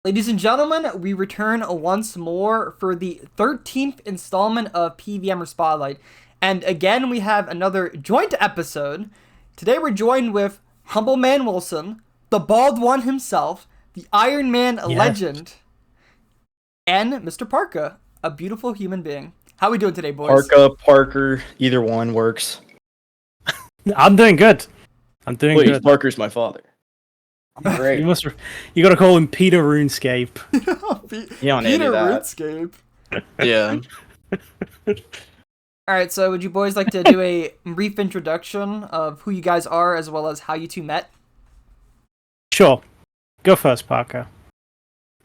Ladies and gentlemen, we return once more for the 13th installment of PvMer Spotlight. And again, we have another joint episode. Today we're joined with Humblemanwilson, the bald one himself, the Iron Man legend, and Mr. Parkuh, a beautiful human being. How are we doing today, boys? Parker, either one works. I'm doing good. Please, good. Parker's my father. Great. You gotta call him Peter RuneScape. You don't need Peter that. RuneScape. Yeah. Alright, so would you boys like to do a brief introduction of who you guys are as well as how you two met? Sure. Go first, Parker.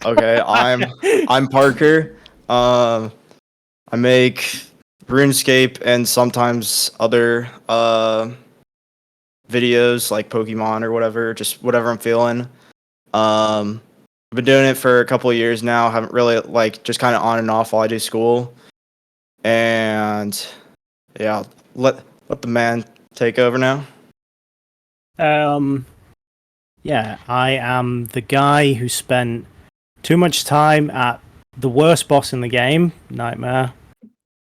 Okay, I'm Parker. I make RuneScape and sometimes other videos like Pokemon or whatever, just whatever I'm feeling. I've been doing it for a couple of years now. Haven't really just kind of on and off while I do school. And yeah, let the man take over now. Yeah, I am the guy who spent too much time at the worst boss in the game, Nightmare.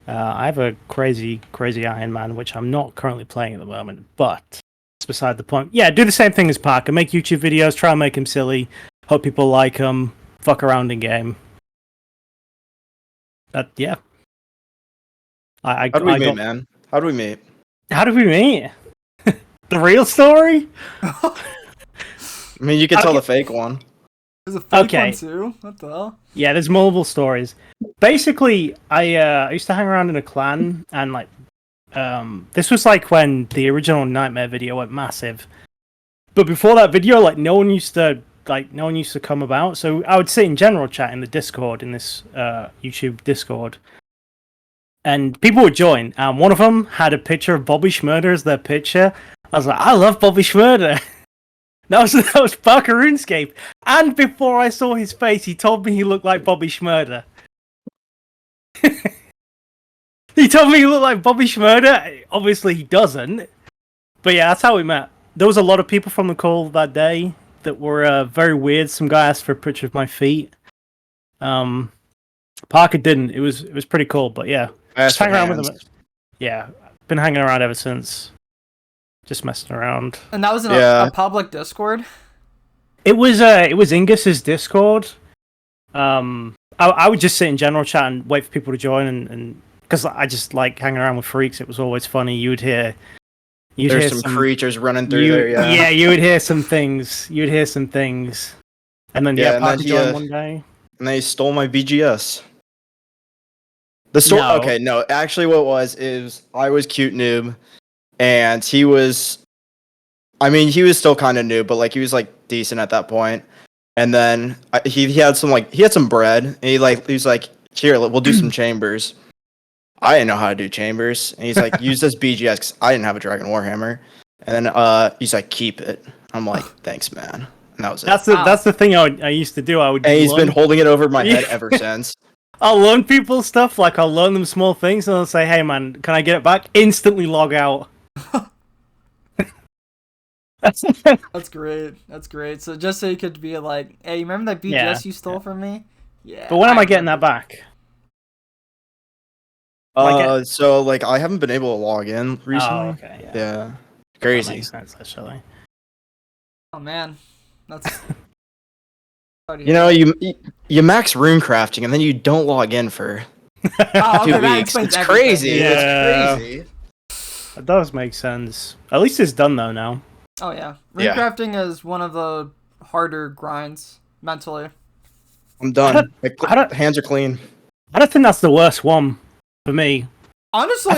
I have a crazy Iron Man, which I'm not currently playing at the moment, but it's beside the point. Yeah, do the same thing as Parker. Make YouTube videos, try and make him silly, hope people like him, fuck around in game. Yeah. How do we meet, man? How do we meet? How did we meet? The real story? I mean, you can tell the fake one. There's a fake one too? What the hell? Yeah, there's multiple stories. Basically, I used to hang around in a clan, and this was like when the original Nightmare video went massive. But before that video, no one used to come about. So I would sit in general chat in the Discord, in this YouTube Discord, and people would join. And one of them had a picture of Bobby Shmurda as their picture. I was like, I love Bobby Shmurda. That was Parker RuneScape. And before I saw his face, he told me he looked like Bobby Shmurda. He told me he looked like Bobby Shmurda. Obviously, he doesn't. But yeah, that's how we met. There was a lot of people from the call that day that were very weird. Some guy asked for a picture of my feet. Parker didn't. It was pretty cool. But yeah, just hang around with him. Yeah, been hanging around ever since. Just messing around. And that was in a public Discord? It was Ingus's Discord. I would just sit in general chat and wait for people to join, and because I just like hanging around with freaks. It was always funny. There's some creatures running through there. Yeah, you would hear some things. And then Parker joined one day. And they stole my BGS. The story. No. Okay, no. Actually, what it was is I was cute noob. And he was still kind of new, but he was decent at that point. And then he had some bread, and he was like, "Here, we'll do some chambers." I didn't know how to do chambers, and he's like, "Use this BGS," because I didn't have a Dragon Warhammer. And then he's like, "Keep it." I'm like, "Thanks, man." And that was it. That's the thing I used to do. And he's been holding it over my head ever since. I'll learn people stuff, I'll learn them small things, and I'll say, "Hey, man, can I get it back?" Instantly log out. That's great. So just so you could be like, hey, you remember that BGS you stole from me? Yeah. But when am I getting that back? So I haven't been able to log in recently. Oh, okay, yeah. Crazy. That makes sense, actually. Oh man, that's. You max rune crafting and then you don't log in for 2 weeks. It's crazy. Yeah. It's crazy. That does make sense. At least it's done though now. Oh yeah, rune crafting is one of the harder grinds mentally. I'm done. Hands are clean. I don't think that's the worst one for me. Honestly,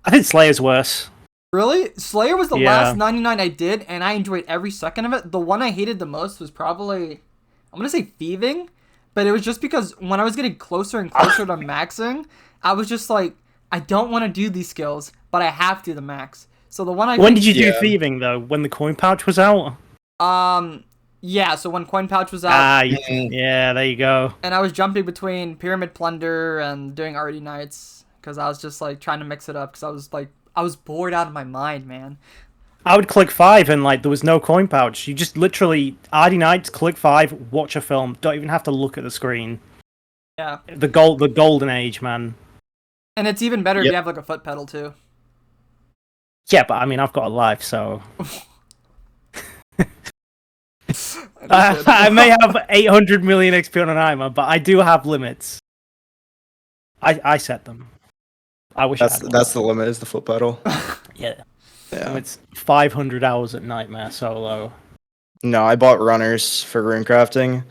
I think Slayer's worse. Really? Slayer was the last 99 I did, and I enjoyed every second of it. The one I hated the most was probably, I'm gonna say thieving, but it was just because when I was getting closer and closer to maxing, I was just like, I don't want to do these skills, but I have to the max. So the one When did you do thieving though? When the coin pouch was out? Yeah. So when coin pouch was out. Yeah. There you go. And I was jumping between pyramid plunder and doing arty nights because I was just trying to mix it up because I was bored out of my mind, man. I would click 5 and like there was no coin pouch. You just literally Ardy nights, click 5, watch a film. Don't even have to look at the screen. Yeah. The golden age, man. And it's even better if Yep. you have like a foot pedal too. Yeah, but I mean, I've got a life, so I may have 800 million XP on an iron, but I do have limits. I set them. I wish I had one. That's the limit, is the foot pedal. Yeah. Yeah. It's 500 hours at Nightmare solo. No, I bought runners for rune crafting.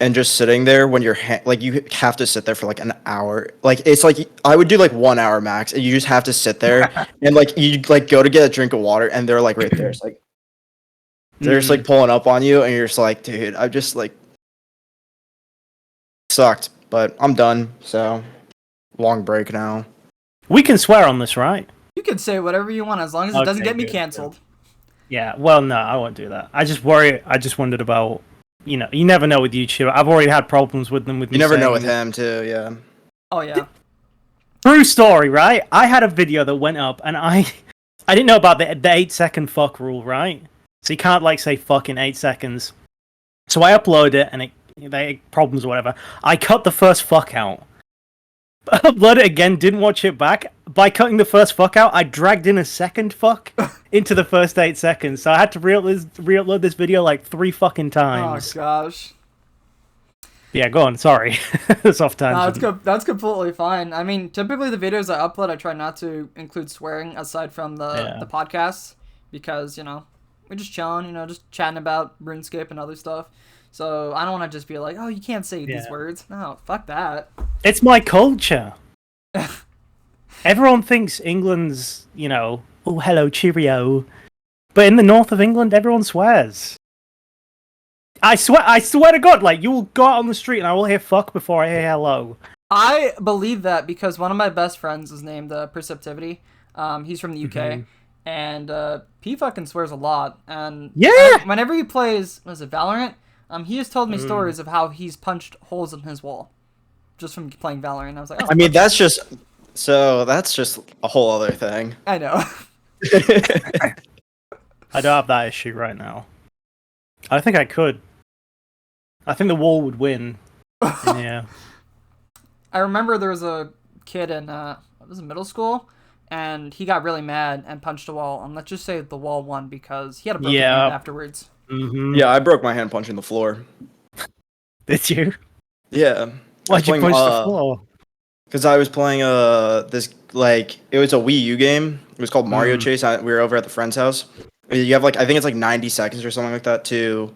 And just sitting there when you're like you have to sit there for like an hour. Like it's like I would do like 1 hour max, and you just have to sit there and like you like go to get a drink of water, and they're like right there. It's like they're just like pulling up on you, and you're just like, dude, I just like sucked, but I'm done. So long break now. We can swear on this, right? You can say whatever you want as long as it doesn't Okay, get me good, canceled. Yeah. Well, no, I won't do that. I just wondered about. You know, you never know with YouTube. I've already had problems with them. With You me never know saying- with him too. Yeah. Oh yeah. True story, right? I had a video that went up, and I didn't know about the 8-second fuck rule, right? So you can't like say fuck in 8 seconds. So I upload it, and they problems or whatever. I cut the first fuck out. Upload it again, didn't watch it back. By cutting the first fuck out, I dragged in a second fuck into the first 8 seconds. So I had to re-upload this video like 3 fucking Oh times. gosh. Yeah, go on. Sorry, it's off No, tangent. that's completely fine. I mean, typically the videos I upload, I try not to include swearing aside from the podcasts because we're just chilling, just chatting about RuneScape and other stuff. So I don't want to just be like, oh, you can't say these words. No, fuck that. It's my culture. Everyone thinks England's, oh, hello, cheerio. But in the north of England, everyone swears. I swear to God, like, you will go out on the street and I will hear fuck before I hear hello. I believe that because one of my best friends is named Perceptivity. He's from the UK. And he fucking swears a lot. And whenever he plays, what is it, Valorant? He has told me stories of how he's punched holes in his wall just from playing Valorant. I was like, oh, I mean, that's just a whole other thing. I know. I don't have that issue right now. I think I could. I think the wall would win. Yeah. I remember there was a kid in was it middle school, and he got really mad and punched a wall. And let's just say the wall won because he had a broken hand afterwards. Mm-hmm. Yeah, I broke my hand punching the floor. Did you? Yeah. Why'd you punch the floor? Because I was playing this like it was a Wii U game. It was called Mario Chase. We were over at the friend's house. You have like I think it's like 90 seconds or something like that to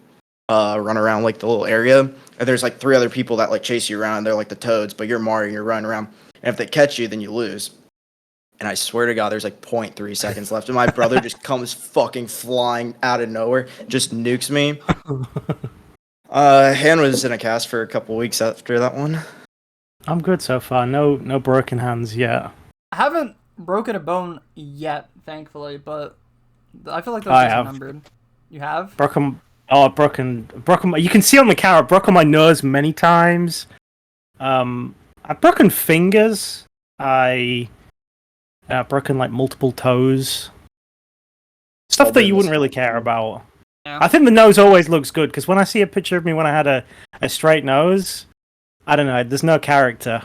run around like the little area. And there's like 3 other people that like chase you around. They're like the Toads, but you're Mario. You're running around, and if they catch you, then you lose. And I swear to God, there's like 0.3 seconds left, and my brother just comes fucking flying out of nowhere, just nukes me. Hand was in a cast for a couple weeks after that one. I'm good so far. No broken hands yet. I haven't broken a bone yet, thankfully, but I feel like those I are have. numbered. You have? Broken. You can see on the camera. Broken my nose many times. I've broken fingers. I broken like multiple toes. Stuff that you wouldn't really care about. Yeah. I think the nose always looks good because when I see a picture of me when I had a straight nose, I don't know. There's no character.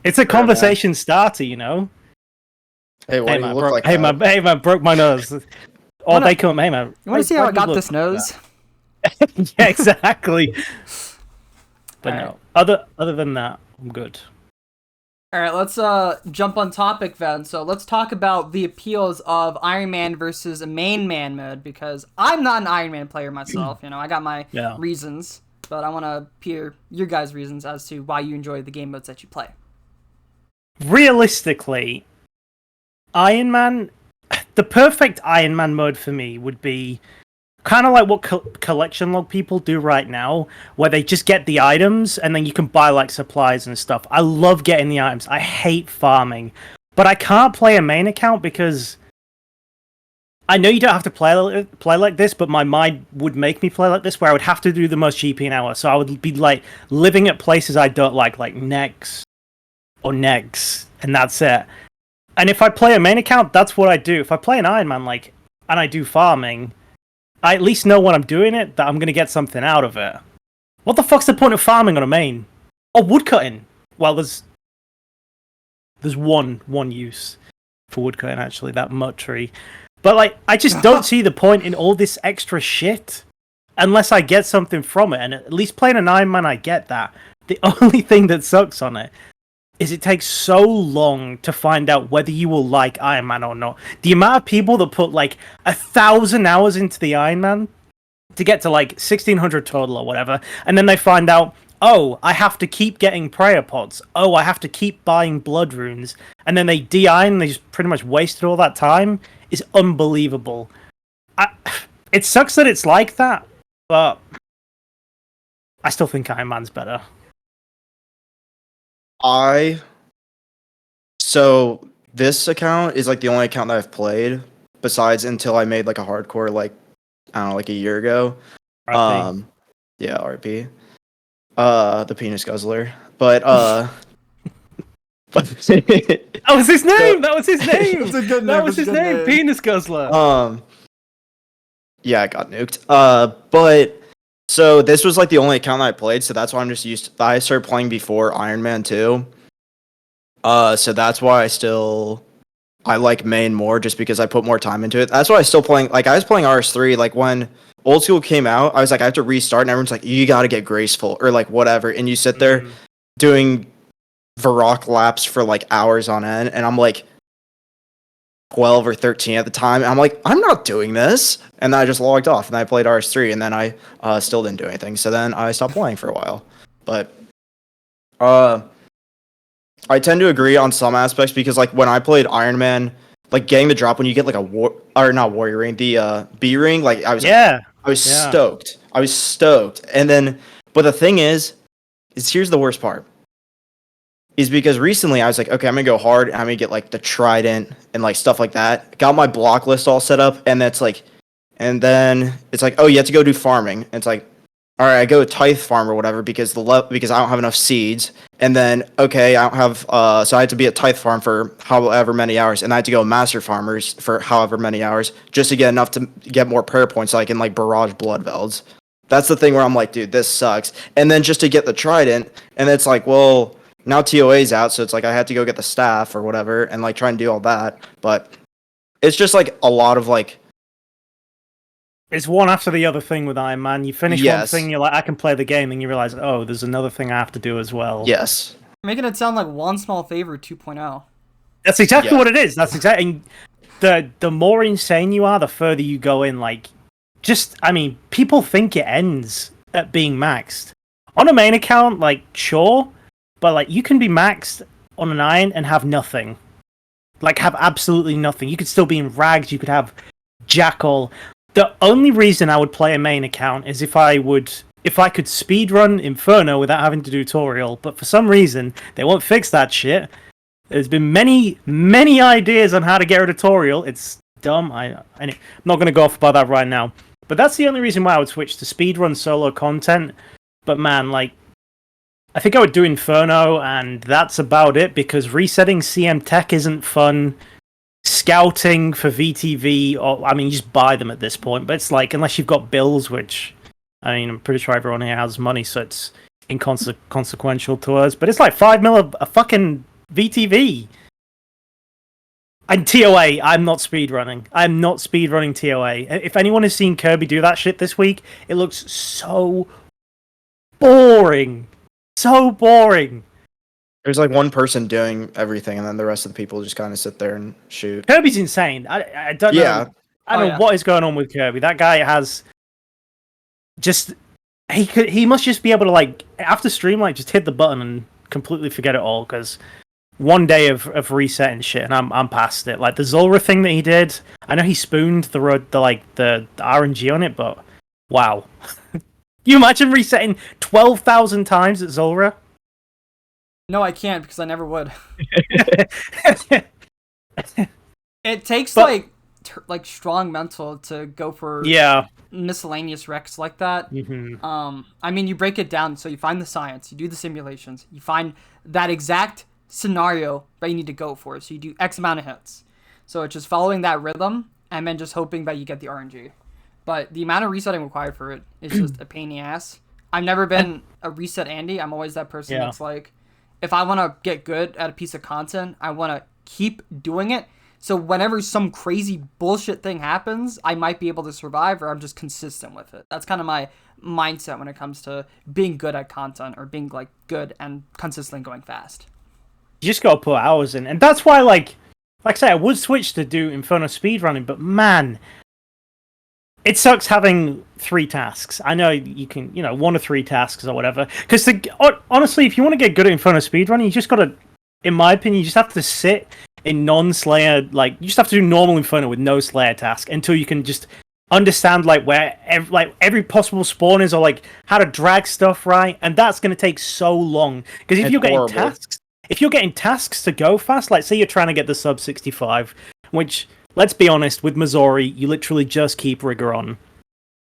It's a conversation starter, Hey, what Hey do you man, look like? hey man, broke my nose. Or they come, hey man. You want to see how I got this nose? Yeah, exactly. But All no, other than that, I'm good. All right, let's jump on topic then. So let's talk about the appeals of Iron Man versus a main man mode because I'm not an Iron Man player myself. I got my reasons, but I want to hear your guys' reasons as to why you enjoy the game modes that you play. Realistically, Iron Man, the perfect Iron Man mode for me would be kind of like what collection log people do right now, where they just get the items and then you can buy like supplies and stuff. I love getting the items. I hate farming, but I can't play a main account because I know you don't have to play like this, but my mind would make me play like this, where I would have to do the most GP an hour. So I would be like living at places I don't like Nex or Negs, and that's it. And if I play a main account, that's what I do. If I play an Iron Man, like, and I do farming, I at least know when I'm doing it that I'm gonna get something out of it. What the fuck's the point of farming on a main? Oh, woodcutting. Well, there's one use for woodcutting actually, that mut tree. But like, I just don't see the point in all this extra shit unless I get something from it. And at least playing an Iron Man, I get that. The only thing that sucks on it is it takes so long to find out whether you will like Iron Man or not. The amount of people that put like 1,000 hours into the Iron Man to get to like 1,600 total or whatever, and then they find out, oh, I have to keep getting prayer pods. Oh, I have to keep buying blood runes, and then they de-iron. They just pretty much wasted all that time. Is unbelievable. It sucks that it's like that, but I still think Iron Man's better. So this account is like the only account that I've played besides until I made like a hardcore, like, I don't know, like a year ago. RP. Yeah, RP. The penis guzzler. But that was his name. That was his name. That's a good name. That was his name. Penis guzzler. Yeah, I got nuked. But so this was like the only account that I played, so that's why I'm just used to, I started playing before Iron Man 2. So that's why I like main more, just because I put more time into it. That's why I still playing, like I was playing RS3, like when Old School came out, I was like, I have to restart, and everyone's like, you gotta get graceful, or like whatever, and you sit there doing Varrock laps for like hours on end, and I'm like 12 or 13 at the time, and I'm like, I'm not doing this, and then I just logged off, and I played RS3, and then I still didn't do anything, so then I stopped playing for a while. But I tend to agree on some aspects, because like when I played Iron Man, like getting the drop when you get like a not warrior ring, the B ring, like I was stoked. I was stoked. And then, but the thing is here's the worst part. Is because recently I was like, okay, I'm gonna go hard, and I'm gonna get like the trident and like stuff like that. Got my block list all set up, and that's like, and then it's like, oh, you have to go do farming. And it's like, all right, I go tithe farm or whatever because because I don't have enough seeds. And then, okay, I don't have, so I had to be at tithe farm for however many hours, and I had to go master farmers for however many hours just to get enough to get more prayer points so I can like barrage blood velds. That's the thing where I'm like, dude, this sucks. And then just to get the trident, and it's like, well, now TOA's out, so it's like I had to go get the staff or whatever and like try and do all that. But it's just like a lot of like, it's one after the other thing with Iron Man. You finish one thing, you're like, I can play the game, and you realize, oh, there's another thing I have to do as well. Yes. Making it sound like One Small Favor 2.0. That's exactly what it is. That's exactly. The more insane you are, the further you go in. Like, just, I mean, people think it ends at being maxed. On a main account, like, sure, but like, you can be maxed on an Iron and have nothing. Like, have absolutely nothing. You could still be in rags, you could have Jackal. The only reason I would play a main account is if I could speedrun Inferno without having to do tutorial, but for some reason, they won't fix that shit. There's been many, many ideas on how to get a tutorial. It's dumb. I'm not going to go off about that right now. But that's the only reason why I would switch to speedrun solo content. But man, like, I think I would do Inferno, and that's about it, because resetting CM Tech isn't fun. Scouting for VTV, or I mean, you just buy them at this point. But it's like, unless you've got bills, which, I mean, I'm pretty sure everyone here has money, so it's inconsequential to us. But it's like 5 mil a fucking VTV. And TOA, I'm not speedrunning. I'm not speedrunning TOA. If anyone has seen Kirby do that shit this week, it looks so boring. So boring. There's like one person doing everything, and then the rest of the people just kind of sit there and shoot. Kirby's insane. I don't know. I don't know what is going on with Kirby. That guy has just he must just be able to, like, after stream, like, just hit the button and completely forget it all, because one day of resetting shit, and I'm past it. Like the Zulrah thing that he did, I know he spooned the RNG on it, but wow. You imagine resetting 12,000 times at Zulrah? No, I can't, because I never would. It takes like strong mental to go for miscellaneous wrecks like that. Mm-hmm. I mean, you break it down. So you find the science, you do the simulations, you find that exact scenario that you need to go for. So you do X amount of hits. So it's just following that rhythm and then just hoping that you get the RNG. But the amount of resetting required for it is just a pain in the ass. I've never been a reset Andy. I'm always that person that's like, if I want to get good at a piece of content, I want to keep doing it. So whenever some crazy bullshit thing happens, I might be able to survive, or I'm just consistent with it. That's kind of my mindset when it comes to being good at content or being like good and consistently going fast. You just gotta put hours in, and that's why, like I say, I would switch to do Inferno speedrunning, but man, it sucks having 3 tasks. I know you can, 1 or 3 tasks or whatever. Because honestly, if you want to get good at Inferno speedrunning, you just gotta, in my opinion, you just have to sit in non-Slayer, like you just have to do normal Inferno with no Slayer task until you can just understand where every possible spawn is, or like how to drag stuff right, and that's gonna take so long. Because if you're getting tasks to go fast, like say you're trying to get the sub 65, which, let's be honest, with Missouri, you literally just keep rigor on.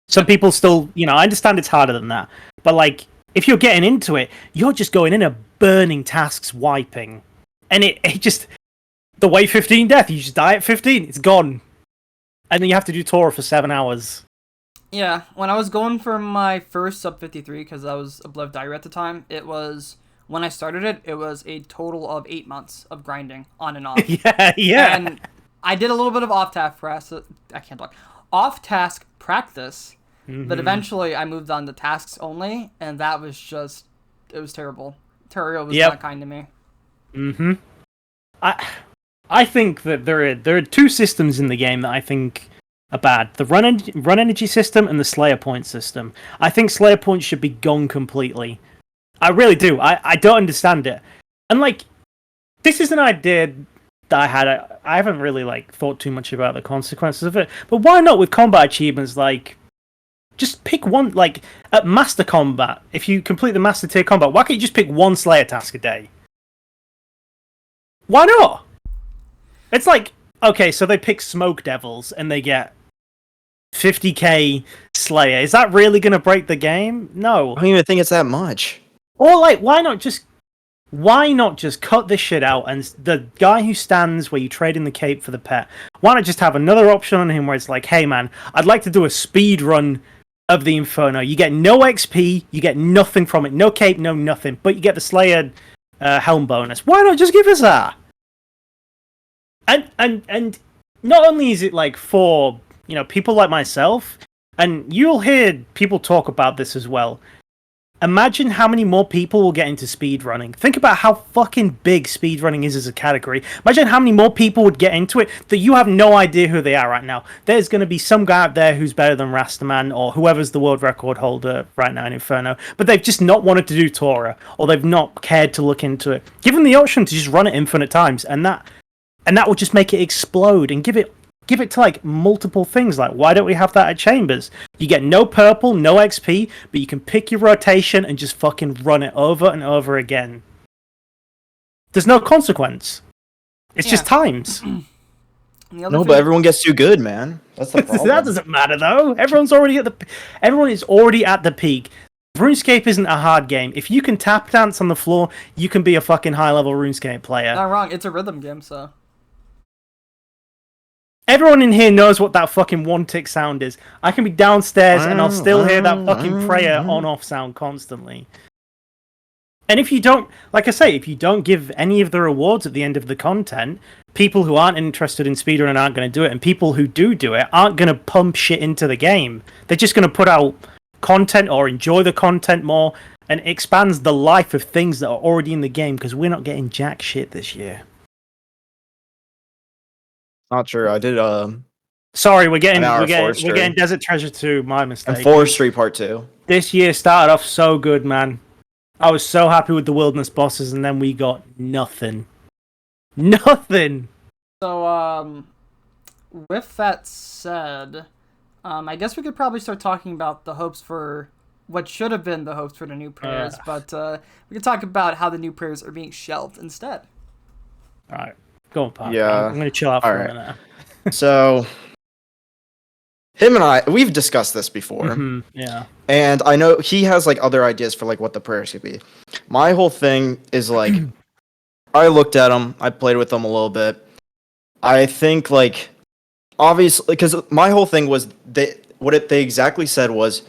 Some people still, I understand it's harder than that, but like if you're getting into it, you're just going in a burning tasks wiping, and it just, the way 15 death, you just die at 15, it's gone. And then you have to do Torah for 7 hours. Yeah, when I was going for my first sub 53, because I was Obliv Diary at the time, it was, when I started it, it was a total of 8 months of grinding on and off. yeah. And I did a little bit of off-task practice, but eventually I moved on to tasks only, and that was just, it was terrible. Terrio was not kind to me. I think that there are 2 systems in the game that I think are bad. The run energy system and the Slayer point system. I think Slayer points should be gone completely. I really do. I don't understand it. And like, this is an idea that I had. I haven't really thought too much about the consequences of it. But why not with combat achievements? Like, just pick one. Like at Master Combat, if you complete the Master Tier combat, why can't you just pick 1 Slayer task a day? Why not? It's like, okay, so they pick Smoke Devils and they get 50k Slayer. Is that really going to break the game? No. I don't even think it's that much. Or why not just cut this shit out, and the guy who stands where you trade in the cape for the pet, why not just have another option on him where it's like, hey man, I'd like to do a speed run of the Inferno. You get no XP, you get nothing from it, no cape, no nothing, but you get the Slayer helm bonus. Why not just give us that? And not only is it for people like myself, and you'll hear people talk about this as well. Imagine how many more people will get into speedrunning. Think about how fucking big speedrunning is as a category. Imagine how many more people would get into it that you have no idea who they are right now. There's going to be some guy out there who's better than Rastaman or whoever's the world record holder right now in Inferno, but they've just not wanted to do Torah, or they've not cared to look into it. Give them the option to just run it infinite times, and that will just make it explode, and give it to multiple things. Why don't we have that at Chambers? You get no purple, no XP, but you can pick your rotation and just fucking run it over and over again. There's no consequence. It's just times. No, but everyone gets too good, man. That's the problem. That doesn't matter though. Everyone is already at the peak. RuneScape isn't a hard game. If you can tap dance on the floor, you can be a fucking high level RuneScape player. Not wrong. It's a rhythm game, so. Everyone in here knows what that fucking 1-tick sound is. I can be downstairs and I'll still hear that fucking prayer on-off sound constantly. And if you don't, like I say, if you don't give any of the rewards at the end of the content, people who aren't interested in speedrunning aren't going to do it, and people who do it aren't going to pump shit into the game. They're just going to put out content or enjoy the content more, and it expands the life of things that are already in the game, because we're not getting jack shit this year. Not true. I did. Sorry, we're getting Desert Treasure 2. My mistake. And Forestry Part 2. This year started off so good, man. I was so happy with the wilderness bosses, and then we got nothing. Nothing. So, with that said, I guess we could probably start talking about the hopes for what should have been the hopes for the new prayers, but we could talk about how the new prayers are being shelved instead. All right. Go on, Park. Yeah. I'm going to chill out for a minute. So, him and I, we've discussed this before. Mm-hmm. Yeah. And I know he has other ideas for what the prayers could be. My whole thing is I looked at them. I played with them a little bit. I think like obviously because my whole thing was they exactly said was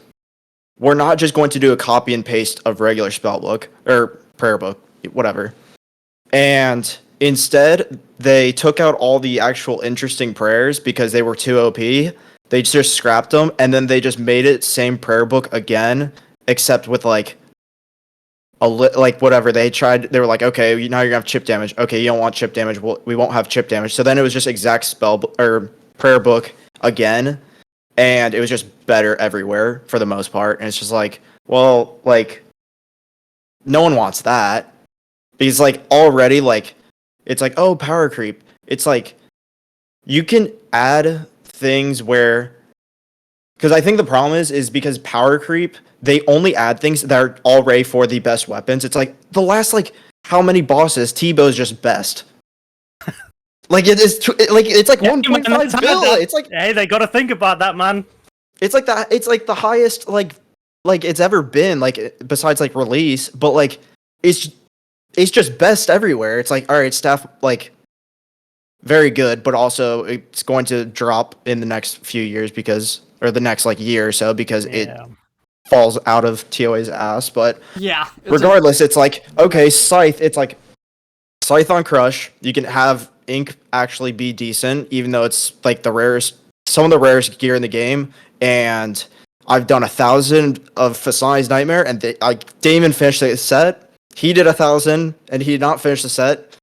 we're not just going to do a copy and paste of regular spell book or prayer book, whatever. And instead, they took out all the actual interesting prayers because they were too OP. They just scrapped them, and then they just made it same prayer book again, except with like like whatever they tried. They were like, okay, now you're gonna have chip damage. Okay, you don't want chip damage. We won't have chip damage. So then it was just exact or prayer book again, and it was just better everywhere for the most part. And it's just like, well, like no one wants that because like already like it's like, oh, power creep. It's like you can add things where because I think the problem is because power creep, they only add things that are already for the best weapons. It's like the last like how many bosses T-Bow's just best. Like it is like it's like 1.5 bill. It's like hey, they got to think about that, man. It's like that. It's like the highest like it's ever been. Like besides like release, but like it's just best everywhere. It's like all right, staff like very good, but also it's going to drop in the next few years or the next like year or so because it falls out of TOA's ass. But yeah, regardless, it's like okay, Scythe. It's like Scythe on Crush. You can have Ink actually be decent, even though it's like some of the rarest gear in the game. And I've done 1,000 of Fasani's Nightmare, and Damon finished the set. He did 1,000, and he did not finish the set.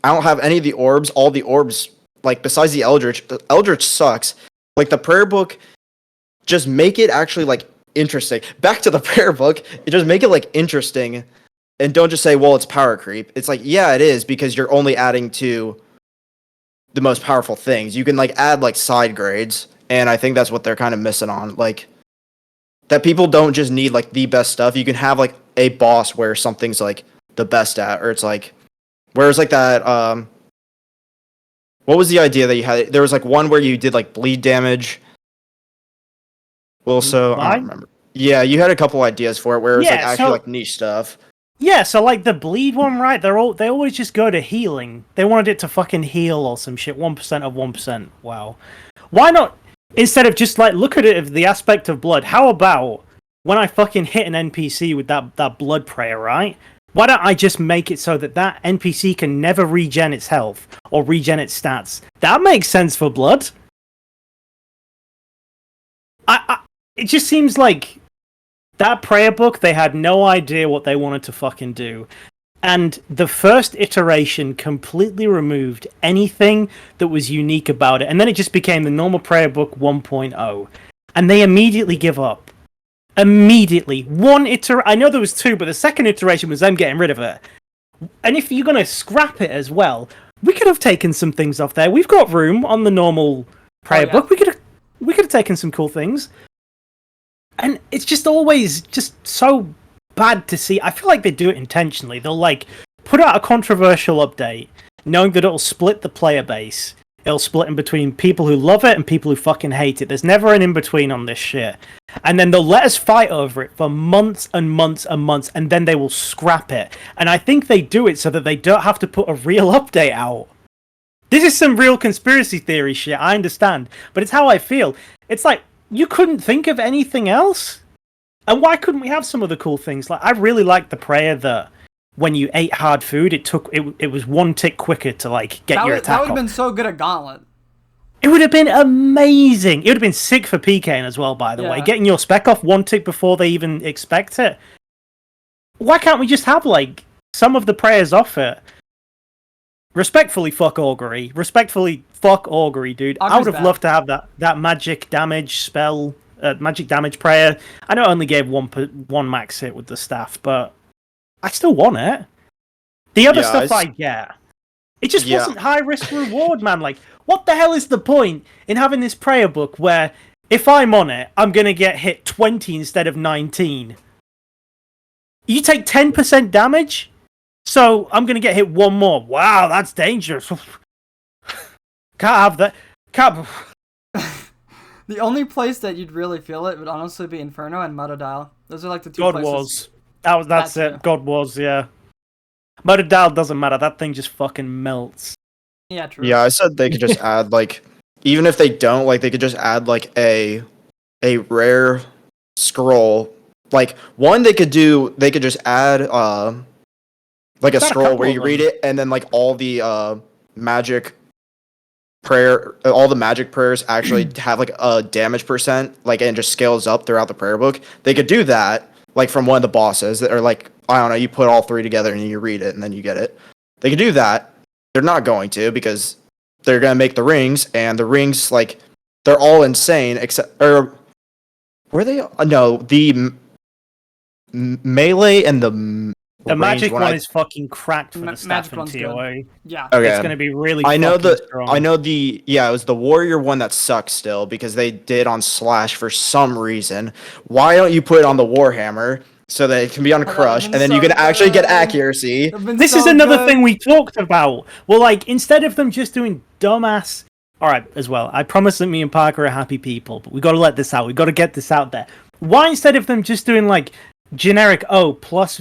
I don't have any of the orbs. All the orbs, like besides the Eldritch sucks. Like the prayer book, just make it actually like interesting. Back to the prayer book, just make it like interesting, and don't just say, well, it's power creep. It's like, yeah, it is because you're only adding to the most powerful things. You can like add like side grades, and I think that's what they're kind of missing on. Like that people don't just need like the best stuff. You can have like a boss where something's like the best at, or it's like whereas like that what was the idea that you had? There was like one where you did like bleed damage. Well, so I don't remember. Yeah, you had a couple ideas for it where it was like actually like niche stuff. Yeah, so like the bleed one, right? They always just go to healing. They wanted it to fucking heal or some shit. 1% of 1%. Wow. Why not, instead of just like look at it as the aspect of blood, how about when I fucking hit an NPC with that blood prayer, right? Why don't I just make it so that NPC can never regen its health or regen its stats? That makes sense for blood. It just seems like that prayer book, they had no idea what they wanted to fucking do. And the first iteration completely removed anything that was unique about it. And then it just became the normal prayer book 1.0. And they immediately give up. Immediately. I know there was two, but the second iteration was them getting rid of it. And if you're going to scrap it as well, we could have taken some things off there. We've got room on the normal prayer book. We could have taken some cool things. And it's just always just so bad to see. I feel like they do it intentionally. They'll like put out a controversial update, knowing that it'll split the player base. It'll split in between people who love it and people who fucking hate it. There's never an in-between on this shit. And then they'll let us fight over it for months and months and months, and then they will scrap it. And I think they do it so that they don't have to put a real update out. This is some real conspiracy theory shit, I understand. But it's how I feel. It's like, you couldn't think of anything else? And why couldn't we have some of the cool things? Like, I really liked the prayer that when you ate hard food, it was one tick quicker to like get your attack. That would have been so good at Gauntlet. It would have been amazing. It would have been sick for PKing as well, by the way. Getting your spec off one tick before they even expect it. Why can't we just have like some of the prayers off it? Respectfully, fuck augury. Respectfully, fuck augury, dude. I would have loved to have that magic damage spell, magic damage prayer. I know I only gave one max hit with the staff, but I still want it. The other stuff I get, it just wasn't high risk reward, man. Like, what the hell is the point in having this prayer book where if I'm on it, I'm gonna get hit 20 instead of 19? You take 10% damage? So, I'm going to get hit one more. Wow, that's dangerous. Can't have that. The only place that you'd really feel it would honestly be Inferno and Motodile. Those are like the two God places. Wars. That's it. God Wars, yeah. Modal doesn't matter. That thing just fucking melts. Yeah, true. Yeah, I said they could just add like, even if they don't, like they could just add like a rare scroll. Like one, they could just add like a Got a scroll couple where of you read them. it, and then like all the magic all the magic prayers actually have like a damage percent, like, and just scales up throughout the prayer book. They could do that, like from one of the bosses that are like, I don't know, you put all three together and you read it and then you get it. They could do that. They're not going to, because they're gonna make the rings, and the rings, like, they're all insane except, or were they? No, the melee and the The magic one one is fucking cracked for the staff Magic in one's good. TOA. Yeah. Okay. It's going to be really I know fucking strong. it was the warrior one that sucks still, because they did on Slash for some reason. Why don't you put it on the Warhammer so that it can be on that Crush, would've and been then you so can actually get good. accuracy? This is another thing we talked about. Well, like, instead of them just doing dumbass... Alright, as well, I promise that me and Parker are happy people, but we got to let this out. We got to get this out there. Why, instead of them just doing, like, generic, plus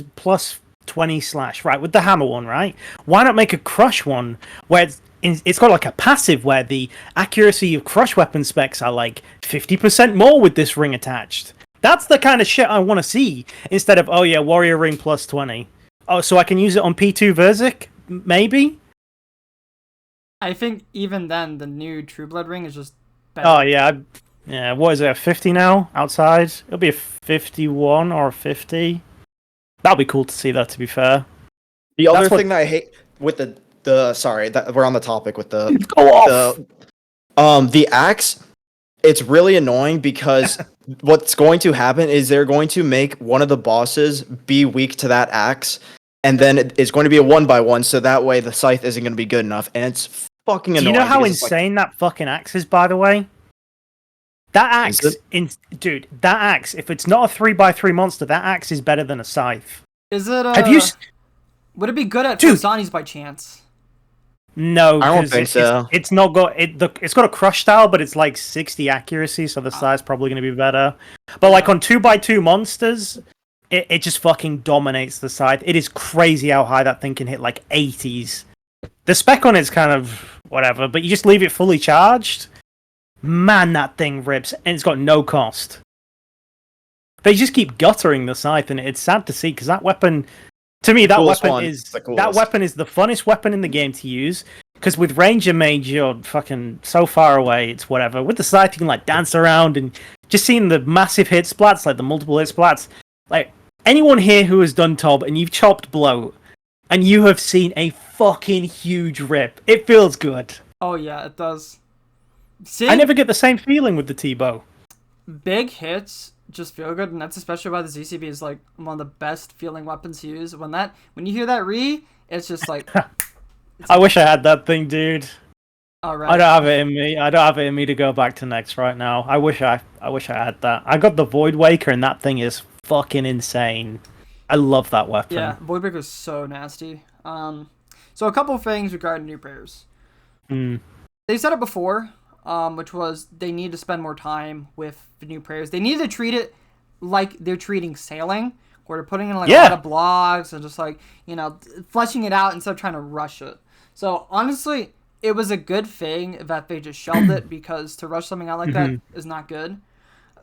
20 slash, right, with the hammer one, right? Why not make a Crush one where it's got like a passive where the accuracy of Crush weapon specs are like 50% more with this ring attached? That's the kind of shit I want to see, instead of, oh yeah, warrior ring plus 20. Oh, so I can use it on P2 Verzik? Maybe? I think even then, the new True Blood ring is just better. Oh yeah, what is it, a 50 now outside? It'll be a 51 or a 50. That'll be cool to see that, to be fair. The other thing that I hate with the sorry, that we're on the topic with the Go off! the axe, it's really annoying because what's going to happen is they're going to make one of the bosses be weak to that axe, and then it's going to be a 1x1, so that way the scythe isn't going to be good enough, and it's fucking annoying. Do you know how because it's insane that fucking axe is, by the way? That axe, dude, that axe, if it's not a 3x3 monster, that axe is better than a scythe. Is it, Have you... would it be good at Dude. Tosani's by chance? No, I don't think so. It's not got... It's got a crush style, but it's like 60 accuracy, so the size probably going to be better. But like on 2x2 monsters, it just fucking dominates the scythe. It is crazy how high that thing can hit, like 80s. The spec on it's kind of whatever, but you just leave it fully charged. Man, that thing rips, and it's got no cost. They just keep guttering the scythe, and it's sad to see, because that weapon, to me, that weapon is the funnest weapon in the game to use. Because with Ranger Mage, you're fucking so far away, it's whatever. With the scythe, you can like dance around, and just seeing the massive hit splats, like the multiple hit splats. Like anyone here who has done Tob and you've chopped bloat, and you have seen a fucking huge rip, it feels good. Oh yeah, it does. I never get the same feeling with the T-bow. Big hits just feel good, and that's especially why the ZCB is like one of the best feeling weapons to use. When you hear that it's just like... I wish I had that thing, dude. Alright. I don't have it in me. I don't have it in me to go back to next right now. I wish I had that. I got the Void Waker, and that thing is fucking insane. I love that weapon. Yeah, Void Waker is so nasty. So a couple of things regarding new prayers. They said it before, which was they need to spend more time with the new prayers. They need to treat it like they're treating sailing, where they're putting in like a lot of blocks and just like, fleshing it out instead of trying to rush it. So honestly, it was a good thing that they just shelved it, because to rush something out like that is not good.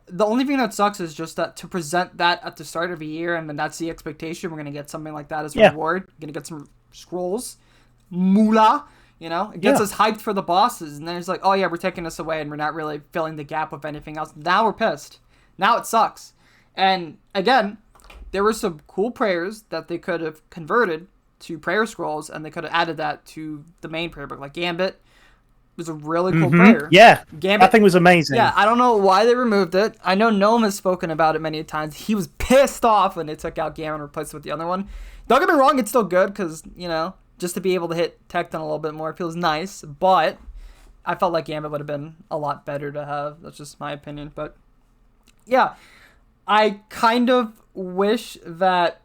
The only thing that sucks is just that to present that at the start of a year, and then that's the expectation, we're going to get something like that as a reward. We're going to get some scrolls. Moolah. It gets us hyped for the bosses, and then it's like, oh yeah, we're taking this away, and we're not really filling the gap with anything else. Now we're pissed. Now it sucks. And again, there were some cool prayers that they could have converted to prayer scrolls, and they could have added that to the main prayer book. Like Gambit was a really cool prayer. Yeah, Gambit, that thing was amazing. Yeah, I don't know why they removed it. I know Gnome has spoken about it many times. He was pissed off when they took out Gambit and replaced it with the other one. Don't get me wrong, it's still good, because, just to be able to hit Tecton a little bit more feels nice, but I felt like Gambit would have been a lot better to have. That's just my opinion. But yeah, I kind of wish that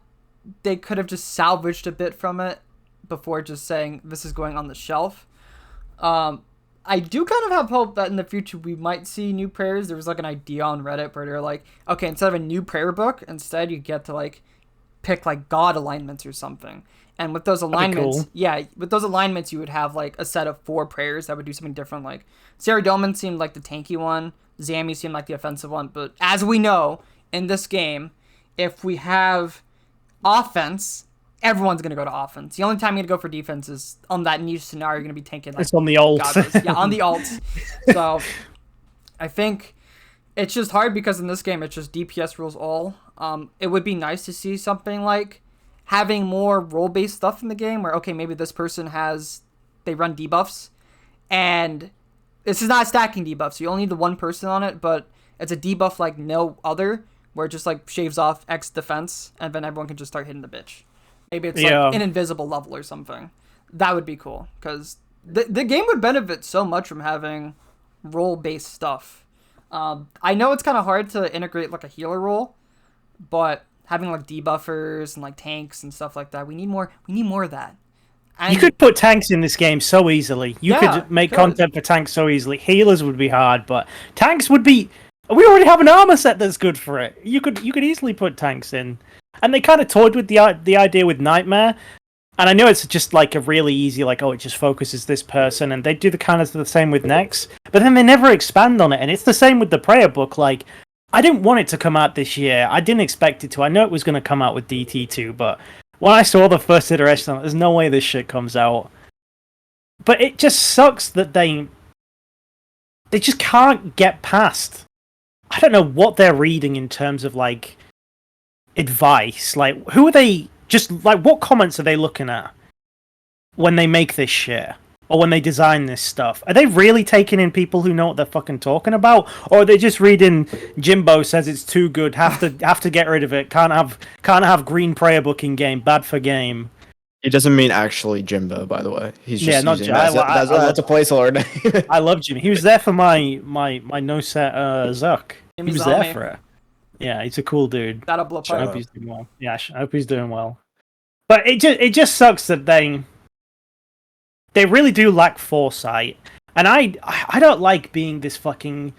they could have just salvaged a bit from it before just saying this is going on the shelf. I do kind of have hope that in the future we might see new prayers. There was like an idea on Reddit where they're like, okay, instead of a new prayer book, instead you get to like pick like god alignments or something. And with those be alignments, cool. with those alignments, you would have like a set of 4 prayers that would do something different. Like Saradomin seemed like the tanky one, Zami seemed like the offensive one. But as we know in this game, if we have offense, everyone's gonna go to offense. The only time you're gonna go for defense is on that niche scenario. You're gonna be tanking. Like, It's on the ult. yeah, on the ults. So I think it's just hard because in this game it's just DPS rules all. It would be nice to see something like having more role-based stuff in the game where, okay, maybe this person they run debuffs, and this is not stacking debuffs, so you only need the one person on it, but it's a debuff like no other, where it just like shaves off X defense, and then everyone can just start hitting the bitch. Maybe it's like an invisible level or something. That would be cool, because the game would benefit so much from having role-based stuff. I know it's kind of hard to integrate like a healer role, but having like debuffers and like tanks and stuff like that, we need more of that. And you could put tanks in this game so easily. You could make content for tanks so easily. Healers would be hard, but tanks would be. We already have an armor set that's good for it. You could easily put tanks in, and they kind of toyed with the idea with Nightmare. And I know it's just like a really easy, like, oh, it just focuses this person, and they do the kind of the same with Nex, but then they never expand on it. And it's the same with the Prayer Book. Like, I didn't want it to come out this year. I didn't expect it to. I know it was going to come out with DT2, but when I saw the first iteration, there's no way this shit comes out. But it just sucks that they just can't get past. I don't know what they're reading in terms of like advice. Like, who are they? Just like, what comments are they looking at when they make this shit? Or when they design this stuff? Are they really taking in people who know what they're fucking talking about? Or are they just reading Jimbo says it's too good, have to get rid of it, can't have green prayer book in game, bad for game? He doesn't mean actually Jimbo, by the way. He's just not using that's a placeholder. I love Jimmy. He was there for my no set Zuck. He was there for it. Yeah, he's a cool dude. That'll blow I hope he's doing well. Yeah, I hope he's doing well. But it just sucks that they really do lack foresight, and I don't like being this fucking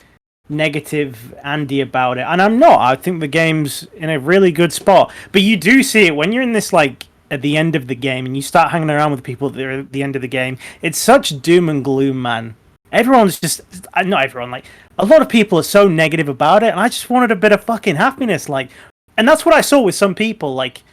negative Andy about it, and I'm not. I think the game's in a really good spot, but you do see it when you're in this like at the end of the game and you start hanging around with people that are at the end of the game. It's such doom and gloom, man. Everyone's just not everyone, like a lot of people are so negative about it, and I just wanted a bit of fucking happiness, like, and that's what I saw with some people like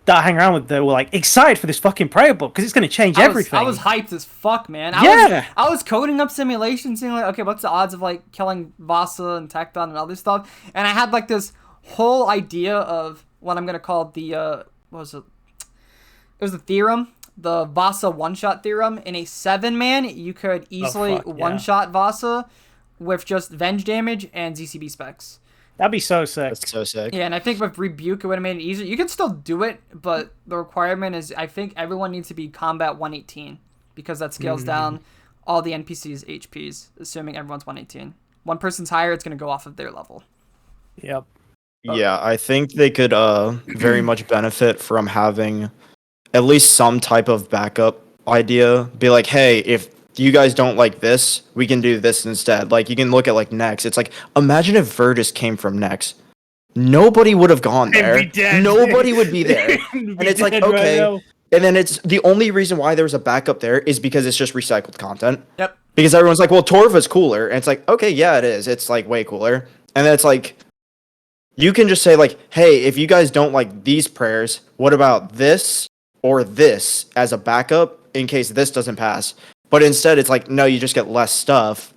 that I hang around with. They were like excited for this fucking prayer book because it's going to change everything. I was hyped as fuck, man. I was coding up simulations, seeing like, okay, what's the odds of like killing Vasa and Tecton and other stuff, and I had like this whole idea of what I'm gonna call the what was it? It was the theorem. The Vasa one-shot theorem. In a 7-man, you could easily one-shot Vasa with just Venge damage and ZCB specs. That'd be so sick. That's so sick. Yeah, and I think with Rebuke, it would have made it easier. You can still do it, but the requirement is, I think everyone needs to be combat 118, because that scales down all the NPCs' HPs, assuming everyone's 118. One person's higher, it's going to go off of their level. Yep. Yeah, I think they could very much benefit from having at least some type of backup idea. Be like, hey, if you guys don't like this, we can do this instead. Like, you can look at like Nex. It's like, imagine if Virtus came from Nex. Nobody would have gone there. Nobody would be there. And it's like, okay. Right, and then it's the only reason why there's a backup there is because it's just recycled content. Yep. Because everyone's like, well, Torva's cooler. And it's like, okay, yeah, it is. It's like way cooler. And then it's like, you can just say like, hey, if you guys don't like these prayers, what about this or this as a backup in case this doesn't pass? But instead, it's like, no, you just get less stuff,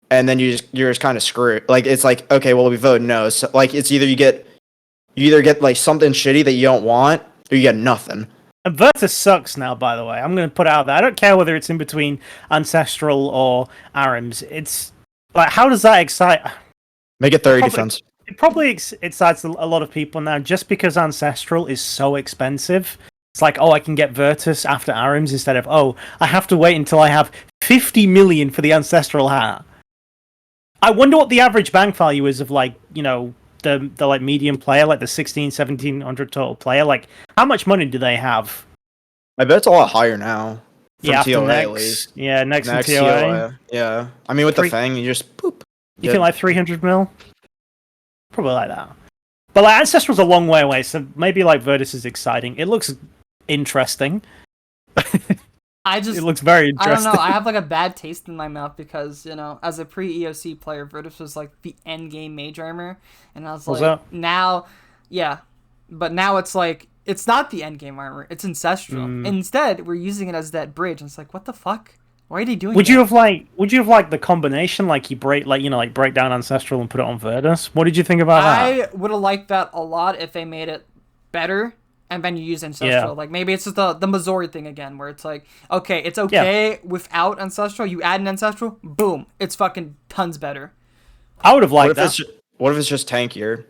and then you're just kind of screwed. Like, it's like, okay, well, we vote no. So, like, it's either you either get like something shitty that you don't want, or you get nothing. And Virtus sucks now, by the way. I'm going to put it out there. I don't care whether it's in between Ancestral or Arims. It's like, how does that excite? Make it 30 defense. It probably excites a lot of people now, just because Ancestral is so expensive. It's like, oh, I can get Virtus after Arims instead of, oh, I have to wait until I have 50 million for the Ancestral hat. I wonder what the average bank value is of, like, you know, the like medium player, like the 1700 total player. Like, how much money do they have? I bet it's a lot higher now. Yeah, after TOA, Nex, at least. Yeah, Nex and TOA. Yeah. I mean, with the Fang, you just poop. You think like 300 mil? Probably like that. But like Ancestral's a long way away, so maybe like Virtus is exciting. It looks interesting. It looks very interesting. I don't know. I have like a bad taste in my mouth because, you know, as a pre-EOC player, Virtus was like the end game mage armor, and I was like, now, yeah, but now it's like it's not the end game armor. It's ancestral. Instead, we're using it as that bridge, and it's like, what the fuck? Why are they doing? Would you have liked the combination, like you break down ancestral and put it on Virtus? What did you think about that? I would have liked that a lot if they made it better. And then you use Ancestral. Like, maybe it's just the Missouri thing again, where it's like, okay, it's okay without Ancestral. You add an Ancestral, boom, it's fucking tons better. I would have liked that. What if it's just tankier?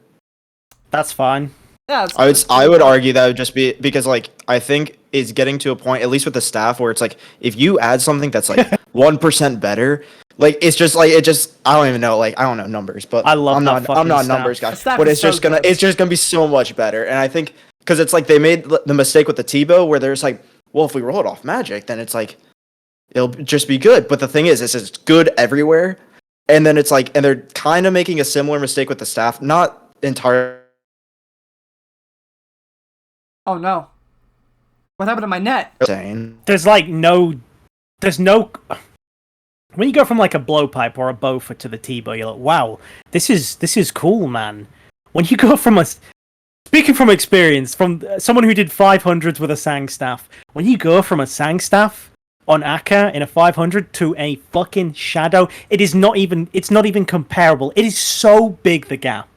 That's fine. Yeah, I would argue that would just be because, like, I think it's getting to a point, at least with the staff, where it's like, if you add something that's like 1% better, like it's just like I don't even know, like I don't know numbers, but I'm not a numbers guy, but it's just gonna be so much better, and I think. Because it's like they made the mistake with the T-bow where there's like, well, if we roll it off magic, then it's like, it'll just be good. But the thing is it's good everywhere. And then it's like, and they're kind of making a similar mistake with the staff. Not entirely. Oh, no. What happened to my net? There's no... When you go from like a blowpipe or a bowfer to the T-bow, you're like, wow, this is cool, man. When you go from Speaking from experience, from someone who did 500s with a Sang staff, when you go from a Sang staff on Akka in a 500 to a fucking Shadow, it's not even comparable. It is so big, the gap.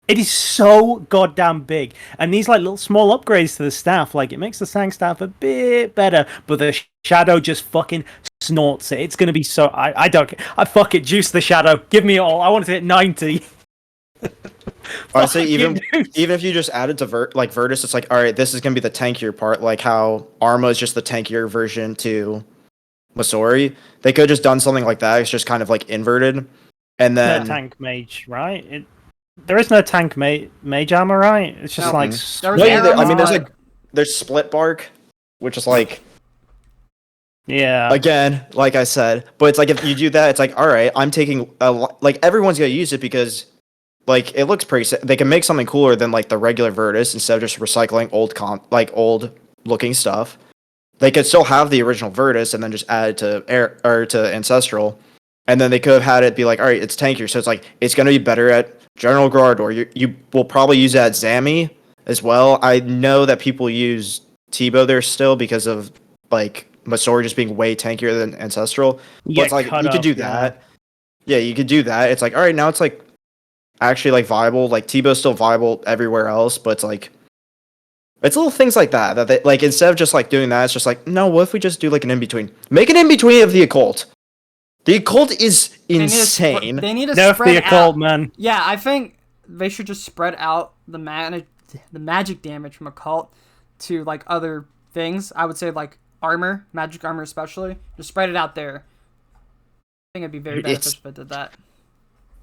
It is so goddamn big. And these like little small upgrades to the staff, like it makes the Sang staff a bit better, but the Shadow just fucking snorts it. It's gonna be so... I fuck it, juice the Shadow. Give me it all. I want to hit 90. I say even if you just added to Virtus, it's like, all right, this is gonna be the tankier part, like how Arma is just the tankier version to Missouri. They could have just done something like that. It's just kind of like inverted, and then tank mage, right? There is no tank mage armor, right? It's just there's split bark, which is like, yeah. Again, like I said, but it's like if you do that, it's like, all right, I'm taking like everyone's gonna use it because. Like, it looks pretty... They can make something cooler than, like, the regular Virtus instead of just recycling old-looking stuff. They could still have the original Virtus and then just add it to Ancestral. And then they could have had it be like, all right, it's tankier. So it's like, it's going to be better at General Guardor. You will probably use it at Zami as well. I know that people use T-bow there still because of, like, Masori just being way tankier than Ancestral. But it's like, you could do that. Yeah, you could do that. It's like, all right, now it's like, actually like viable, like T-bow's still viable everywhere else, but it's like it's little things like that they, like instead of just like doing that, it's just like, no, what if we just do like an in-between? Make an in-between of the occult. The occult is insane. They need to nerf spread the occult, out. Man. Yeah, I think they should just spread out the magic damage from occult to like other things. I would say like armor, magic armor especially. Just spread it out there. I think it'd be very beneficial if it did that.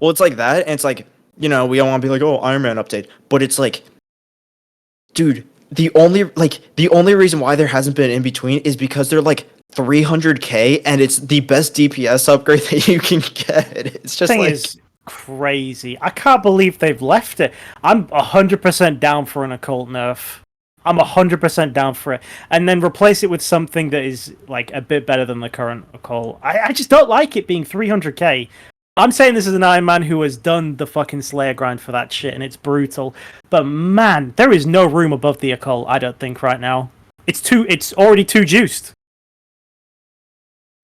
Well, it's like that, and it's like, you know, we don't want to be like, oh, Iron Man update, but it's like, dude, the only reason why there hasn't been in between is because they're like 300k, and it's the best DPS upgrade that you can get. It's just like is crazy. I can't believe they've left it. I'm 100% down for an occult nerf. I'm 100% down for it, and then replace it with something that is like a bit better than the current occult. I just don't like it being 300k. I'm saying this as an Iron Man who has done the fucking Slayer grind for that shit, and it's brutal. But man, there is no room above the occult, I don't think, right now. It's already too juiced.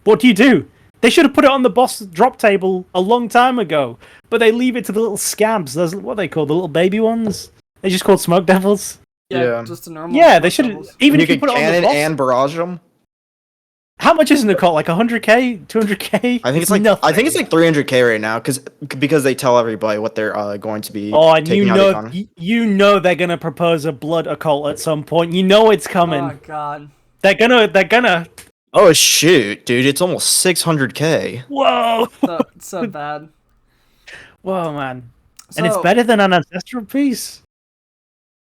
What do? They should have put it on the boss drop table a long time ago, but they leave it to the little scabs. Those, what are they called, the little baby ones? They're just called smoke devils. Yeah, just a normal. Yeah, they should have. Even if you put it on the boss and barrage them. How much is an occult? Like 100k, 200k? I think it's like nothing. I think it's like 300k right now because they tell everybody what they're going to be. Oh, and you know they're gonna propose a blood occult at some point. You know it's coming. Oh god. They're gonna. Oh shoot, dude! It's almost 600k. Whoa. So bad. Whoa, man. And it's better than an ancestral piece.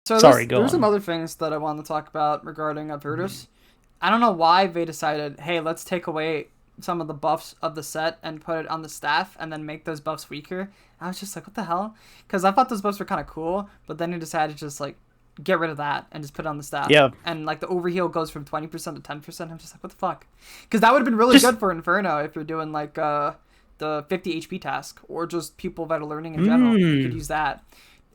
So Sorry, there's some other things that I want to talk about regarding Virtus. I don't know why they decided, hey, let's take away some of the buffs of the set and put it on the staff and then make those buffs weaker. I was just like, what the hell? Because I thought those buffs were kind of cool, but then he decided to just like get rid of that and just put it on the staff. Yeah. And like the overheal goes from 20% to 10%. I'm just like, what the fuck? Because that would have been really good for Inferno if you're doing like the 50 HP task or just people that are learning in general. You could use that.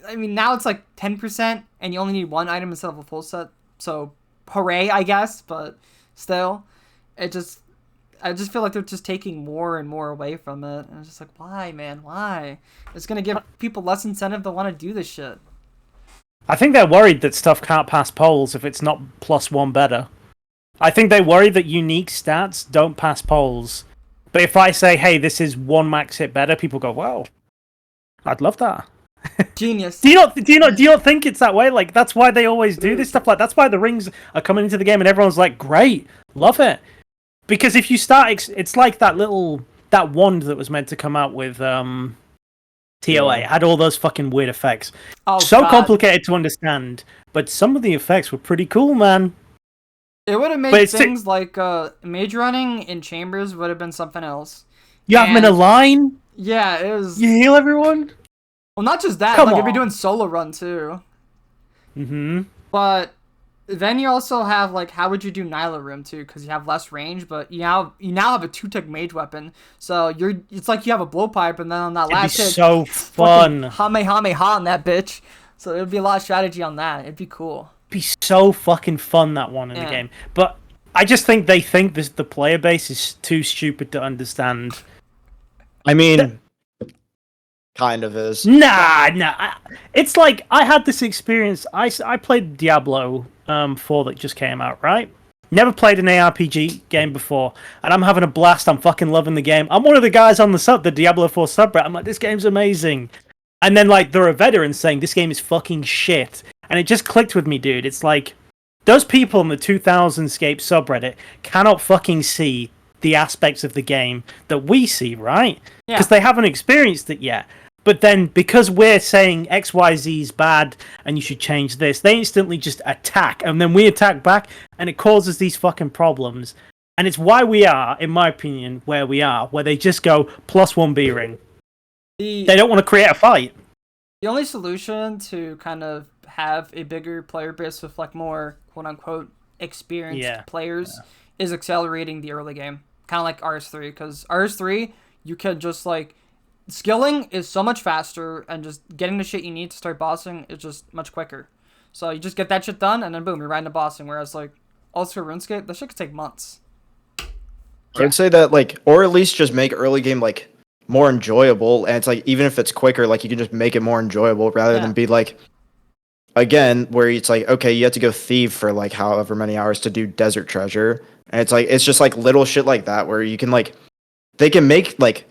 I mean, now it's like 10% and you only need one item instead of a full set. So hooray, I guess, but still, I just feel like they're just taking more and more away from it. And I'm just like, why, man? Why? It's going to give people less incentive to want to do this shit. I think they're worried that stuff can't pass polls if it's not +1 better. I think they worry that unique stats don't pass polls. But if I say, hey, this is 1 max hit better, people go, well, I'd love that. Genius. Do you not think it's that way? Like, that's why they always do this stuff. Like, that's why the rings are coming into the game and everyone's like, great, love it. Because if you start, it's like that wand that was meant to come out with TOA. Had all those fucking weird effects. Oh, so God. complicated to understand, but some of the effects were pretty cool, man. It would have made things like mage running in chambers would have been something else. You have them in a line? Yeah, it was... You heal everyone? Well, not just that. If you're doing solo run, too. Mm-hmm. But then you also have, like, how would you do Nyla Room, too? Because you have less range, but you now have a 2-tick mage weapon. So it's like you have a blowpipe, and then on that last hit... so fun. Hamehameha on that bitch. So it would be a lot of strategy on that. It'd be cool. Be so fucking fun, that one in the game. But I just think they think the player base is too stupid to understand. I mean, kind of is. Nah. It's like, I had this experience. I played Diablo 4 that just came out, right? Never played an ARPG game before, and I'm having a blast. I'm fucking loving the game. I'm one of the guys on the Diablo 4 subreddit. I'm like, this game's amazing. And then, like, there are veterans saying this game is fucking shit. And it just clicked with me, dude. It's like, those people in the 2000scape subreddit cannot fucking see the aspects of the game that we see, right? Because they haven't experienced it yet. But then, because we're saying XYZ is bad and you should change this, they instantly just attack. And then we attack back, and it causes these fucking problems. And it's why we are, in my opinion, where we are, where they just go +1 B ring. They don't want to create a fight. The only solution to kind of have a bigger player base with like more quote-unquote experienced players is accelerating the early game. Kind of like RS3, because RS3, you can just like... Skilling is so much faster, and just getting the shit you need to start bossing is just much quicker. So you just get that shit done, and then boom, you're right into bossing. Whereas like, also RuneScape, that shit could take months. I would say that, like, or at least just make early game, like, more enjoyable. And it's like, even if it's quicker, like, you can just make it more enjoyable rather than be like, again, where it's like, okay, you have to go thieve for like however many hours to do desert treasure. And it's like, it's just like little shit like that where you can like, they can make like,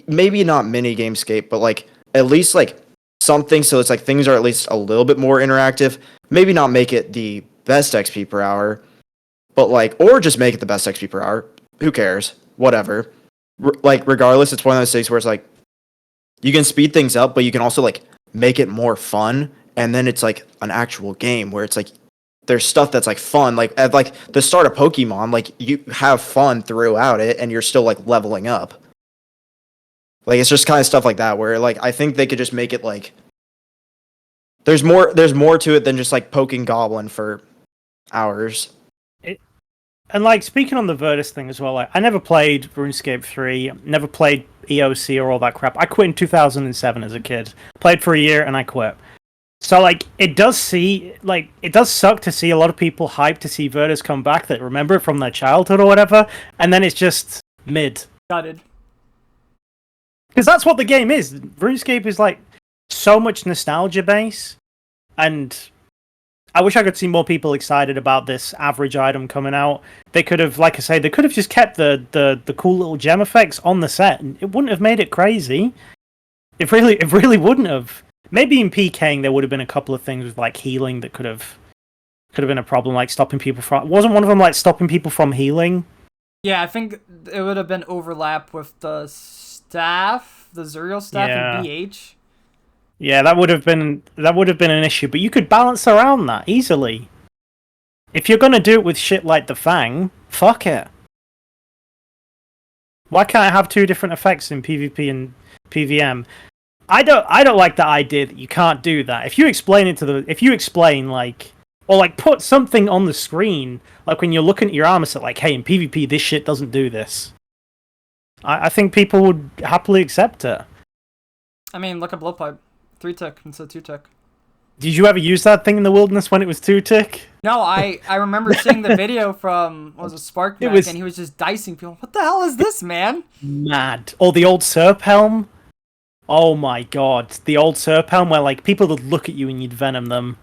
maybe not mini gamescape, but like at least like something so it's like things are at least a little bit more interactive. Maybe not make it the best XP per hour, but like, or just make it the best XP per hour. Who cares? Whatever. Like, regardless, it's one of those things where it's like, you can speed things up, but you can also like make it more fun. And then it's like an actual game where it's like, there's stuff that's like fun. Like at like the start of Pokemon, like you have fun throughout it and you're still like leveling up. Like, it's just kind of stuff like that where, like, I think they could just make it, like... There's more to it than just, like, poking Goblin for hours. And, like, speaking on the Virtus thing as well, like, I never played RuneScape 3, never played EOC or all that crap. I quit in 2007 as a kid. Played for a year, and I quit. So, like, it does suck to see a lot of people hyped to see Virtus come back that remember it from their childhood or whatever, and then it's just mid. Gutted. Because that's what the game is. RuneScape is like so much nostalgia base, and I wish I could see more people excited about this average item coming out. They could have, like I say, they could have just kept the cool little gem effects on the set, and it wouldn't have made it crazy. It really wouldn't have. Maybe in PKing there would have been a couple of things with like healing that could have been a problem, like stopping people from. Wasn't one of them like stopping people from healing? Yeah, I think it would have been overlap with the staff, the Zuriel staff and BH. Yeah, that would have been an issue, but you could balance around that easily. If you're gonna do it with shit like the Fang, fuck it. Why can't I have two different effects in PvP and PvM? I don't like the idea that you can't do that. If you explain or like put something on the screen, like when you're looking at your armor set, like, hey, in PvP this shit doesn't do this. I think people would happily accept it. I mean, look at blowpipe, 3-tick instead of 2-tick. Did you ever use that thing in the wilderness when it was 2-tick? No, I remember seeing the video from, what was it, Sparkneck, and he was just dicing people. What the hell is this, man? Mad. Or the old Serp helm. Oh my god. The old Serp helm where like people would look at you and you'd venom them.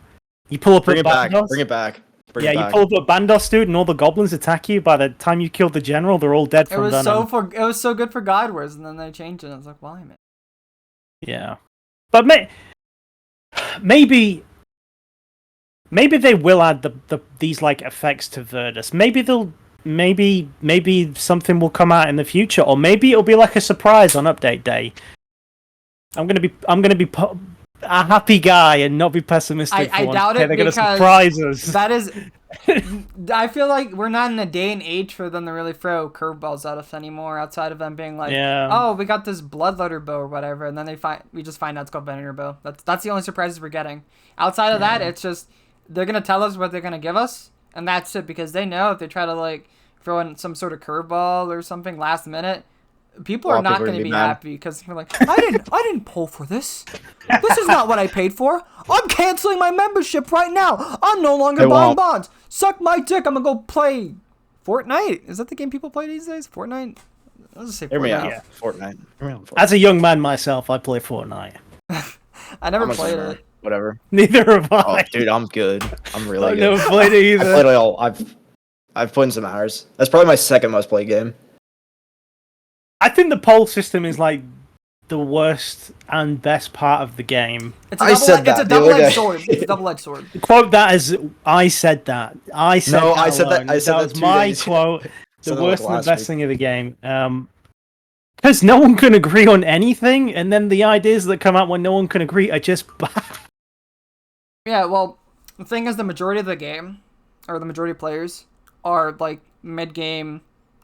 You pull up Bring a it back. Bandos. Bring it back. You pull up a Bandos, dude, and all the goblins attack you. By the time you kill the general, they're all dead from venom. It was so good for Guide Wars, and then they changed it. I was like, why, man? Yeah. But maybe they will add these like effects to Verdus. Maybe something will come out in the future, or maybe it'll be like a surprise on update day. I'm gonna be a happy guy and not be pessimistic. I doubt it. They're gonna surprise us. That is, I feel like we're not in a day and age for them to really throw curveballs at us anymore. Outside of them being like, oh, we got this bloodletter bow or whatever, and then we just find out it's called Venator bow. That's the only surprises we're getting. Outside of that, it's just they're gonna tell us what they're gonna give us, and that's it. Because they know if they try to like throw in some sort of curveball or something last minute, people are not going to be happy because they're like, I didn't pull for this. This is not what I paid for. I'm canceling my membership right now. I'm no longer buying bonds. Suck my dick. I'm gonna go play Fortnite. Is that the game people play these days? Fortnite. Let's just say Fortnite. Yeah, Fortnite. As a young man myself, I play Fortnite. I never played it. Whatever. Neither have I. Oh, dude, I'm good. I'm really good. I've never played it either. I played it all. I've put in some hours. That's probably my second most played game. I think the poll system is like the worst and best part of the game. It's a double-edged sword. It's a double-edged sword. Quote that as I said that. I said no, that. I said alone. that. I said that was my days. quote. The worst and the best week. thing of the game. Because no one can agree on anything, and then the ideas that come out when no one can agree are just bad. Yeah, well, the thing is, the majority of the game, or the majority of players, are like mid-game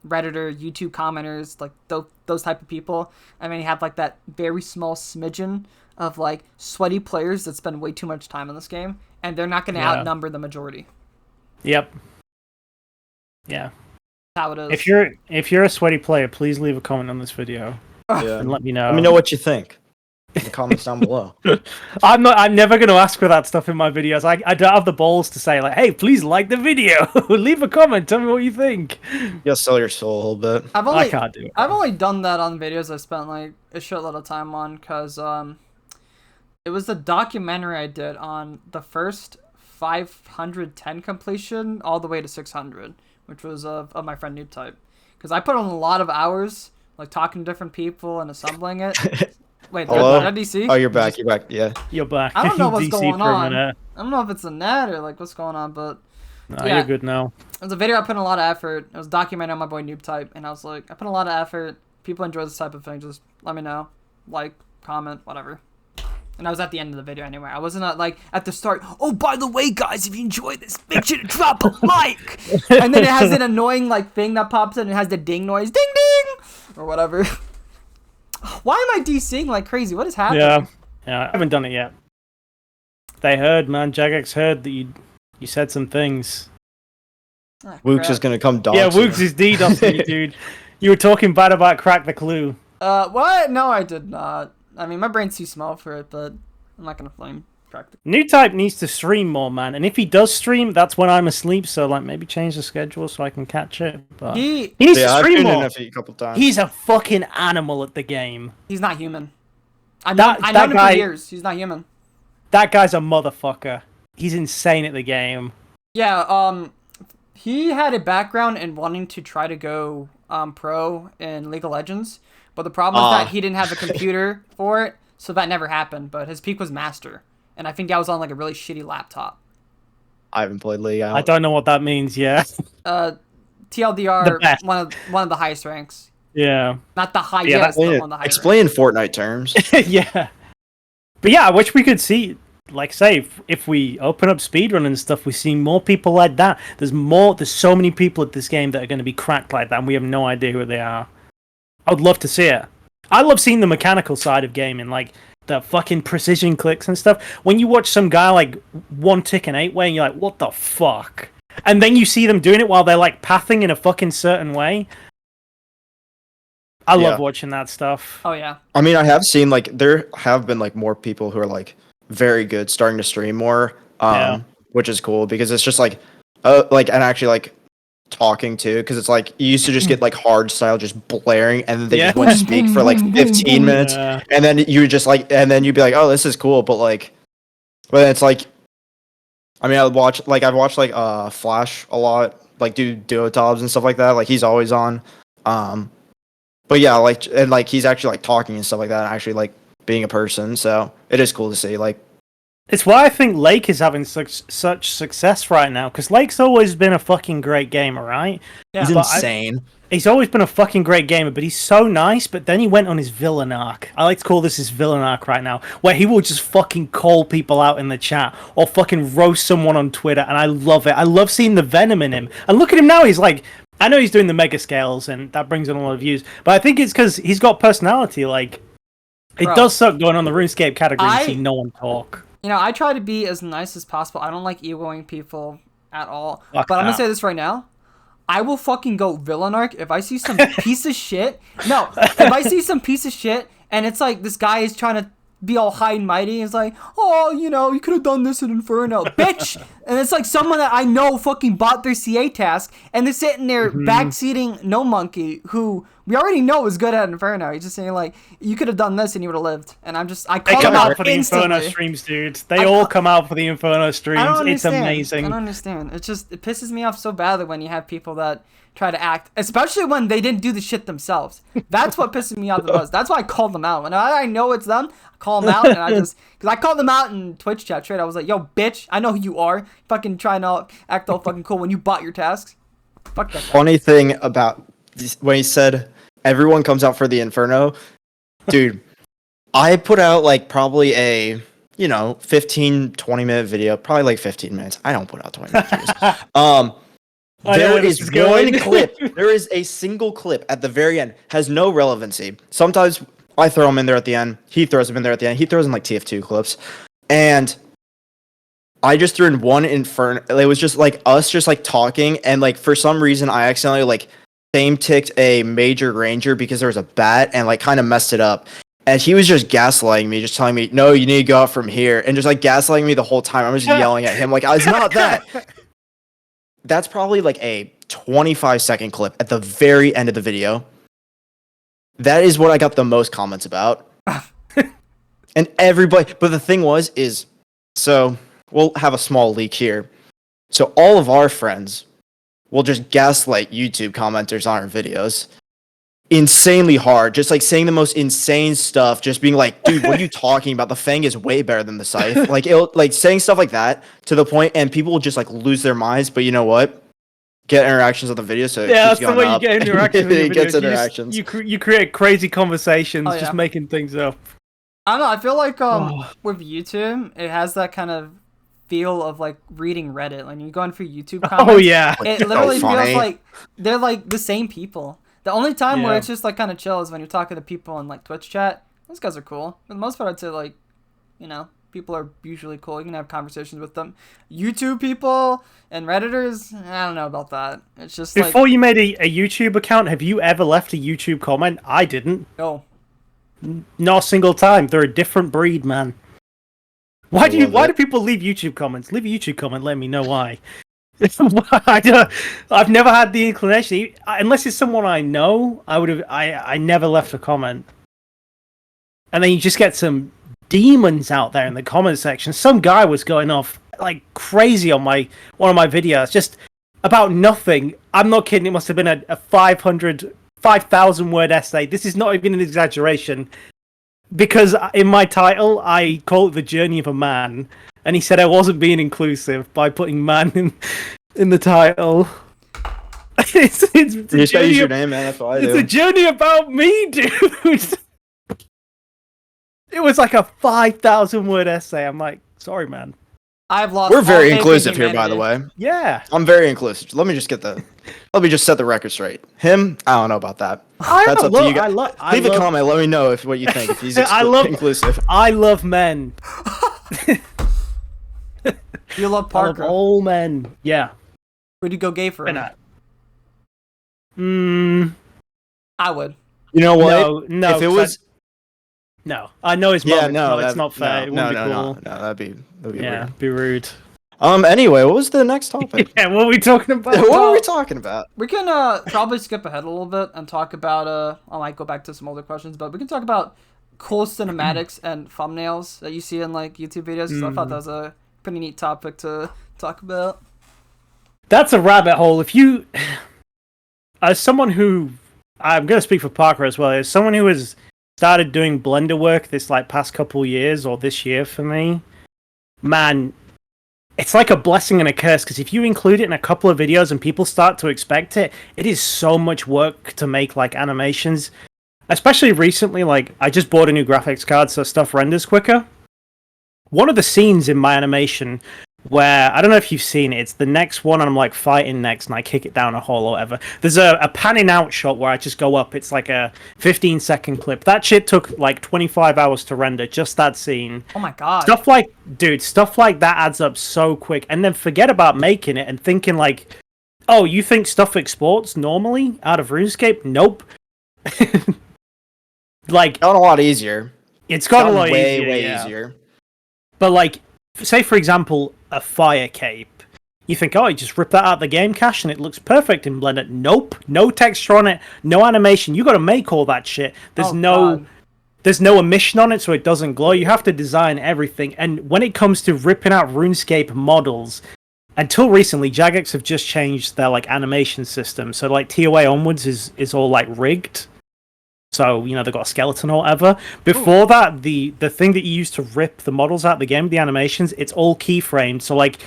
Redditor, YouTube commenters, like those type of people. I mean, you have like that very small smidgen of like sweaty players that spend way too much time in this game, and they're not going to outnumber the majority. Yep. Yeah. That's how it is. If you're a sweaty player, please leave a comment on this video and let me know. Let me know what you think in the comments down below. I'm never going to ask for that stuff in my videos. I don't have the balls to say like, hey, please like the video. Leave a comment. Tell me what you think. You'll sell your soul a little bit. I can't do it. I've only done that on videos I spent like a shitload of time on because it was the documentary I did on the first 510 completion all the way to 600, which was of my friend Noob Type. Because I put on a lot of hours like talking to different people and assembling it. Wait, hello? Did I DC? Oh, you're back. You're back. Yeah. You're back. I don't know what's DC going for a on. minute. I don't know if it's a net or like what's going on, but no, you're good now. It was a video I put in a lot of effort. It was documented on my boy Noob Type, and I was like, I put in a lot of effort. People enjoy this type of thing. Just let me know, like, comment, whatever. And I was at the end of the video anyway. I wasn't like at the start. Oh, by the way, guys, if you enjoyed this, make sure to drop a like. And then it has an annoying like thing that pops in. And it has the ding noise, ding ding, or whatever. Why am I DCing like crazy? What is happening? Yeah, I haven't done it yet. They heard, man. Jagex heard that you said some things. Ah, Wook's is gonna come dog. Yeah, Wook's is DDoSing you, dude. You were talking bad about Crack the Clue. What? No, I did not. I mean, my brain's too small for it, but I'm not gonna flame Crack the Clue. New Type needs to stream more, man. And if he does stream, that's when I'm asleep. So like, maybe change the schedule so I can catch it. But he needs to stream I've more. in a couple times. He's a fucking animal at the game. He's not human. I've known him for years. He's not human. That guy's a motherfucker. He's insane at the game. Yeah, he had a background in wanting to try to go pro in League of Legends, but the problem is that he didn't have a computer for it, so that never happened. But his peak was Master, and I think that was on like a really shitty laptop. I haven't played League out. I don't know what that means. Yeah. TLDR, one of the highest ranks. Yeah. Not the highest, but one of the highest. Explain Fortnite terms. Yeah. But yeah, I wish we could see, like, say, if we open up speedrun and stuff, we see more people like that. There's so many people at this game that are going to be cracked like that, and we have no idea who they are. I would love to see it. I love seeing the mechanical side of gaming, like the fucking precision clicks and stuff. When you watch some guy like one tick an 8-way and you're like, what the fuck? And then you see them doing it while they're like pathing in a fucking certain way. I love watching that stuff. Oh yeah. I mean, I have seen like there have been like more people who are like very good starting to stream more, which is cool because it's just like and actually like talking too, because it's like you used to just get like hard style just blaring and then they just wouldn't speak for like 15 minutes and then you just like and then you'd be like, oh, this is cool, but it's like, I mean, I've watched like Flash a lot, like do duotabs and stuff like that, like he's always on, but yeah, like, and like he's actually like talking and stuff like that, actually like being a person, so it is cool to see. Like, it's why I think Lake is having such success right now, because Lake's always been a fucking great gamer, right? Yeah. He's insane. He's always been a fucking great gamer, but he's so nice, but then he went on his villain arc. I like to call this his villain arc right now, where he will just fucking call people out in the chat, or fucking roast someone on Twitter, and I love it. I love seeing the venom in him. And look at him now, he's like, I know he's doing the mega scales, and that brings in a lot of views, but I think it's because he's got personality, like, it does suck going on the RuneScape category and see no one talk. You know, I try to be as nice as possible. I don't like egoing people at all. Fuck but I'm that. gonna say this right now. I will fucking go villain arc if I see some piece of shit. No, if I see some piece of shit and it's like this guy is trying to be all high and mighty and it's like, oh, you know, you could have done this in Inferno, bitch. And it's like someone that I know fucking bought their CA task and they're sitting there backseating No Monkey, who we already know is good at Inferno. He's just saying like, you could have done this and you would have lived. And I call them out for the instantly. Inferno streams, dude. They all come out for the Inferno streams. It's amazing. I don't understand. It pisses me off so badly when you have people that try to act, especially when they didn't do the shit themselves. That's what pisses me off the most. That's why I call them out. When I know it's them, I call them out, and because I called them out in Twitch chat straight. I was like, yo, bitch, I know who you are. Fucking trying to act all fucking cool when you bought your tasks. Fuck that guy. Funny thing about this, when he said everyone comes out for the Inferno, dude, I put out like probably a 15-20 minute video, probably like 15 minutes. I don't put out 20 minute videos. There is one clip. There is a single clip at the very end. Has no relevancy. Sometimes I throw them in there at the end. He throws them in there at the end. He throws in like TF2 clips. And I just threw in one Inferno. It was just like us just like talking. And like for some reason, I accidentally like fame ticked a Major Ranger because there was a bat and like kind of messed it up. And he was just gaslighting me, just telling me, no, you need to go out from here. And just like gaslighting me the whole time. I was just yelling at him like, it's not that. That's probably like a 25-second clip at the very end of the video. That is what I got the most comments about. And everybody, but the thing is, so we'll have a small leak here. So all of our friends will just gaslight YouTube commenters on our videos. Insanely hard, just like saying the most insane stuff, just being like, dude, what are you talking about? The Fang is way better than the Scythe. Like saying stuff like that to the point, and people will just like lose their minds. But you know what? Get interactions on the video, so that's the way you get interactions. It gets interactions. You create crazy conversations, just making things up. I don't know. I feel like with YouTube, it has that kind of feel of like reading Reddit. When you go in for YouTube comments, it literally feels like they're like the same people. The only time where it's just like kind of chill is when you're talking to people in like Twitch chat. Those guys are cool. For the most part, I'd say like, people are usually cool. You can have conversations with them. YouTube people and Redditors, I don't know about that. It's just before you made a YouTube account, have you ever left a YouTube comment? I didn't. No. Not a single time. They're a different breed, man. Why do people leave YouTube comments? Leave a YouTube comment. Let me know why. I've never had the inclination, unless it's someone I know. I never left a comment, and then you just get some demons out there in the comment section. Some guy was going off like crazy on one of my videos, just about nothing. I'm not kidding. It must have been a 5,000 word essay. This is not even an exaggeration, because in my title I call it the journey of a man. And he said I wasn't being inclusive by putting man in the title. It's you just gotta use your name, man. That's what I do. It's a journey about me, dude. It was like a 5,000 word essay. I'm like, sorry, man. I've lost. We're all very faith in inclusive here, by the humanity. way. Yeah. I'm very inclusive. Let me just set the record straight. Him, I don't know about that. I That's don't up to know, you guys. I Leave a love comment. Let me know what you think. If he's inclusive. I love men. You love I love Parkuh. all men. Yeah. Would you go gay for him? I would. You know what? No. If it was, no. I know his yeah, mom. no, It's not fair. It wouldn't be cool. no, that'd be Yeah, weird. be rude. Anyway, what was the next topic? Yeah, what are we talking about? What were we talking about? We can probably skip ahead a little bit and talk about I might go back to some older questions, but we can talk about cool cinematics and thumbnails that you see in like YouTube videos. 'Cause I thought that was a pretty neat topic to talk about. That's a rabbit hole. If you, as someone who, I'm going to speak for Parker as well, as someone who has started doing Blender work this like past couple years or this year for me, man, it's like a blessing and a curse, because if you include it in a couple of videos and people start to expect it, it is so much work to make like animations. Especially recently, like I just bought a new graphics card so stuff renders quicker. One of the scenes in my animation where, I don't know if you've seen it, it's the next one and I'm like fighting next and I kick it down a hole or whatever. There's a panning out shot where I just go up, it's like a 15-second clip. That shit took like 25 hours to render, just that scene. Oh my god. Stuff like that adds up so quick. And then forget about making it and thinking like, oh, you think stuff exports normally out of RuneScape? Nope. Like, Got a lot easier. it's got a lot way easier. easier. But like, say for example, a fire cape. You think, oh, you just rip that out of the game cache and it looks perfect in Blender. Nope, no texture on it, no animation. You got to make all that shit. There's no emission on it, so it doesn't glow. You have to design everything. And when it comes to ripping out RuneScape models, until recently, Jagex have just changed their like animation system. So like TOA onwards is all like rigged. So, you know, they've got a skeleton or whatever. Before that, the thing that you use to rip the models out of the game, the animations, it's all keyframed. So, like,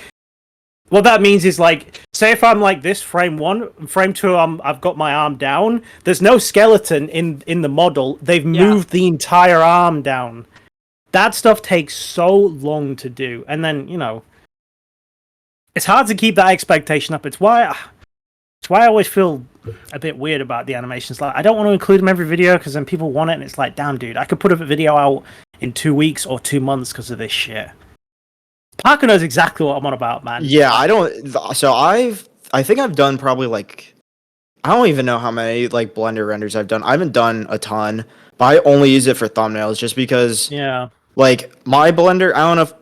what that means is, like, say if I'm like this, frame 1, frame 2, I've got my arm down. There's no skeleton in the model. They've moved the entire arm down. That stuff takes so long to do. And then, you know, it's hard to keep that expectation up. It's why I always feel a bit weird about the animations. Like, I don't want to include them every video because then people want it, and it's like, damn, dude, I could put a video out in 2 weeks or 2 months because of this shit. Parker knows exactly what I'm on about, man. Yeah, I don't. So I think I've done probably like, I don't even know how many like Blender renders I've done. I haven't done a ton, but I only use it for thumbnails just because. Yeah. Like my Blender, I don't know if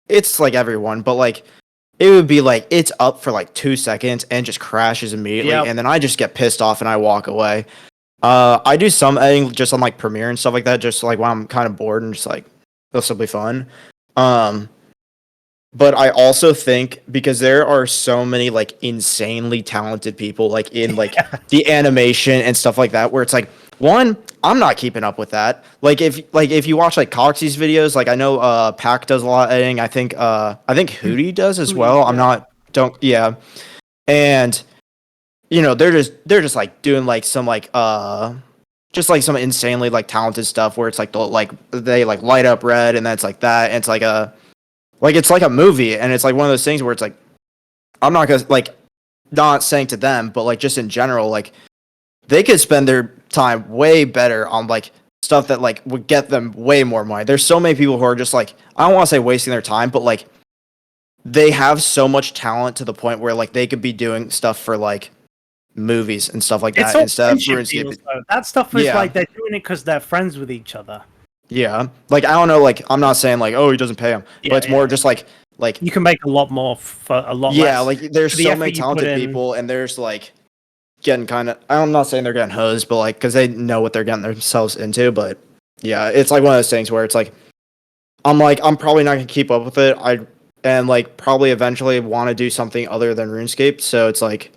it's like everyone, but like it would be like it's up for like 2 seconds and just crashes immediately, and then I just get pissed off and I walk away. I do some editing just on like Premiere and stuff like that, just like when I'm kind of bored and just like this will be fun. But I also think because there are so many like insanely talented people like in like the animation and stuff like that, where it's like, one, I'm not keeping up with that. Like if you watch like Coxie's videos, like I know Pack does a lot of editing. I think Hootie does as well. And you know, they're just like doing like some like just like some insanely like talented stuff where it's like they like light up red and that's like that, and it's like a movie, and it's like one of those things where it's like, I'm not gonna like, not saying to them, but like just in general, like they could spend their time way better on like stuff that like would get them way more money. There's so many people who are just like, I don't want to say wasting their time, but like they have so much talent to the point where like they could be doing stuff for like movies and stuff like that instead of RuneScape. That stuff is like they're doing it because they're friends with each other. Yeah, like I don't know, like I'm not saying like, oh, he doesn't pay him, but it's more just like you can make a lot more for a lot less. Yeah, like there's so many talented people, and there's like getting kind of, I'm not saying they're getting hosed, but like because they know what they're getting themselves into. But yeah, it's like one of those things where it's like I'm probably not gonna keep up with it. And like probably eventually want to do something other than RuneScape. So it's like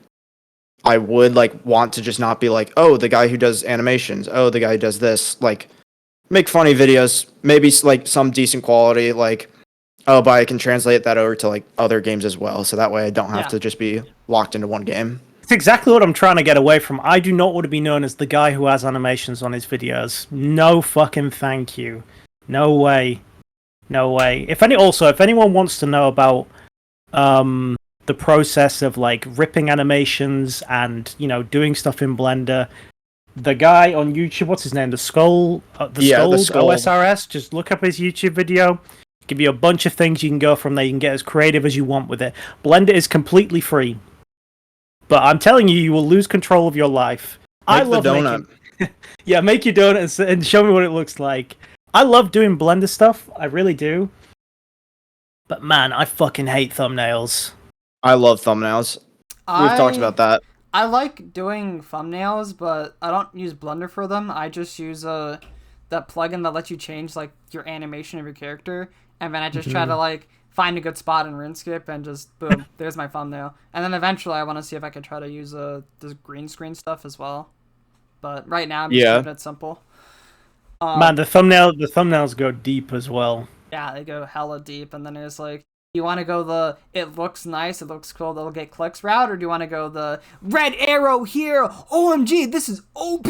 I would like want to just not be like, oh, the guy who does animations, oh, the guy who does this, like make funny videos, maybe like some decent quality, like, oh, but I can translate that over to like other games as well. So that way I don't have to just be locked into one game. It's exactly what I'm trying to get away from. I do not want to be known as the guy who has animations on his videos. No fucking thank you. No way. No way. If anyone wants to know about the process of like ripping animations and doing stuff in Blender. The guy on YouTube, what's his name? The Skull, the Skull. OSRS. Just look up his YouTube video. Give you a bunch of things you can go from there. You can get as creative as you want with it. Blender is completely free, but I'm telling you, you will lose control of your life. I love donut. Yeah, make your donut and show me what it looks like. I love doing Blender stuff. I really do. But man, I fucking hate thumbnails. I love thumbnails. We've talked about that. I like doing thumbnails, but I don't use Blender for them. I just use that plugin that lets you change like your animation of your character, and then I just try to like find a good spot in RuneScape and just boom, there's my thumbnail. And then eventually I want to see if I could try to use this green screen stuff as well. But right now I'm just keeping it simple. Man, the thumbnails go deep as well. Yeah, they go hella deep, and then it's like, you want to go it looks nice, it looks cool, they'll get clicks route, or do you want to go the red arrow here, OMG, this is OP,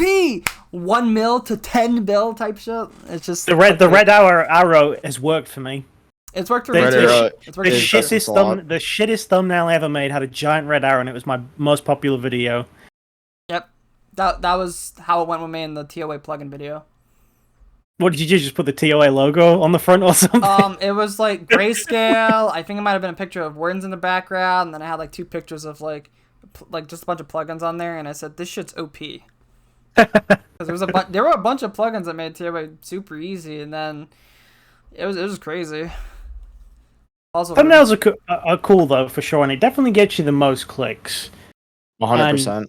1 mil to 10 mil type shit? It's just the red arrow has worked for me. It's worked for me too. The shittest thumbnail I ever made had a giant red arrow, and it was my most popular video. Yep, that was how it went with me in the TOA plugin video. What did you do? Just put the TOA logo on the front or something? It was like grayscale. I think it might have been a picture of words in the background, and then I had like 2 pictures of like just a bunch of plugins on there, and I said this shit's OP. Because there were a bunch of plugins that made TOA super easy, and then it was crazy. Also, thumbnails are cool though for sure, and it definitely gets you the most clicks. 100%.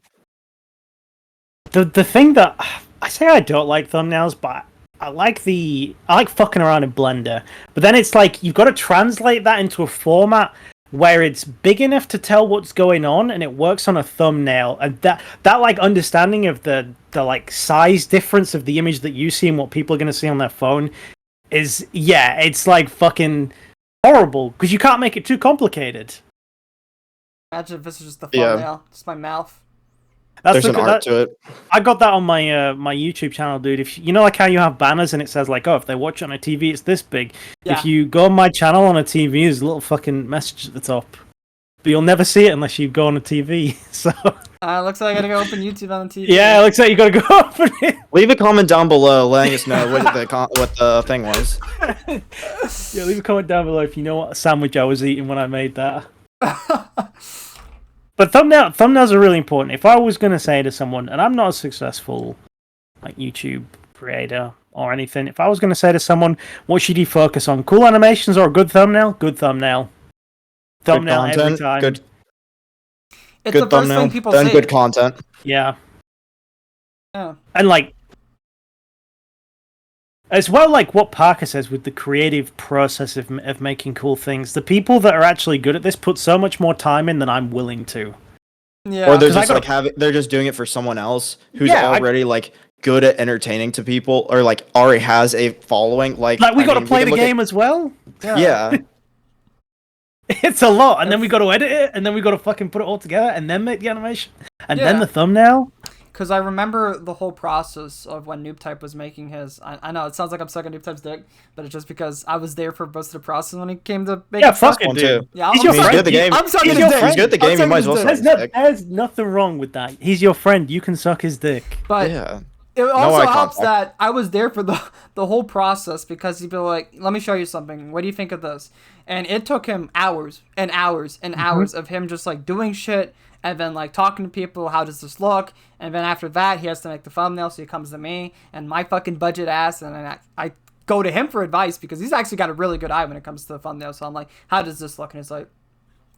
The thing that I say I don't like thumbnails, but I like fucking around in Blender, but then it's like you've got to translate that into a format where it's big enough to tell what's going on and it works on a thumbnail, and that like understanding of the like size difference of the image that you see and what people are going to see on their phone is it's like fucking horrible because you can't make it too imagine if this is just the thumbnail, just my mouth. There's an art to it. I got that on my my YouTube channel, dude. If you know, like how you have banners and it says like, oh, if they watch it on a TV, it's this big. Yeah. If you go on my channel on a TV, there's a little fucking message at the top, but you'll never see it unless you go on a TV. So looks like I gotta go open YouTube on the TV. Yeah, it looks like you gotta go open it. Leave a comment down below, letting us know what the thing was. Yeah, leave a comment down below if you know what sandwich I was eating when I made that. But thumbnails are really important. If I was going to say to someone, and I'm not a successful like YouTube creator or anything, if I was going to say to someone, what should you focus on? Cool animations or a good thumbnail? Good thumbnail. Thumbnail every time. It's good the first thumbnail, thing people then say. good content. Yeah. Yeah. And like, as well, like what Parker says with the creative process of making cool things, the people that are actually good at this put so much more time in than I'm willing to. Yeah. Or they're just they're just doing it for someone else who's already like good at entertaining to people, or like already has a following. Like we got to play the game as well. Yeah. It's a lot, and then we got to edit it, and then we got to fucking put it all together, and then make the animation, and then the thumbnail. Because I remember the whole process of when NoobType was making his. I know it sounds like I'm sucking NoobType's dick, but it's just because I was there for most of the process when he came to make. Yeah, fuck it, dude. Yeah, he's good at the game. I'm sucking his dick. He's good at the game. You might as well suck his dick. There's nothing wrong with that. He's your friend. You can suck his dick. But it also helps that I was there for the whole process, because he'd be like, "Let me show you something. What do you think of this?" And it took him hours and hours and hours of him just like doing shit. And then, like, talking to people, how does this look? And then after that, he has to make the thumbnail, so he comes to me, and my fucking budget ass, and then I go to him for advice, because he's actually got a really good eye when it comes to the thumbnail. So I'm like, how does this look? And he's like,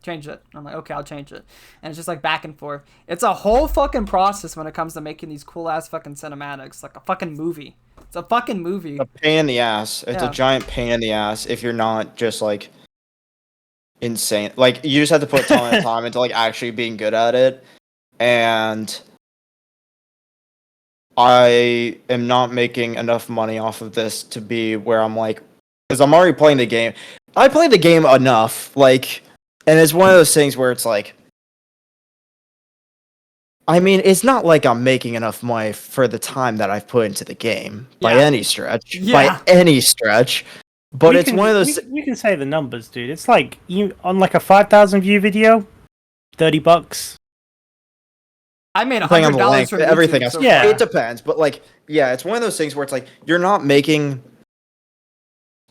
change it. I'm like, okay, I'll change it. And it's just, like, back and forth. It's a whole fucking process when it comes to making these cool-ass fucking cinematics. Like a fucking movie. It's a fucking movie. A pain in the ass. It's a giant pain in the ass if you're not just, like, insane. Like, you just have to put a ton of time into like actually being good at it, and I am not making enough money off of this to be where I'm like, because I'm already playing the game. I play the game enough, like, and it's one of those things where it's like, I mean, it's not like I'm making enough money for the time that I've put into the game by any stretch. By any stretch. But it's one of those. We can say the numbers, dude. It's like you on like a 5,000 view video, $30. I made Depending on the $100 length, from everything YouTube else. so Yeah. far. It depends, but like, yeah, it's one of those things where it's like you're not making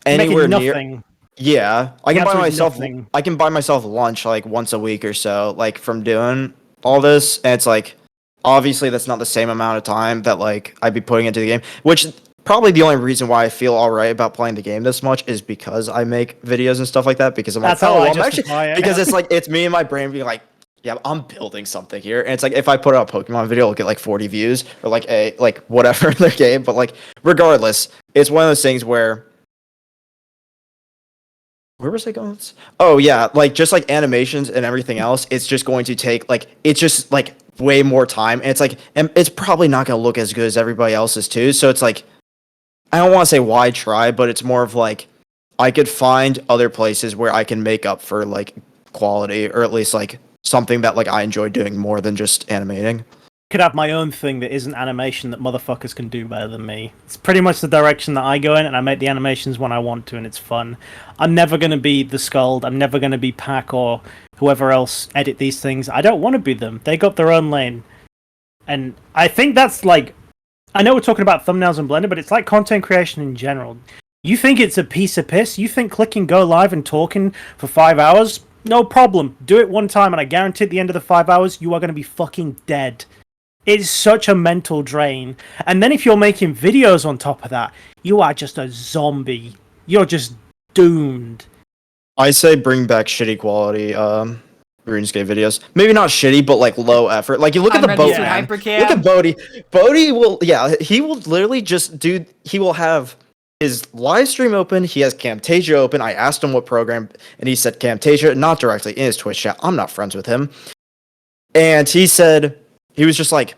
anywhere near. Nothing. Yeah, I can buy Absolutely myself. nothing. I can buy myself lunch like once a week or so, like from doing all this, and it's like, obviously that's not the same amount of time that like I'd be putting into the game. Which probably the only reason why I feel all right about playing the game this much is because I make videos and stuff like that. Because I'm That's like, how oh, I I'm actually justify it. because it's like it's me and my brain being like, yeah, I'm building something here, and it's like if I put out a Pokemon video, it'll get like 40 views or like a like whatever in the game. But like regardless, it's one of those things where. Where was I going? Oh yeah, like just like animations and everything else, it's just going to take like it's just like way more time, and it's probably not going to look as good as everybody else's too. So it's like I don't want to say why try, but it's more of like I could find other places where I can make up for like quality or at least like something that like I enjoy doing more than just animating. Could have my own thing that isn't animation that motherfuckers can do better than me. It's pretty much the direction that I go in, and I make the animations when I want to, and it's fun. I'm never going to be the Scald. I'm never going to be Pack or whoever else edit these things. I don't want to be them. They got their own lane. And I think that's like... I know we're talking about thumbnails and Blender, but it's like content creation in general. You think it's a piece of piss? You think clicking go live and talking for 5 hours? No problem. Do it one time, and I guarantee at the end of the 5 hours, you are going to be fucking dead. It's such a mental drain. And then if you're making videos on top of that, you are just a zombie. You're just doomed. I say bring back shitty quality RuneScape videos. Maybe not shitty, but like low effort. Like you look at the boat man. Look at Bodhi. Bodhi will he will literally just do he will have his live stream open, he has Camtasia open. I asked him what program and he said Camtasia, not directly in his Twitch chat. I'm not friends with him. And he said he was just like,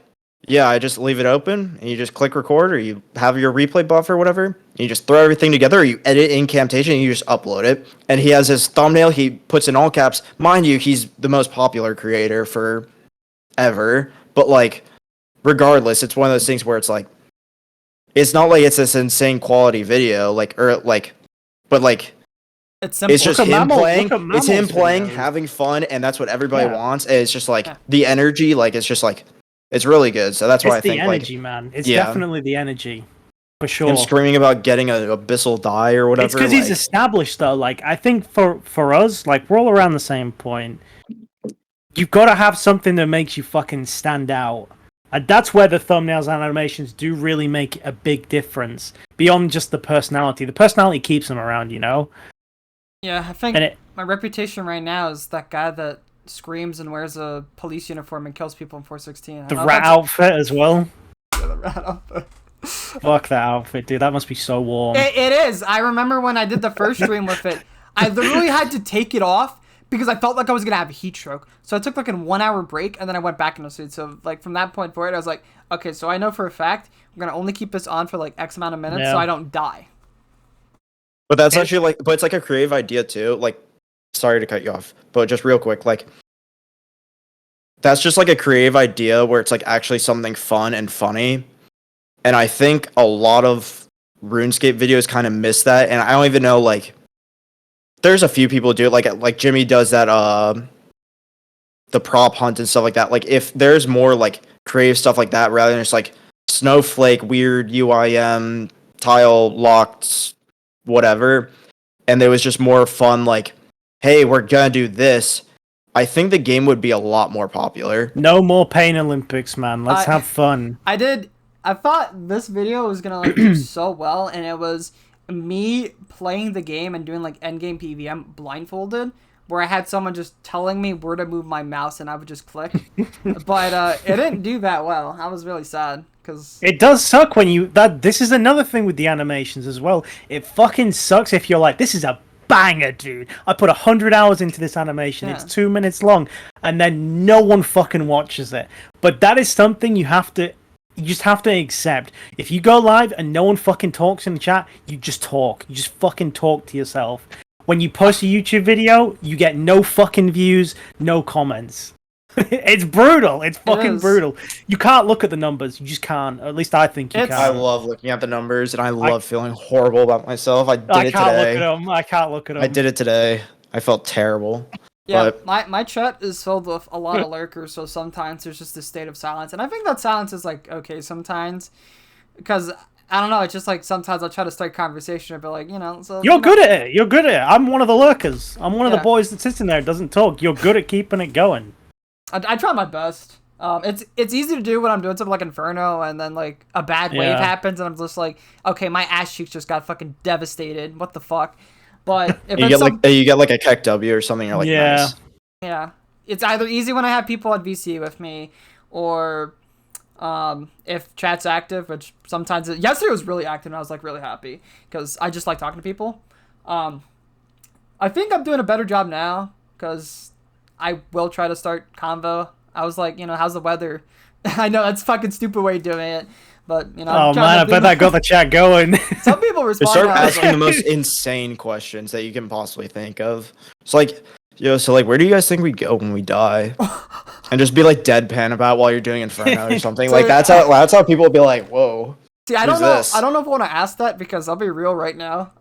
yeah, I just leave it open and you just click record or you have your replay buffer or whatever. And you just throw everything together or you edit in Camtasia and you just upload it. And he has his thumbnail, he puts in all caps. Mind you, he's the most popular creator for ever. But like, regardless, it's one of those things where it's like, it's not like it's this insane quality video, but like, it's simple. It's just him playing. It's him playing, videos. having fun, and that's what everybody wants. And it's just like the energy, like it's just like it's really good. So that's why I think the energy, man. It's yeah. definitely the energy, for sure. Him screaming about getting an abyssal die or whatever. It's because he's established, though. Like I think for us, like we're all around the same point. You've got to have something that makes you fucking stand out. And that's where the thumbnails and animations do really make a big difference. Beyond just the personality. The personality keeps them around, you know? Yeah, I think my reputation right now is that guy that screams and wears a police uniform and kills people in 416. The rat outfit as well. Yeah, the rat outfit. Fuck that outfit, dude. That must be so warm. It is. I remember when I did the first stream with it, I literally had to take it off because I felt like I was going to have a heat stroke. So I took like a 1 hour break and then I went back in the suit. So like from that point forward, I was like, okay, so I know for a fact I'm going to only keep this on for like X amount of minutes so I don't die. But that's actually but it's like a creative idea too. Like, sorry to cut you off, but just real quick, like, that's just like a creative idea where it's like actually something fun and funny. And I think a lot of RuneScape videos kind of miss that. And I don't even know, like, there's a few people who do it, like Jimmy does that, the prop hunt and stuff like that. Like, if there's more like creative stuff like that rather than just like snowflake, weird UIM, tile locked, whatever, and there was just more fun, like, hey, we're gonna do this, I think the game would be a lot more popular. No more Pain Olympics, man. Let's have fun. I thought this video was gonna like do so well, and it was me playing the game and doing like endgame PvM blindfolded, where I had someone just telling me where to move my mouse and I would just click. But it didn't do that well. I was really sad. It does suck when this is another thing with the animations as well. It fucking sucks if you're like, this is a banger, dude. I put 100 hours into this animation. Yeah. It's 2 minutes long, and then no one fucking watches it. But that is something you just have to accept. If you go live and no one fucking talks in the chat, you just talk. You just fucking talk to yourself. When you post a YouTube video, you get no fucking views, no comments. It's brutal. It's fucking is. brutal. You can't look at the numbers. You just can't. At least I think you It's- can't. I love looking at the numbers, and I love feeling horrible about myself. I did it can't today. look at them. I can't look at them. I did it today. I felt terrible. Yeah, But my chat is filled with a lot of lurkers, so sometimes there's just this state of silence, and I think that silence is like okay sometimes, because I don't know, it's just like sometimes I'll try to start conversation, but like so You're good at it. You're good at it. I'm one of the lurkers. I'm one of the Yeah. boys that sits in there and doesn't talk. You're good at keeping it going. I try my best. It's easy to do when I'm doing something like Inferno, and then like a bad wave Yeah. happens, and I'm just like, okay, my ass cheeks just got fucking devastated. What the fuck? But if you it's get like a Keck W or something. You're like, Yeah. nice. yeah, it's either easy when I have people at VC with me, or if chat's active, which sometimes yesterday was really active, and I was like really happy because I just like talking to people. I think I'm doing a better job now because I will try to start convo. I was like, how's the weather? I know that's a fucking stupid way of doing it, but Oh I'm trying man, to I do bet that got the chat going. Some people They respond. start to that, asking the most insane questions that you can possibly think of. It's like, where do you guys think we go when we die? And just be like deadpan about while you're doing Inferno or something. So like that's how people will be like, whoa. See, I Who's don't know. this? I don't know if I want to ask that because I'll be real right now.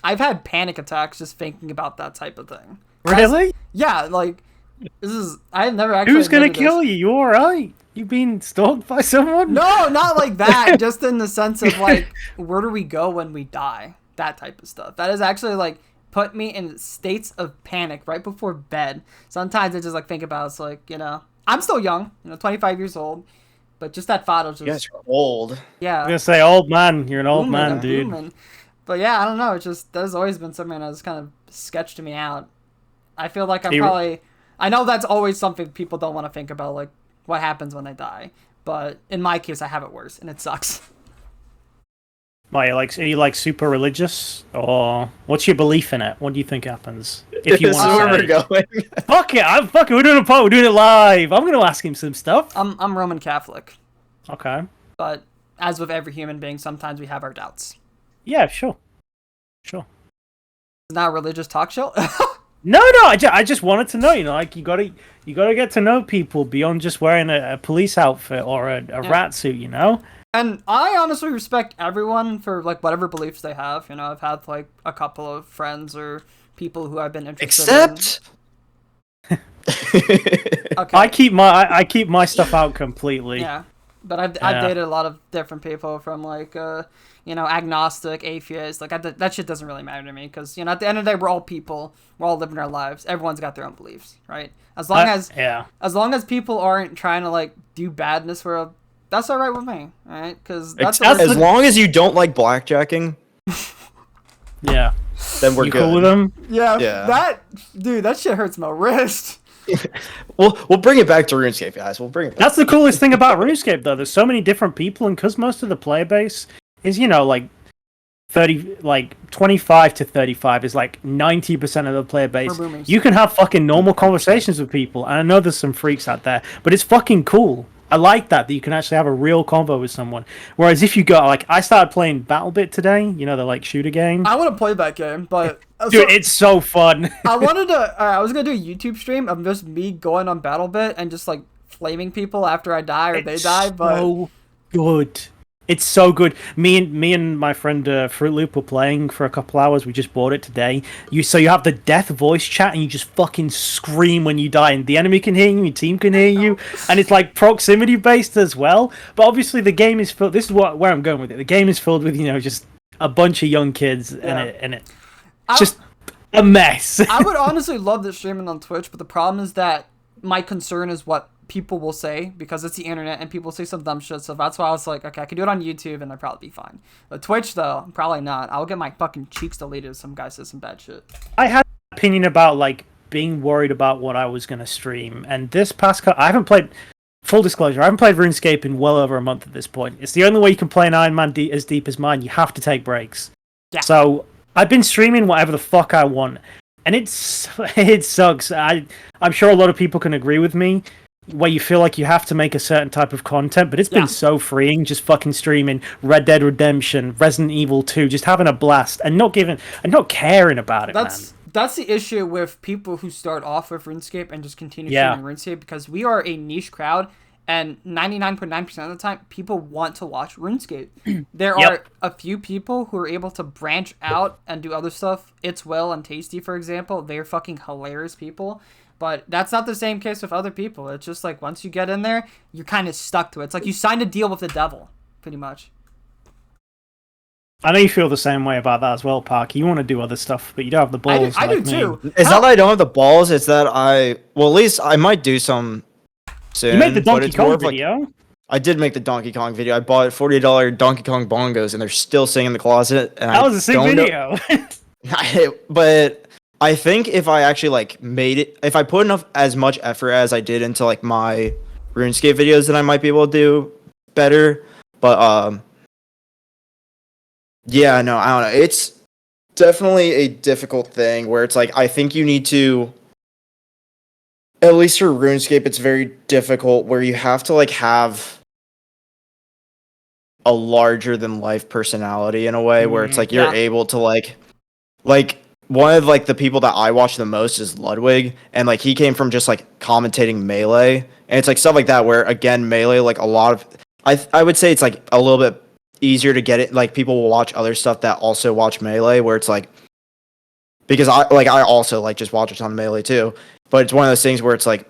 I've had panic attacks just thinking about that type of thing. Really? Yeah, like this is. I've never actually. Who's gonna admitted kill this. you? You alright? You being stalked by someone? No, not like that. Just in the sense of like, where do we go when we die? That type of stuff. That is actually like put me in states of panic right before bed. Sometimes I just like think about it's like I'm still young, 25 years old, but just that thought of just You guys are old. yeah. I'm gonna say, old man. You're an old Booming, man, I'm dude. booming. But yeah, I don't know. It's just that's always been something that's kind of sketched me out. I feel like I'm probably. I know that's always something people don't want to think about, like what happens when they die. But in my case, I have it worse, and it sucks. Are you like super religious, or what's your belief in it? What do you think happens if you This is where want we're to say? going. Fuck it! We're doing a pod. We're doing it live. I'm gonna ask him some stuff. I'm Roman Catholic, Okay. but as with every human being, sometimes we have our doubts. Yeah, sure. Sure. It's not a religious talk show. No. I just wanted to know. Like you gotta get to know people beyond just wearing a police outfit or a rat suit. And I honestly respect everyone for like whatever beliefs they have. I've had like a couple of friends or people who I've been interested in. Except. Okay. I keep my stuff out completely. Yeah, but I've dated a lot of different people from like agnostic, atheist. Like that shit doesn't really matter to me because at the end of the day we're all people. We're all living our lives. Everyone's got their own beliefs, right? As long as people aren't trying to like do bad in this world, that's all right with me, right? Because that's As long as you don't like blackjacking, Yeah. then we're You good. cool with them? yeah. Yeah. That shit hurts my wrist. We'll bring it back to RuneScape, guys. We'll bring it back. That's the coolest thing about RuneScape, though. There's so many different people, and because most of the player base is, like 25 to 35 is like 90% of the player base. We're boomers. You can have fucking normal conversations with people, and I know there's some freaks out there, but it's fucking cool. I like that you can actually have a real convo with someone. Whereas if you go, like, I started playing BattleBit today, the like shooter game. I want to play that game, but Dude, it's so fun. I wanted to. I was gonna do a YouTube stream of just me going on BattleBit and just like flaming people after I die or they die. But so good. It's so good. Me and my friend Fruit Loop were playing for a couple hours. We just bought it today. You have the death voice chat, and you just fucking scream when you die, and the enemy can hear you, your team can hear you, and it's like proximity based as well. But obviously, the game is filled. This is where I'm going with it. The game is filled with just a bunch of young kids, and it's just a mess. I would honestly love this streaming on Twitch, but the problem is that my concern is what people will say because it's the internet and people say some dumb shit. So that's why I was like, okay, I can do it on YouTube and I'd probably be fine. But Twitch though, probably not. I'll get my fucking cheeks deleted if some guy says some bad shit. I had an opinion about like being worried about what I was gonna stream, and this past I haven't played. Full disclosure, I haven't played RuneScape in well over a month at this point. It's the only way you can play an Iron Man as deep as mine. You have to take breaks. Yeah. So I've been streaming whatever the fuck I want, and it sucks. I'm sure a lot of people can agree with me, where you feel like you have to make a certain type of content, but it's been so freeing just fucking streaming Red Dead Redemption, Resident Evil 2, just having a blast and not caring about it, man. That's the issue with people who start off with RuneScape and just continue Yeah. streaming RuneScape, because we are a niche crowd, and 99.9% of the time, people want to watch RuneScape. There Yep. are a few people who are able to branch out and do other stuff. It's Will and Tasty, for example. They're fucking hilarious people. But that's not the same case with other people. It's just like once you get in there, you're kind of stuck to it. It's like you signed a deal with the devil, pretty much. I know you feel the same way about that as well, Park. You want to do other stuff, but you don't have the balls. I do like me. too. It's not that I don't have the balls. It's that well, at least I might do some soon. You made the but Donkey it's more Kong of, like, video. I did make the Donkey Kong video. I bought $40 Donkey Kong bongos, and they're still sitting in the closet. And That was a sick video. But I think if I actually like made it, if I put as much effort as I did into like my RuneScape videos, then I might be able to do better. But yeah, no, I don't know. It's definitely a difficult thing where it's like I think you need to, at least for RuneScape, it's very difficult where you have to like have a larger than life personality in a way where it's like you're able to like one of like the people that I watch the most is Ludwig, and like he came from just like commentating Melee, and it's like stuff like that where again Melee, like a lot of I would say it's like a little bit easier to get it, like people will watch other stuff that also watch Melee, where it's like, because I also like just watch a ton of Melee too, but it's one of those things where it's like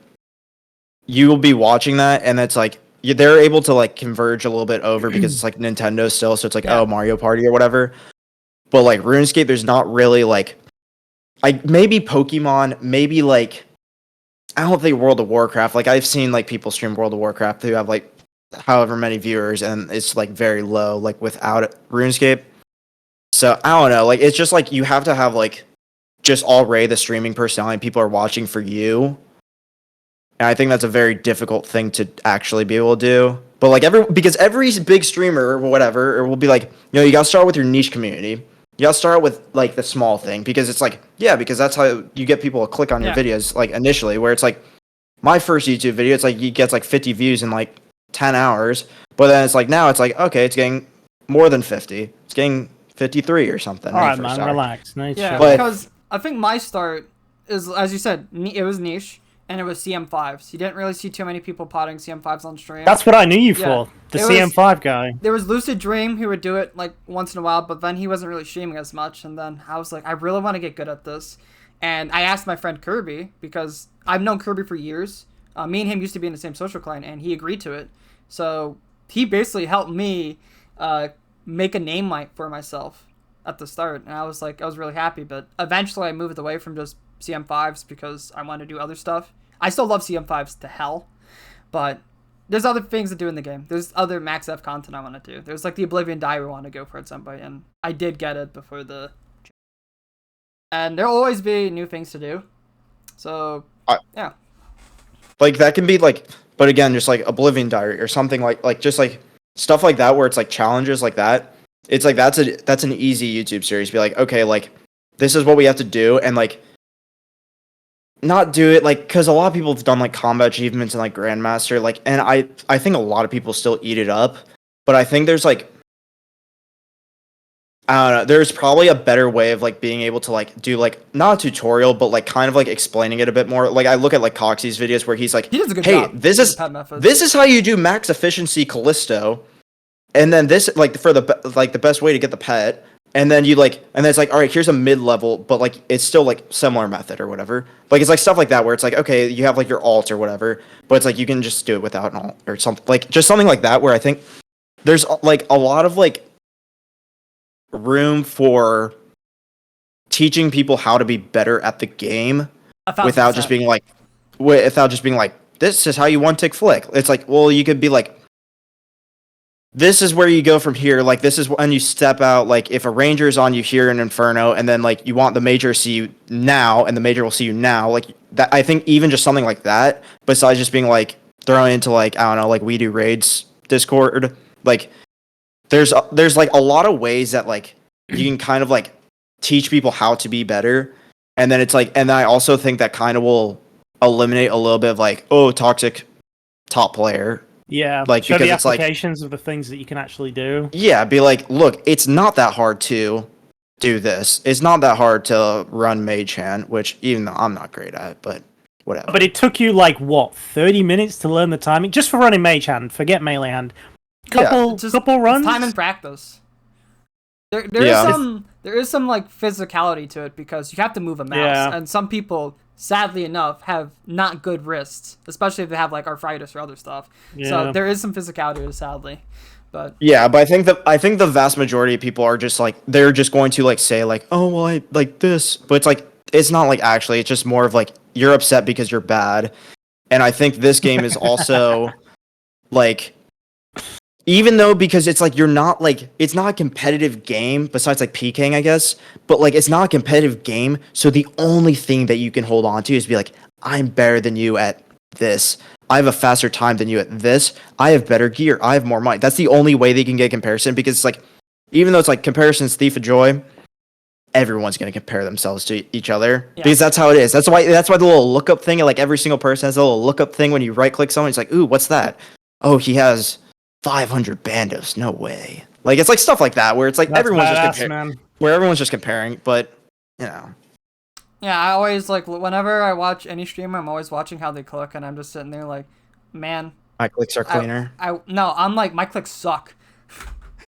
you will be watching that and it's like they're able to like converge a little bit over because it's like Nintendo still, so it's like oh, Mario Party or whatever. But like RuneScape, there's not really like maybe Pokemon, maybe like I don't think World of Warcraft. Like I've seen like people stream World of Warcraft who have like however many viewers, and it's like very low, like without RuneScape. So I don't know, like it's just like you have to have like just already the streaming personality people are watching for you, and I think that's a very difficult thing to actually be able to do. But like because every big streamer or whatever will be like, you know, you gotta start with your niche community. You gotta start with like the small thing, because it's like because that's how you get people to click on your videos like initially. Where it's like my first YouTube video, it's like it gets like 50 views in like 10 hours, but then it's like now it's like okay, it's getting more than 50. It's getting 53 or something. All right, man, relax. Nice. Yeah, because I think my start is, as you said, it was niche and it was CM5s. You didn't really see too many people potting CM5s on stream. That's what I knew you for. The CM5 guy. There was Lucid Dream who would do it like once in a while, but then he wasn't really streaming as much. And then I was like, I really want to get good at this. And I asked my friend Kirby, because I've known Kirby for years. Me and him used to be in the same social client, and he agreed to it. So he basically helped me make a name for myself at the start. And I was really happy. But eventually I moved away from just CM5s because I wanted to do other stuff. I still love CM5s to hell, but there's other things to do in the game. There's other Max F content I want to do. There's like the Oblivion Diary I want to go for at some point, and I did get it before the... And there'll always be new things to do. So, yeah. Like, that can be, like... But again, just, like, Oblivion Diary or something like just, like, stuff like that where it's, like, challenges like that. It's, like, that's an easy YouTube series. Be like, okay, like, this is what we have to do, and, like, not do it, like, because a lot of people have done, like, combat achievements and, like, Grandmaster, like, and I think a lot of people still eat it up, but I think there's, like, I don't know, there's probably a better way of, like, being able to, like, do, like, not a tutorial, but, like, kind of, like, explaining it a bit more. Like, I look at, like, Coxie's videos where he's like, he does a good hey, job. this is how you do max efficiency Callisto, and then this, like, for the best way to get the pet, and then you, like, and then it's like, all right, here's a mid-level, but, like, it's still, like, similar method or whatever. Like, it's, like, stuff like that where it's, like, okay, you have, like, your alt or whatever, but it's, like, you can just do it without an alt or something. Like, just something like that where I think there's, like, a lot of, like, room for teaching people how to be better at the game without just being like, this is how you one-tick flick. It's, like, well, you could be, like, this is where you go from here, like, this is when you step out, like, if a ranger is on you here in Inferno, and then, like, you want the major to see you now, and the major will see you now, like, that, I think even just something like that, besides just being, like, thrown into, like, I don't know, like, We Do Raids Discord, like, there's, like, a lot of ways that, like, you can kind of, like, teach people how to be better, and then it's, like, and I also think that kind of will eliminate a little bit of, like, oh, toxic top player. Yeah, like, show because the it's like applications of the things that you can actually do. Yeah, be like, look, it's not that hard to do this. It's not that hard to run Mage Hand, which even though I'm not great at it, but whatever. But it took you like what 30 minutes to learn the timing just for running Mage Hand. Forget melee hand. Couple runs. Time and practice. There is some like physicality to it because you have to move a mouse, and some people, sadly enough, have not good wrists, especially if they have like arthritis or other stuff. Yeah. So there is some physicality to it, sadly. But yeah, but I think the vast majority of people are just like they're just going to like say like, oh well, I like this, but it's like it's not like actually. It's just more of like you're upset because you're bad, and I think this game is also like. Even though, because it's like, you're not like, it's not a competitive game, besides like PKing, I guess, but like, it's not a competitive game, so the only thing that you can hold on to is be like, I'm better than you at this. I have a faster time than you at this. I have better gear. I have more money. That's the only way they can get comparison, because it's like, even though it's like comparison's thief of joy, everyone's going to compare themselves to each other, because that's how it is. That's why the little lookup thing, like every single person has a little lookup thing when you right click someone, it's like, ooh, what's that? Oh, he has 500 bandos, no way. Like it's like stuff like that where it's like everyone's just comparing, where everyone's just comparing, but you know. Yeah, I always like whenever I watch any streamer, I'm always watching how they click, and I'm just sitting there like, man, my clicks are cleaner. I'm like my clicks suck.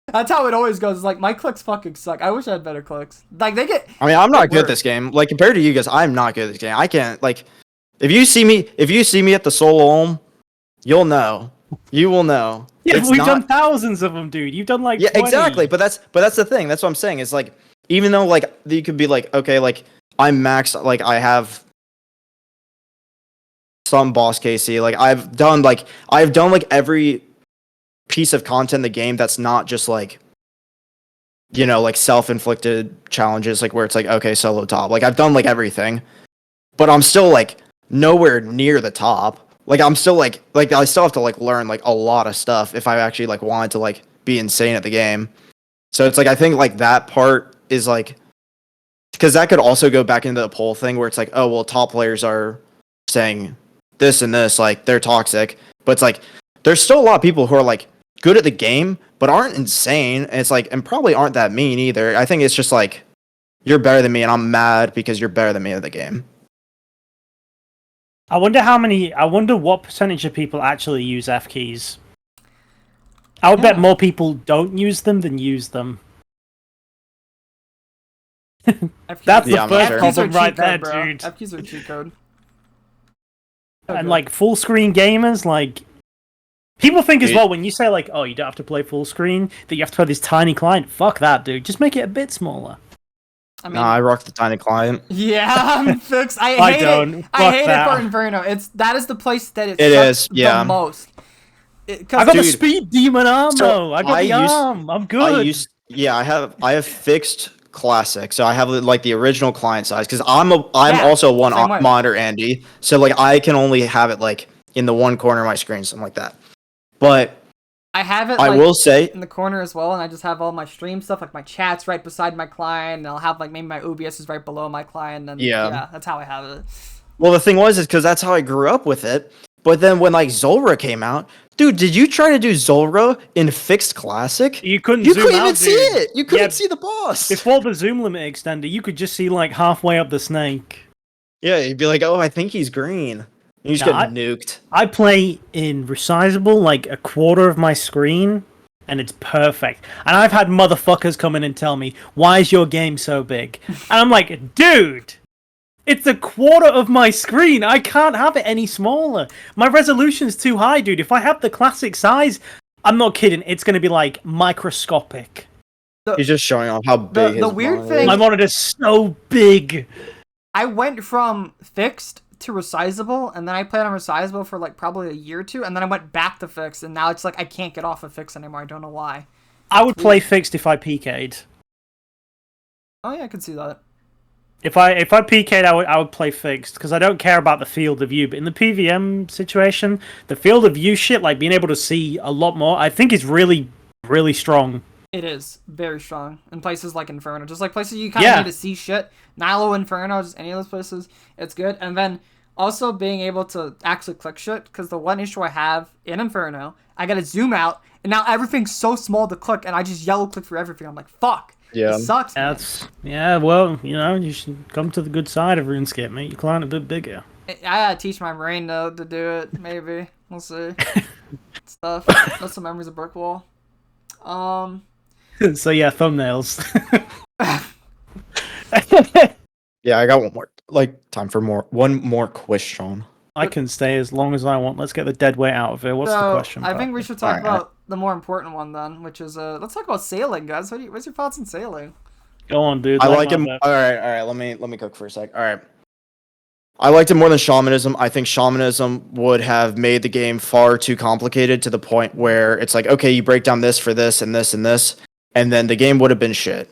That's how it always goes. Like my clicks fucking suck. I wish I had better clicks. Like they get. I mean, I'm not good at this game. Like compared to you guys, I'm not good at this game. I can't like. If you see me at the solo home, you'll know. You will know. Yeah, we've done thousands of them, dude. You've done like 20. Exactly. But that's the thing. That's what I'm saying. Is like even though like you could be like okay, like I'm maxed, like I have some boss KC. Like I've done like every piece of content in the game that's not just like you know like self-inflicted challenges like where it's like okay solo top. Like I've done like everything, but I'm still like nowhere near the top. Like I'm still like I still have to like learn like a lot of stuff if I actually like wanted to like be insane at the game. So it's like I think like that part is like because that could also go back into the poll thing where it's like oh well top players are saying this and this like they're toxic, but it's like there's still a lot of people who are like good at the game but aren't insane, and it's like and probably aren't that mean either. I think it's just like you're better than me and I'm mad because you're better than me at the game. I wonder what percentage of people actually use F keys. I would bet more people don't use them than use them. That's the first problem right there, dude. F keys are cheat code. And like full screen gamers, like people think as well when you say like, oh, you don't have to play full screen, that you have to play this tiny client. Fuck that, dude. Just make it a bit smaller. I mean, I rock the tiny client. Yeah, I'm fixed. I hate it for Inferno. That is the place that it is the most. I got the speed demon armor. So I got the arm. I'm good. I have fixed classic. So I have like the original client size because I'm also one monitor Andy. So like I can only have it like in the one corner of my screen, something like that. But I have it. I will say in the corner as well, and I just have all my stream stuff, like my chats right beside my client, and I'll have like maybe my OBS is right below my client, and yeah, that's how I have it. Well, the thing is because that's how I grew up with it. But then when like Zulrah came out, dude, did you try to do Zulrah in fixed classic? You couldn't even see it. You couldn't see the boss. Before the zoom limit extender, you could just see like halfway up the snake. Yeah, you'd be like, oh, I think he's green. You just get nuked. I play in resizable like a quarter of my screen, and it's perfect. And I've had motherfuckers come in and tell me, why is your game so big? And I'm like, dude, it's a quarter of my screen. I can't have it any smaller. My resolution's too high, dude. If I have the classic size, I'm not kidding, it's going to be like microscopic. He's just showing off how big the weird thing. My monitor's so big. I went from fixed to resizable, and then I played on resizable for like probably a year or two, and then I went back to fixed, and now it's like I can't get off of fixed anymore. I don't know why. I would play fixed if I PK'd. Oh yeah, I could see that. If I PK'd, I would play fixed because I don't care about the field of view. But in the PvM situation, the field of view shit, like being able to see a lot more, I think is really, really strong. It is very strong in places like Inferno, just like places you kind of need to see shit. Nilo, Inferno, just any of those places, it's good. And then also being able to actually click shit, because the one issue I have in Inferno, I gotta zoom out, and now everything's so small to click, and I just yellow click for everything. I'm like, fuck. Yeah. It sucks, man. Well, you should come to the good side of RuneScape, mate. Your client a bit bigger. I gotta teach my brain though to do it. Maybe we'll see. Stuff. That's some memories of brick wall. So yeah, thumbnails. Yeah, I got one more. Time for one more question. I can stay as long as I want. Let's get the dead weight out of it. What's the question? I think we should talk Alright. about the more important one then, which is let's talk about sailing, guys. What's your thoughts on sailing? Go on, dude. I like him. All right. Let me cook for a sec. All right. I liked it more than shamanism. I think shamanism would have made the game far too complicated to the point where it's like, okay, you break down this for this and this and this, and then the game would have been shit.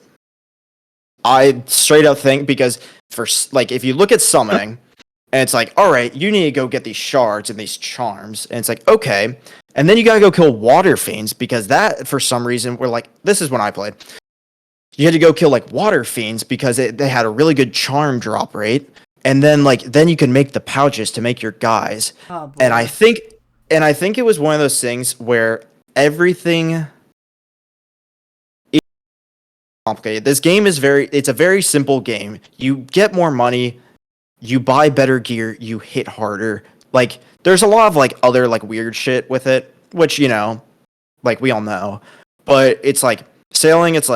I straight up think because if you look at summoning, and it's like, all right, you need to go get these shards and these charms, and it's like, okay, and then you gotta go kill water fiends because that for some reason we're like, this is when I played. You had to go kill water fiends because they had a really good charm drop rate, and then then you can make the pouches to make your guys. Oh, boy. And I think it was one of those things where everything is complicated. This game is it's a very simple game. You get more money, you buy better gear, you hit harder. There's a lot of other weird shit with it, which we all know. But it's sailing, it's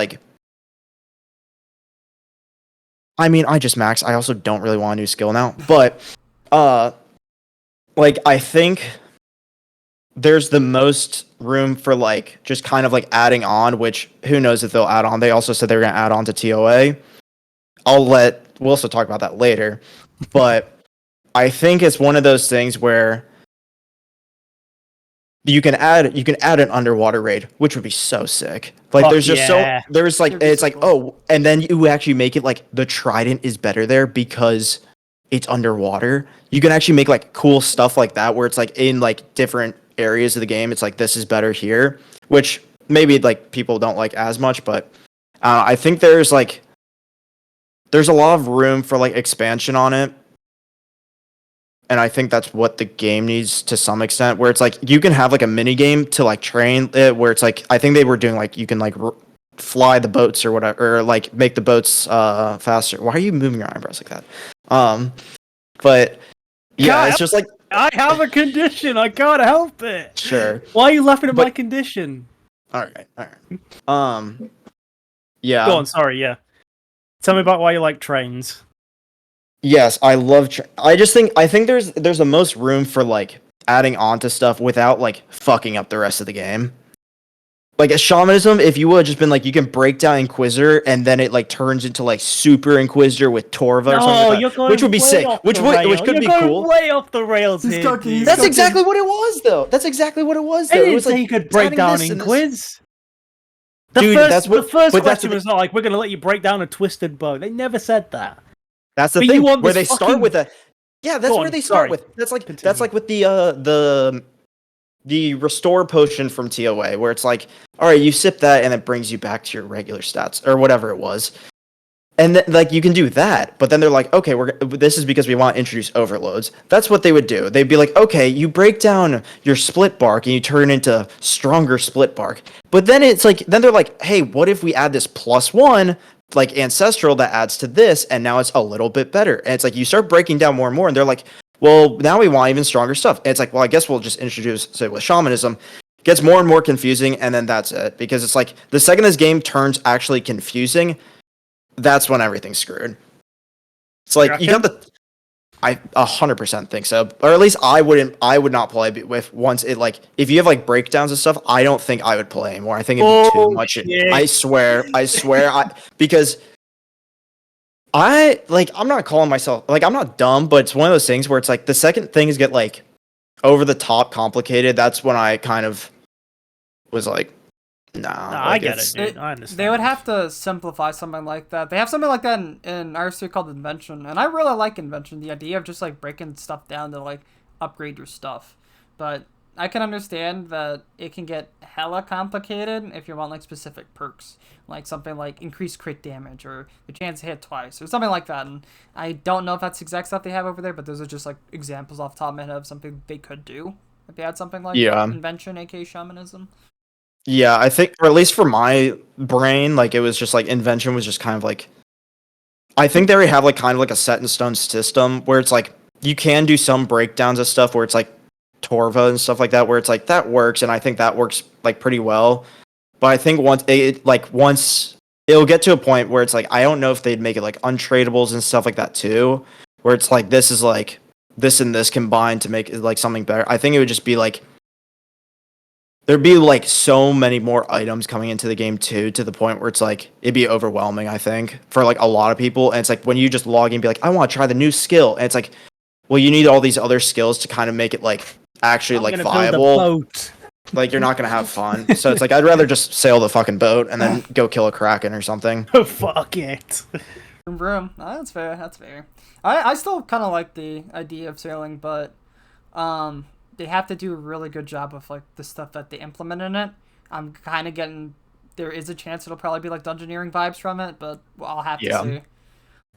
I mean, I just max. I also don't really want a new skill now. But, I think there's the most room for, just kind of, adding on, which who knows if they'll add on. They also said they were going to add on to TOA. We'll also talk about that later. But I think it's one of those things where you can add an underwater raid, which would be so sick. And then you actually make it the trident is better there because it's underwater. You can actually make cool stuff like that where it's in different areas of the game. It's this is better here, which maybe people don't like as much, but I think there's a lot of room for expansion on it. And I think that's what the game needs to some extent, where it's you can have a mini game to train it, where it's I think they were doing you can fly the boats or whatever, or make the boats faster. Why are you moving your eyebrows like that? But yeah, it's just I have a condition. I can't help it. Sure. Why are you laughing at my condition? All right. Yeah. Go on. Sorry. Yeah. Tell me about why you like trains. Yes, I love. I think there's the most room for adding on to stuff without fucking up the rest of the game. A shamanism, if you would have just been you can break down Inquisitor and then it turns into Super Inquisitor with Torva or something like that, which would be sick. Which could be cool. Way off the rails here. That's exactly what it was, though. It was you could break down Inquis. Dude, the first question was not we're gonna let you break down a twisted bow. They never said that. That's the thing where they start with a. Yeah, that's where they start with. That's with the restore potion from TOA, where it's all right, you sip that and it brings you back to your regular stats or whatever it was, and then you can do that. But then they're okay, this is because we want to introduce overloads. That's what they would do. They'd be okay, you break down your split bark and you turn into stronger split bark. But then it's then they're hey, what if we add this +1? Ancestral that adds to this, and now it's a little bit better. And it's you start breaking down more and more, and they're well, now we want even stronger stuff. And it's well, I guess we'll just introduce, say, with shamanism. It gets more and more confusing, and then that's it. Because it's the second this game turns actually confusing, that's when everything's screwed. It's you got the. I 100% think so, or at least I would not play with once it if you have breakdowns and stuff. I don't think I would play anymore. I think it'd be too much. I swear, because I'm not calling myself I'm not dumb, but it's one of those things where it's the second things get over the top complicated. That's when I kind of was nah. I get it, dude. I understand. They would have to simplify something like that. They have something like that in RC called Invention, and I really like Invention. The idea of just breaking stuff down to upgrade your stuff, but I can understand that it can get hella complicated if you want specific perks, something increased crit damage or the chance to hit twice or something like that. And I don't know if that's the exact stuff they have over there, but those are just examples off the top of my head of something they could do if they had something Invention, aka Shamanism. Yeah, I think, or at least for my brain, like it was just like invention was just kind of like. I think they already have like kind of like a set in stone system where it's like you can do some breakdowns of stuff where it's like Torva and stuff like that, where it's like that works, and I think that works like pretty well. But I think once it'll get to a point where it's like I don't know if they'd make it like untradables and stuff like that too, where it's like this is like this and this combined to make it like something better. I think it would just be like there'd be like so many more items coming into the game too, to the point where it's like it'd be overwhelming, I think, for like a lot of people. And it's like when you just log in and be like, I want to try the new skill, and it's like, well, you need all these other skills to kind of make it like actually like viable. Like you're not gonna have fun. So it's like I'd rather just sail the fucking boat and then go kill a kraken or something. Oh, fuck it. Vroom, vroom. Oh, that's fair. That's fair. I still kind of like the idea of sailing, but they have to do a really good job of like the stuff that they implement in it. I'm kind of getting there is a chance it'll probably be like dungeoneering vibes from it, but I'll have to see.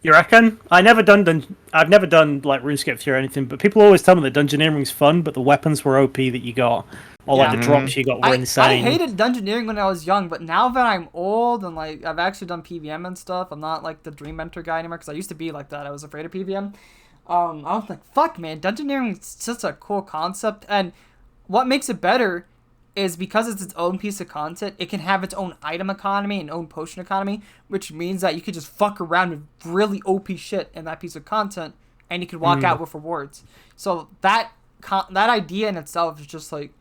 You reckon? I've never done like RuneScape 3 or anything, but people always tell me that dungeoneering's fun, but the weapons were OP that you got, or like the drops you got were insane. I hated dungeoneering when I was young, but now that I'm old and like I've actually done PvM and stuff, I'm not like the Dream Mentor guy anymore because I used to be like that. I was afraid of PvM. I was like, fuck, man, dungeoneering is such a cool concept, and what makes it better is because it's its own piece of content, it can have its own item economy and own potion economy, which means that you could just fuck around with really OP shit in that piece of content, and you could walk out with rewards. So that idea in itself is just like,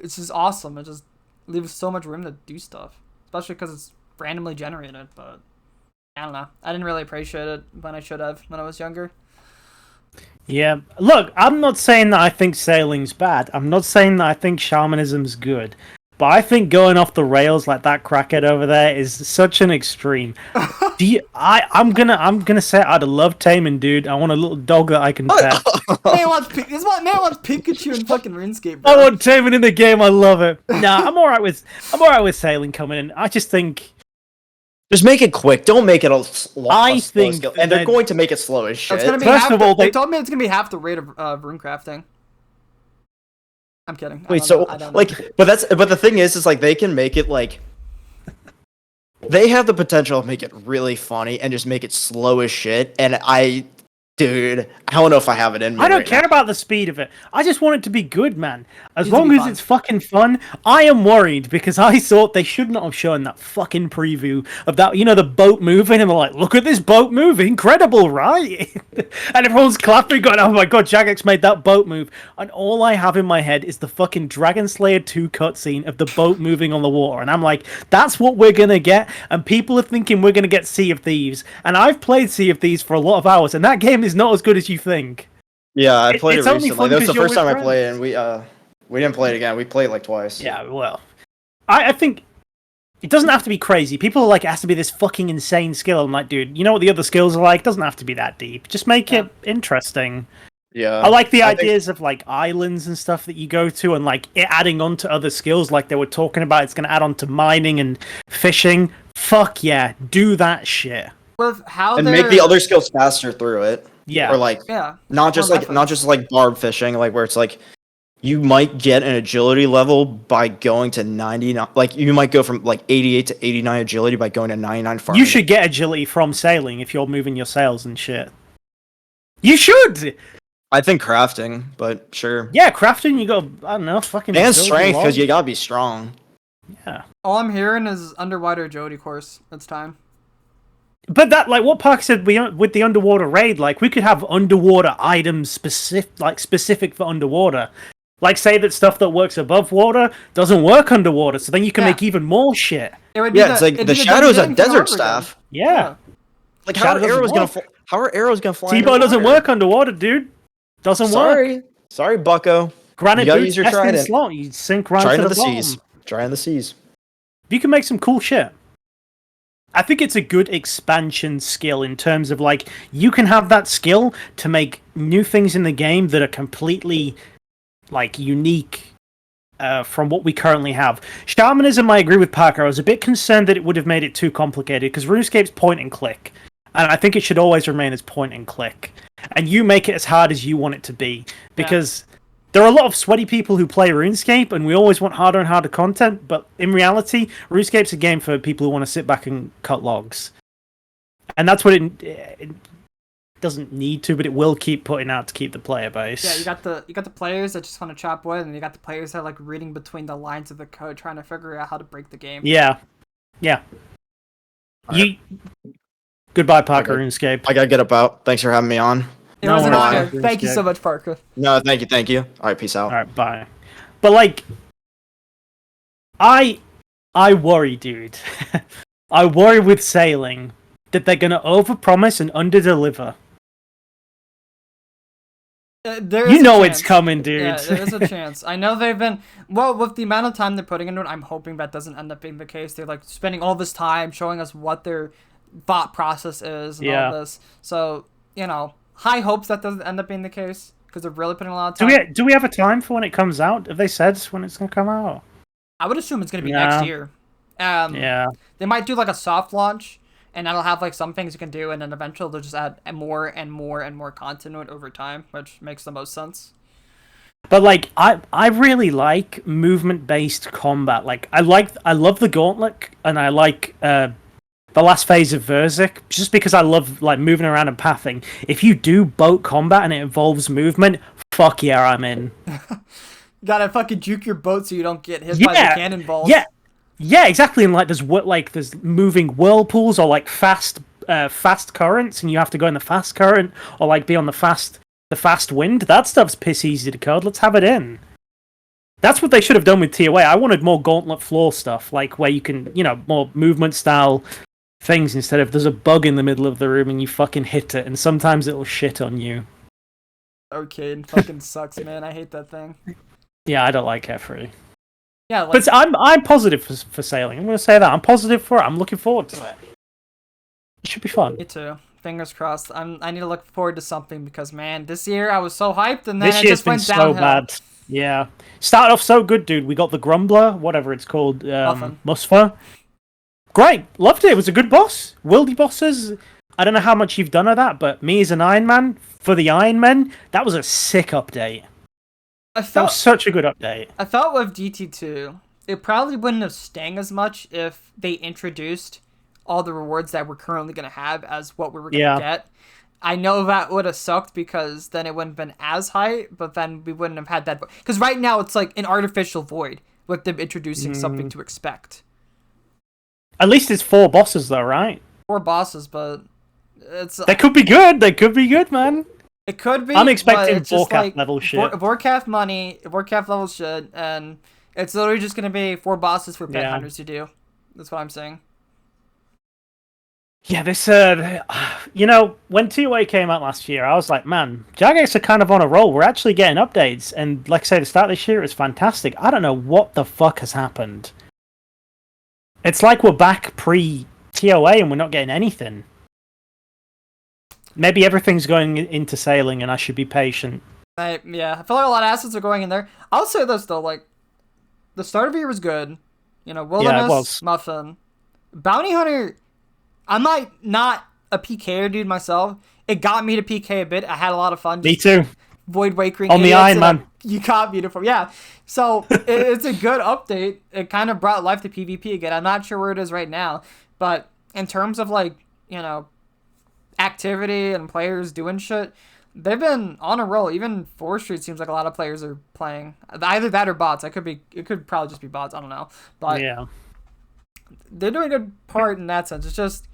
it's just awesome. It just leaves so much room to do stuff, especially because it's randomly generated. But I don't know. I didn't really appreciate it when I should have when I was younger. Yeah, look, I'm not saying that I think sailing's bad. I'm not saying that I think shamanism's good. But I think going off the rails like that crackhead over there is such an extreme. I'm gonna say I'd love taming, dude. I want a little dog that I can pet. Man wants Pikachu in fucking RuneScape, bro. I want taming in the game. I love it. Nah, I'm alright with sailing coming in. I just think. Just make it quick. Don't make it a slow skill. And they're going to make it slow as shit. First of all, they told me it's gonna be half the rate of rune crafting. I'm kidding. Wait, so like, but the thing is like they can make it like they have the potential to make it really funny and just make it slow as shit. And dude, I don't know if I have it in me. I don't care about the speed of it. I just want it to be good, man. As long as it's fucking fun. I am worried because I thought they should not have shown that fucking preview of that, the boat moving, and they're like, look at this boat move, incredible, right? And everyone's clapping, going, oh my god, Jagex made that boat move. And all I have in my head is the fucking Dragon Slayer 2 cutscene of the boat moving on the water. And I'm like, that's what we're gonna get. And people are thinking we're gonna get Sea of Thieves. And I've played Sea of Thieves for a lot of hours, and that game is not as good as you think. Yeah, I played it recently. That was the first time I played it, and we didn't play it again. We played it like twice. Yeah, well, I think it doesn't have to be crazy. People are like, it has to be this fucking insane skill. I'm like, dude, you know what the other skills are like? It doesn't have to be that deep. Just make it interesting. Yeah. I like the ideas of like islands and stuff that you go to, and like it adding on to other skills like they were talking about. It's going to add on to mining and fishing. Fuck yeah, do that shit. With how and make the other skills faster through it. Yeah. Or like not just like barb fishing, like where it's like you might get an agility level by going to 99. Like you might go from like 88 to 89 agility by going to 99 farming. You should get agility from sailing if you're moving your sails and shit. You should. I think crafting, but sure. Yeah, crafting. You got I don't know, fucking. And strength because you gotta be strong. Yeah. All I'm hearing is underwater agility course. It's time. But that, like what Park said, with the underwater raid, like we could have underwater items specific for underwater. Like say that stuff that works above water doesn't work underwater, so then you can make even more shit. It's like the shadows of desert staff. Yeah. Like how are arrows gonna fly? T-bow doesn't work underwater, dude. Doesn't work. Sorry, Bucko. Granite boots, Estin slot. You sink right to the bottom. Seas. Try in the seas. You can make some cool shit. I think it's a good expansion skill in terms of like you can have that skill to make new things in the game that are completely like unique from what we currently have. Shamanism, I agree with Parker. I was a bit concerned that it would have made it too complicated because RuneScape's point and click, and I think it should always remain as point and click. And you make it as hard as you want it to be because there are a lot of sweaty people who play RuneScape, and we always want harder and harder content. But in reality, RuneScape's a game for people who want to sit back and cut logs, and that's what it doesn't need to, but it will keep putting out to keep the player base. Yeah, you got the players that just want to chop wood, and you got the players that are like reading between the lines of the code, trying to figure out how to break the game. Yeah. Right. Goodbye, Parkuh RuneScape. I gotta get about. Thanks for having me on. It was an worries, honor. man. Thank you so much, Parkuh. No, thank you. All right, peace out. All right, bye. But like, I worry, dude. I worry with sailing that they're gonna overpromise and underdeliver. You know it's coming, dude. Yeah, there is a chance. I know they've been with the amount of time they're putting into it. I'm hoping that doesn't end up being the case. They're like spending all this time showing us what their thought process is and all this. So high hopes that doesn't end up being the case because they're really putting a lot of time. Do we have a time for when it comes out? Have they said when it's gonna come out? I would assume it's gonna be next year. They might do like a soft launch, and that'll have like some things you can do, and then eventually they'll just add more and more and more content to it over time, which makes the most sense. But like, I really like movement-based combat. Like, I love the Gauntlet, and I like the last phase of Verzik, just because I love like moving around and pathing. If you do boat combat and it involves movement, fuck yeah, I'm in. You gotta fucking juke your boat so you don't get hit by the cannonballs. Yeah, exactly. And like, there's moving whirlpools or like fast currents, and you have to go in the fast current or like be on the fast wind. That stuff's piss easy to code. Let's have it in. That's what they should have done with TOA. I wanted more Gauntlet floor stuff, like where you can, more movement style things instead of there's a bug in the middle of the room and you fucking hit it, and sometimes it'll shit on you. Arcade fucking sucks, man. I hate that thing. Yeah, I don't like F3. Yeah, like, but I'm positive for sailing. I'm going to say that. I'm positive for it. I'm looking forward to it. It should be fun. Me too. Fingers crossed. I need to look forward to something because, man, this year I was so hyped and then this it year's just went been downhill. so bad. Yeah. Started off so good, dude. We got the Grumbler, whatever it's called. Musfa. Great. Loved it. It was a good boss. Wildy bosses. I don't know how much you've done of that, but me as an Iron Man, for the Iron Men, that was a sick update. That was such a good update. I felt with DT2, it probably wouldn't have stung as much if they introduced all the rewards that we're currently going to have as what we were going to get. I know that would have sucked because then it wouldn't have been as high, but then we wouldn't have had that. Because right now it's like an artificial void with them introducing something to expect. At least it's 4 bosses though, right? 4 bosses, but it's... They could be good. They could be good, man. It could be. I'm expecting Vorkath level shit. Vorkath money, Vorkath level shit, and it's literally just going to be 4 bosses for pet hunters to do. That's what I'm saying. Yeah, this, when TOA came out last year, I was like, man, Jagex are kind of on a roll. We're actually getting updates. And like I say, the start of this year is fantastic. I don't know what the fuck has happened. It's like we're back pre-TOA and we're not getting anything. Maybe everything's going into sailing and I should be patient. I feel like a lot of assets are going in there. I'll say this, though, like, the start of the year was good. Wilderness, Muffin. Bounty Hunter, I'm not a PKer dude myself. It got me to PK a bit. I had a lot of fun. Me too. Void Wakering. On the Iron Man. You got me to... Yeah. So, it's a good update. It kind of brought life to PvP again. I'm not sure where it is right now. But in terms of, like, activity and players doing shit, they've been on a roll. Even 4th Street seems like a lot of players are playing. Either that or bots. It could probably just be bots. I don't know. But they're doing a good part in that sense. It's just,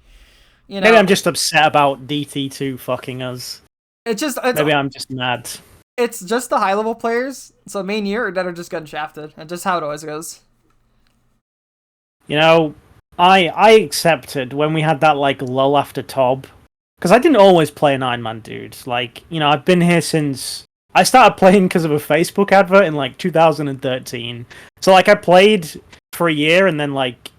maybe I'm just upset about DT2 fucking us. Maybe I'm just mad. It's just the high level players, so me and you, that are just getting shafted, and just how it always goes. I accepted when we had that like lull after Tob. Because I didn't always play an Iron Man, dude. Like, I've been here since... I started playing because of a Facebook advert in, like, 2013. So, like, I played for a year and then, like...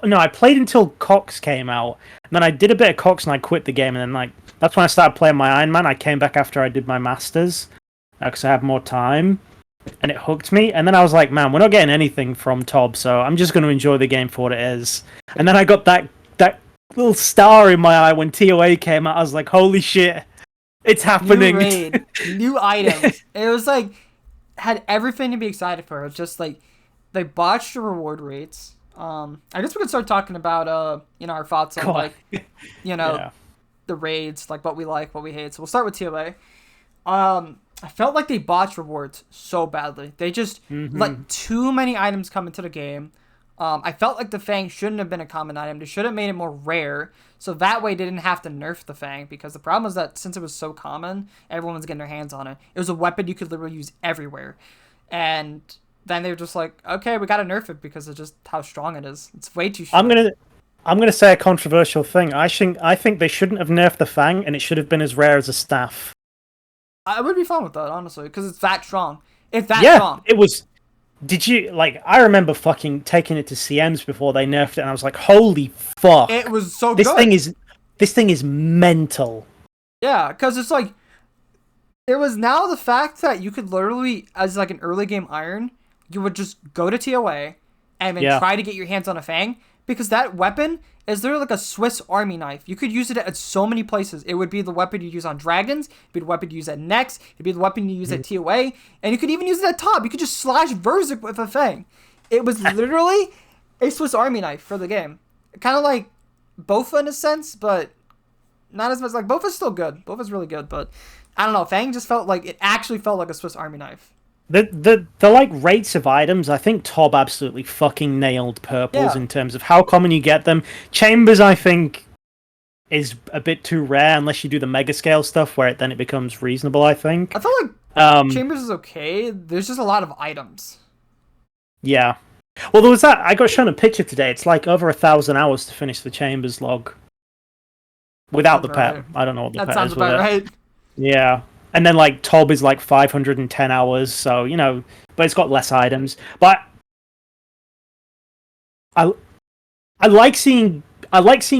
No, I played until Cox came out. And then I did a bit of Cox and I quit the game. And then, like, that's when I started playing my Iron Man. I came back after I did my Masters. Because I had more time. And it hooked me. And then I was like, man, we're not getting anything from Tob. So I'm just going to enjoy the game for what it is. And then I got that little star in my eye when TOA came out. I was like, holy shit, it's happening. New raid, new items. It was like, had everything to be excited for. It's just like they botched the reward rates. I guess we could start talking about our thoughts on like Yeah. the raids, like what we like, what we hate. So we'll start with TOA. I felt like they botched rewards so badly. They just let too many items come into the game. I felt like the Fang shouldn't have been a common item. They should have made it more rare, so that way they didn't have to nerf the Fang, because the problem was that since it was so common, everyone was getting their hands on it. It was a weapon you could literally use everywhere. And then they were just like, okay, we gotta nerf it because of just how strong it is. It's way too strong. I'm gonna say a controversial thing. I think they shouldn't have nerfed the Fang, and it should have been as rare as a staff. I would be fine with that, honestly, because it's that strong. It's that strong. It was. Did you I remember fucking taking it to CMs before they nerfed it, and I was like, "Holy fuck!" It was so this good. This thing is mental. Yeah, because it's like it was now the fact that you could literally, as like an early game iron, you would just go to TOA and then try to get your hands on a Fang, because that weapon is literally like a Swiss Army knife. You could use it at so many places. It would be the weapon you use on dragons, it'd be the weapon you use at Nex, it'd be the weapon you use at TOA, and you could even use it at top. You could just slash Verzik with a Fang. It was literally a Swiss Army knife for the game. Kind of like Bofa in a sense, but not as much. Like, Bofa's still good. Bofa's really good, but I don't know. Fang just felt like, it actually felt like a Swiss Army knife. The like rates of items, I think Tob absolutely fucking nailed purples in terms of how common you get them. Chambers, I think, is a bit too rare unless you do the mega scale stuff, where then it becomes reasonable, I think. I feel like Chambers is okay. There's just a lot of items. Yeah. Well, there was that. I got shown a picture today. It's like over 1,000 hours to finish the Chambers log. Without the pet. Right. I don't know what the pet is. That sounds about right. Yeah. And then, like, Tob is, like, 510 hours, so, but it's got less items. But I like seeing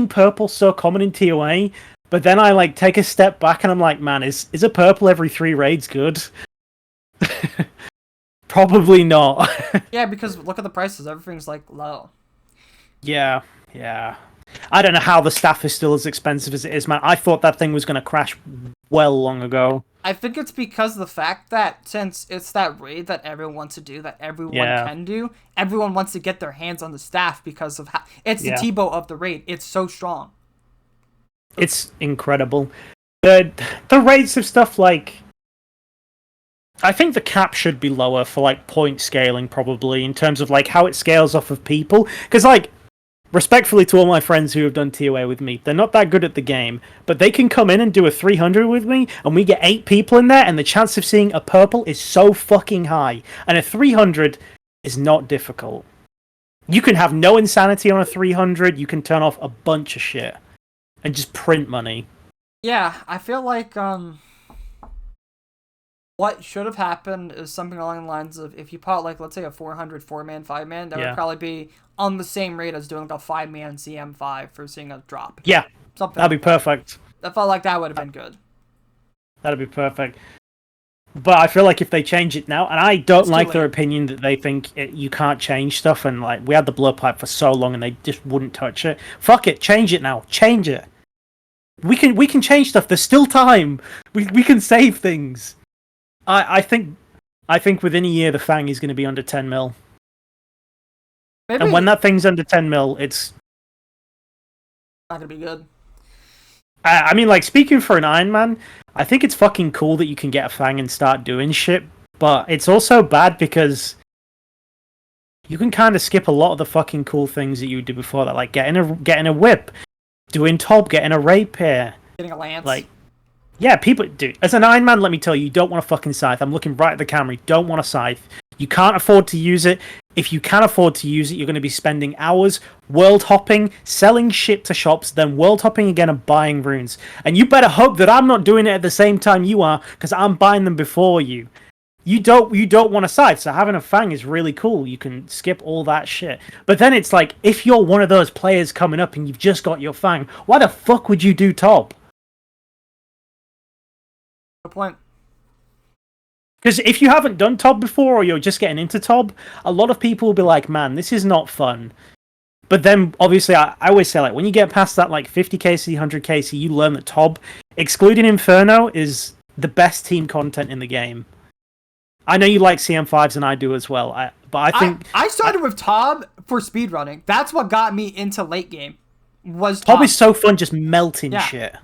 purple so common in TOA, but then I, like, take a step back and I'm like, man, is a purple every 3 raids good? Probably not. Yeah, because look at the prices. Everything's, like, low. Yeah. I don't know how the staff is still as expensive as it is, man. I thought that thing was going to crash well long ago. I think it's because of the fact that since it's that raid that everyone wants to do, that everyone can do, everyone wants to get their hands on the staff because of how it's the Tebow of the raid. It's so strong. It's incredible. The rates of stuff like, I think the cap should be lower for like point scaling, probably, in terms of like how it scales off of people, because like, respectfully to all my friends who have done TOA with me, they're not that good at the game, but they can come in and do a 300 with me, and we get 8 people in there, and the chance of seeing a purple is so fucking high. And a 300 is not difficult. You can have no insanity on a 300, you can turn off a bunch of shit, and just print money. Yeah, I feel like, what should have happened is something along the lines of, if you put, like, let's say a 400 4-man, 5-man, that would probably be on the same rate as doing like a 5-man CM5 for seeing a drop. Yeah, something that'd be perfect. I felt like that would have been good. That'd be perfect. But I feel like if they change it now, and I don't like their opinion that they think you can't change stuff, and like we had the blowpipe for so long and they just wouldn't touch it. Fuck it, change it now. Change it. We can change stuff. There's still time. We can save things. I think within a year the Fang is going to be under 10 mil. Maybe. And when that thing's under 10 mil, it's not going to be good. I mean, like, speaking for an Iron Man, I think it's fucking cool that you can get a Fang and start doing shit, but it's also bad because you can kind of skip a lot of the fucking cool things that you would do before that, like getting a whip, doing Tob, getting a rapier, getting a lance. Like, yeah, people, dude, as an Iron Man, let me tell you don't want a fucking scythe. I'm looking right at the camera. You don't want a scythe. You can't afford to use it. If you can afford to use it, you're going to be spending hours world hopping, selling shit to shops, then world hopping again and buying runes. And you better hope that I'm not doing it at the same time you are, because I'm buying them before you. You don't want a scythe, so having a Fang is really cool. You can skip all that shit. But then it's like, if you're one of those players coming up and you've just got your Fang, why the fuck would you do Tob? Good point. Because if you haven't done Tob before, or you're just getting into Tob, a lot of people will be like, man, this is not fun. But then, obviously, I always say, like, when you get past that, like, 50 KC, 100 KC, you learn that Tob, excluding Inferno, is the best team content in the game. I know you like CM5s and I do as well. But I think I started with Tob for speedrunning. That's what got me into late game. Was Tob Tob. is so fun just melting shit.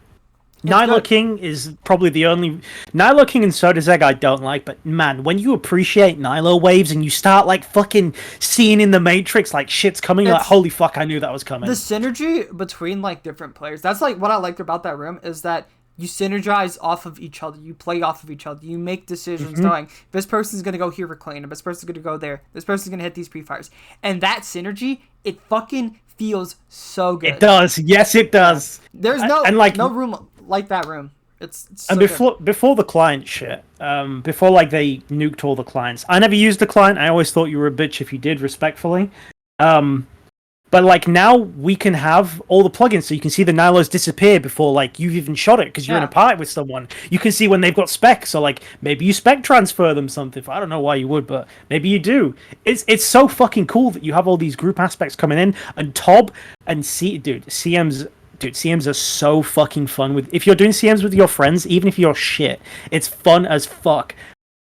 Nyla King is probably the only... Nyla King and Soda's Egg I don't like, but man, when you appreciate Nyla waves and you start like fucking seeing in the Matrix like shit's coming, like holy fuck, I knew that was coming. The synergy between like different players, that's like what I liked about that room, is that you synergize off of each other, you play off of each other, you make decisions knowing this person's going to go here for clean, this person's going to go there, this person's going to hit these pre-fires. And that synergy, it fucking feels so good. It does. Yes, it does. There's no room like that room. It's so and before the client shit, before like they nuked all the clients, I never used the client. I always thought you were a bitch if you did, respectfully. But like now we can have all the plugins, so you can see the Nilos disappear before like you've even shot it because you're in a party with someone. You can see when they've got specs, so like maybe you spec transfer them something. I don't know why you would, but maybe you do. It's so fucking cool that you have all these group aspects coming in, and Tob and CMs are so fucking fun with. If you're doing CMs with your friends, even if you're shit, it's fun as fuck.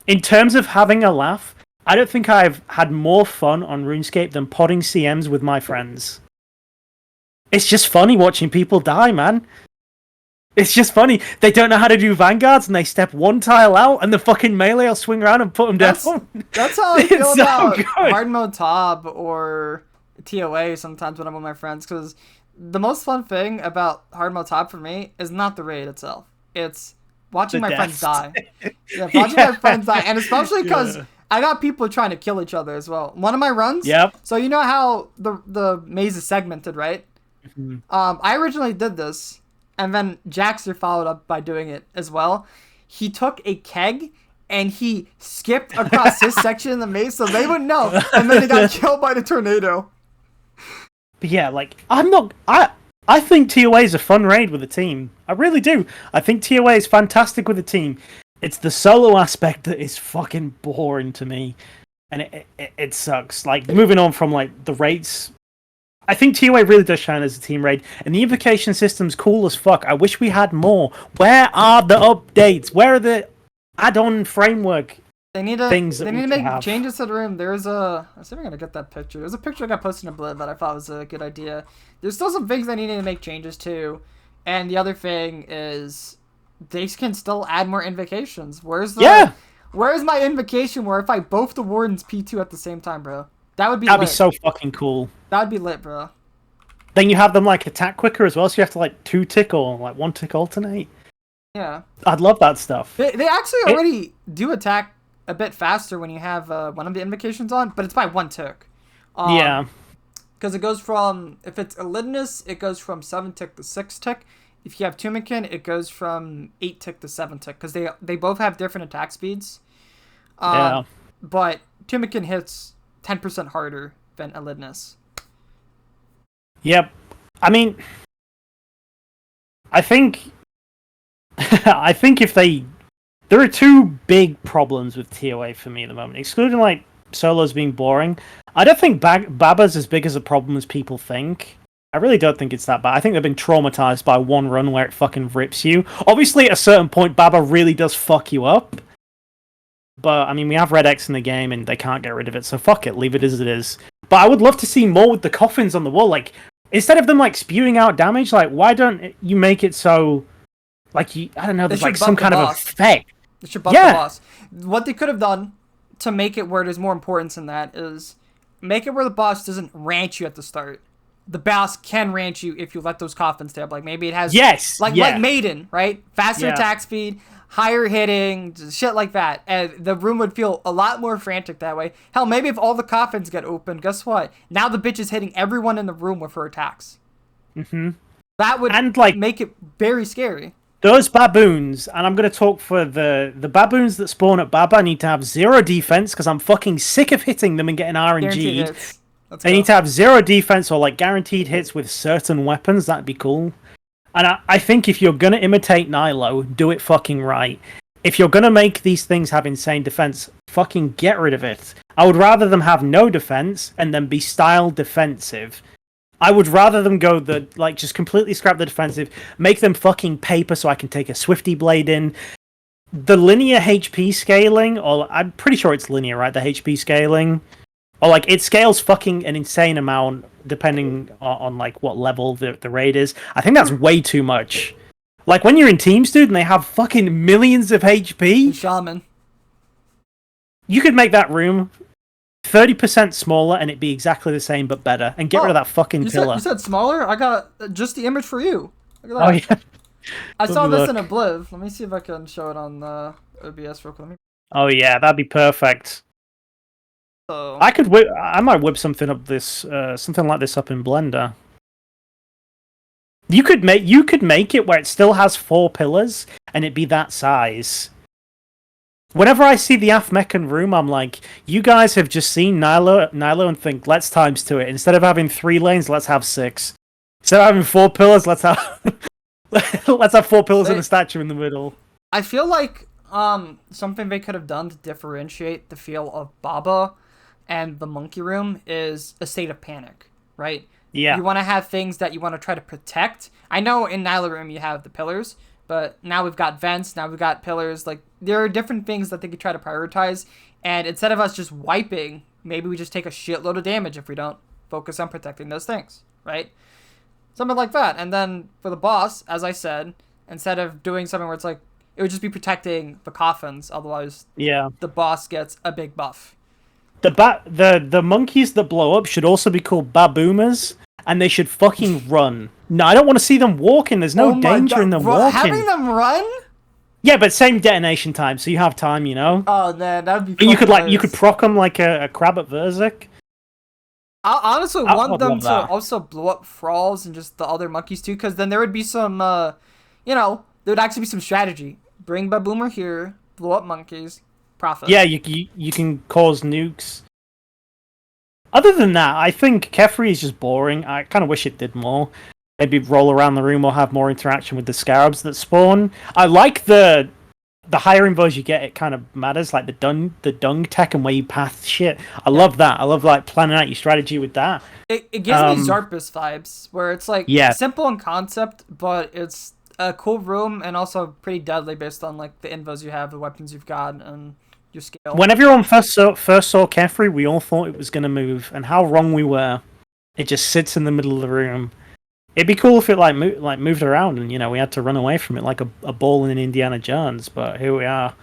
In terms of having a laugh, I don't think I've had more fun on RuneScape than podding CMs with my friends. It's just funny watching people die, man. It's just funny. They don't know how to do vanguards, and they step one tile out, and the fucking melee will swing around and put them down. That's how I feel about hard mode Tob or TOA sometimes when I'm with my friends, because the most fun thing about hard mode Tob for me is not the raid itself. It's watching my friends die. Watching my friends die, and especially because I got people trying to kill each other as well. One of my runs. Yep. So you know how the maze is segmented, right? Mm-hmm. I originally did this, and then Jaxter followed up by doing it as well. He took a keg and he skipped across his section in the maze so they wouldn't know, and then he got killed by the tornado. But yeah, like I think TOA is a fun raid with a team. I really do. I think TOA is fantastic with a team. It's the solo aspect that is fucking boring to me, and it sucks. Like moving on from like the raids, I think TOA really does shine as a team raid, and the invocation system's cool as fuck. I wish we had more. Where are the updates? Where are the add-on framework? They need to make changes to the room. There's a... I see if I'm going to get that picture. There's a picture I got posted in Blib that I thought was a good idea. There's still some things they need to make changes to. And the other thing is they can still add more invocations. Where's my invocation where if I both the wardens P2 at the same time, bro? That'd be so fucking cool. That'd be lit, bro. Then you have them like attack quicker as well, so you have to like 2-tick or like 1-tick alternate. Yeah. I'd love that stuff. They actually already do attack a bit faster when you have one of the invocations on, but it's by 1 tick. Yeah. Because it goes from, if it's Elidinus, it goes from 7 tick to 6 tick. If you have Tumikin, it goes from 8 tick to 7 tick, because they both have different attack speeds. But Tumikin hits 10% harder than Elidinus. Yep. I mean, I think if they... There are two big problems with TOA for me at the moment, excluding like solos being boring. I don't think Baba's as big as a problem as people think. I really don't think it's that bad. I think they've been traumatized by one run where it fucking rips you. Obviously, at a certain point, Baba really does fuck you up. But, I mean, we have Red X in the game and they can't get rid of it, so fuck it, leave it as it is. But I would love to see more with the coffins on the wall. Like, instead of them, like, spewing out damage, like, why don't you make it so, like, I don't know, there's, like, some kind of effect. They should buff the boss. What they could have done to make it where there's more importance in that is make it where the boss doesn't ranch you at the start. The boss can ranch you if you let those coffins tab. Like, maybe it has... Like Maiden, right? Faster attack speed, higher hitting, shit like that. And the room would feel a lot more frantic that way. Hell, maybe if all the coffins get open, guess what? Now the bitch is hitting everyone in the room with her attacks. Mm-hmm. That would make it very scary. Those baboons, and I'm going to talk for the baboons that spawn at Baba, need to have 0 defense, because I'm fucking sick of hitting them and getting RNG'd. They need to have 0 defense or like guaranteed hits with certain weapons. That'd be cool. And I think if you're going to imitate Nilo, do it fucking right. If you're going to make these things have insane defense, fucking get rid of it. I would rather them have no defense and then be style defensive. I would rather them go just completely scrap the defensive, make them fucking paper so I can take a Swifty Blade in. the linear HP scaling, or I'm pretty sure it's linear, right? The HP scaling, or like it scales fucking an insane amount depending on like what level the raid is. I think that's way too much. Like when you're in teams, dude, and they have fucking millions of HP. Shaman. You could make that room 30% smaller and it'd be exactly the same but better, and get rid of that fucking pillar. You said smaller? I got just the image for you. Look at that. Oh yeah. I saw this in Obliv. Let me see if I can show it on OBS real quick. Oh yeah, that'd be perfect. So... I might whip something like this up in Blender. You could make it where it still has 4 pillars and it'd be that size. Whenever I see the Afmekan room, I'm like, you guys have just seen Nilo and think, let's times 2 it. Instead of having 3 lanes, let's have 6. Instead of having 4 pillars, let's have 4 pillars and a statue in the middle. I feel like something they could have done to differentiate the feel of Baba and the monkey room is a state of panic, right? Yeah. You want to have things that you want to try to protect. I know in Nilo room you have the pillars, but now we've got vents, now we've got pillars. Like, there are different things that they could try to prioritize, and instead of us just wiping, maybe we just take a shitload of damage if we don't focus on protecting those things, right? Something like that. And then for the boss, as I said, instead of doing something where it's like, it would just be protecting the coffins, otherwise the boss gets a big buff. The monkeys that blow up should also be called baboomers, and they should fucking run. No, I don't want to see them walking. There's no danger in them walking. Having them run? Yeah, but same detonation time, so you have time, you know? Oh, man, that would be fun. You could proc them like a crab at Verzik. I honestly want them to also blow up Thralls and just the other monkeys too, because then there would be some, there would actually be some strategy. Bring Baboomer here, blow up monkeys, profit. Yeah, you can cause nukes. Other than that, I think Kefri is just boring. I kind of wish it did more. Maybe roll around the room or have more interaction with the scarabs that spawn. I like the higher invos you get, it kind of matters, like the dung tech and where you path shit. I love that. I love like planning out your strategy with that. It gives me Zarpus vibes, where it's like simple in concept, but it's a cool room and also pretty deadly based on like the invos you have, the weapons you've got, and your scale. When everyone first saw Kefri, we all thought it was going to move, and how wrong we were. It just sits in the middle of the room. It'd be cool if it moved around and we had to run away from it like a ball in Indiana Jones, but here we are.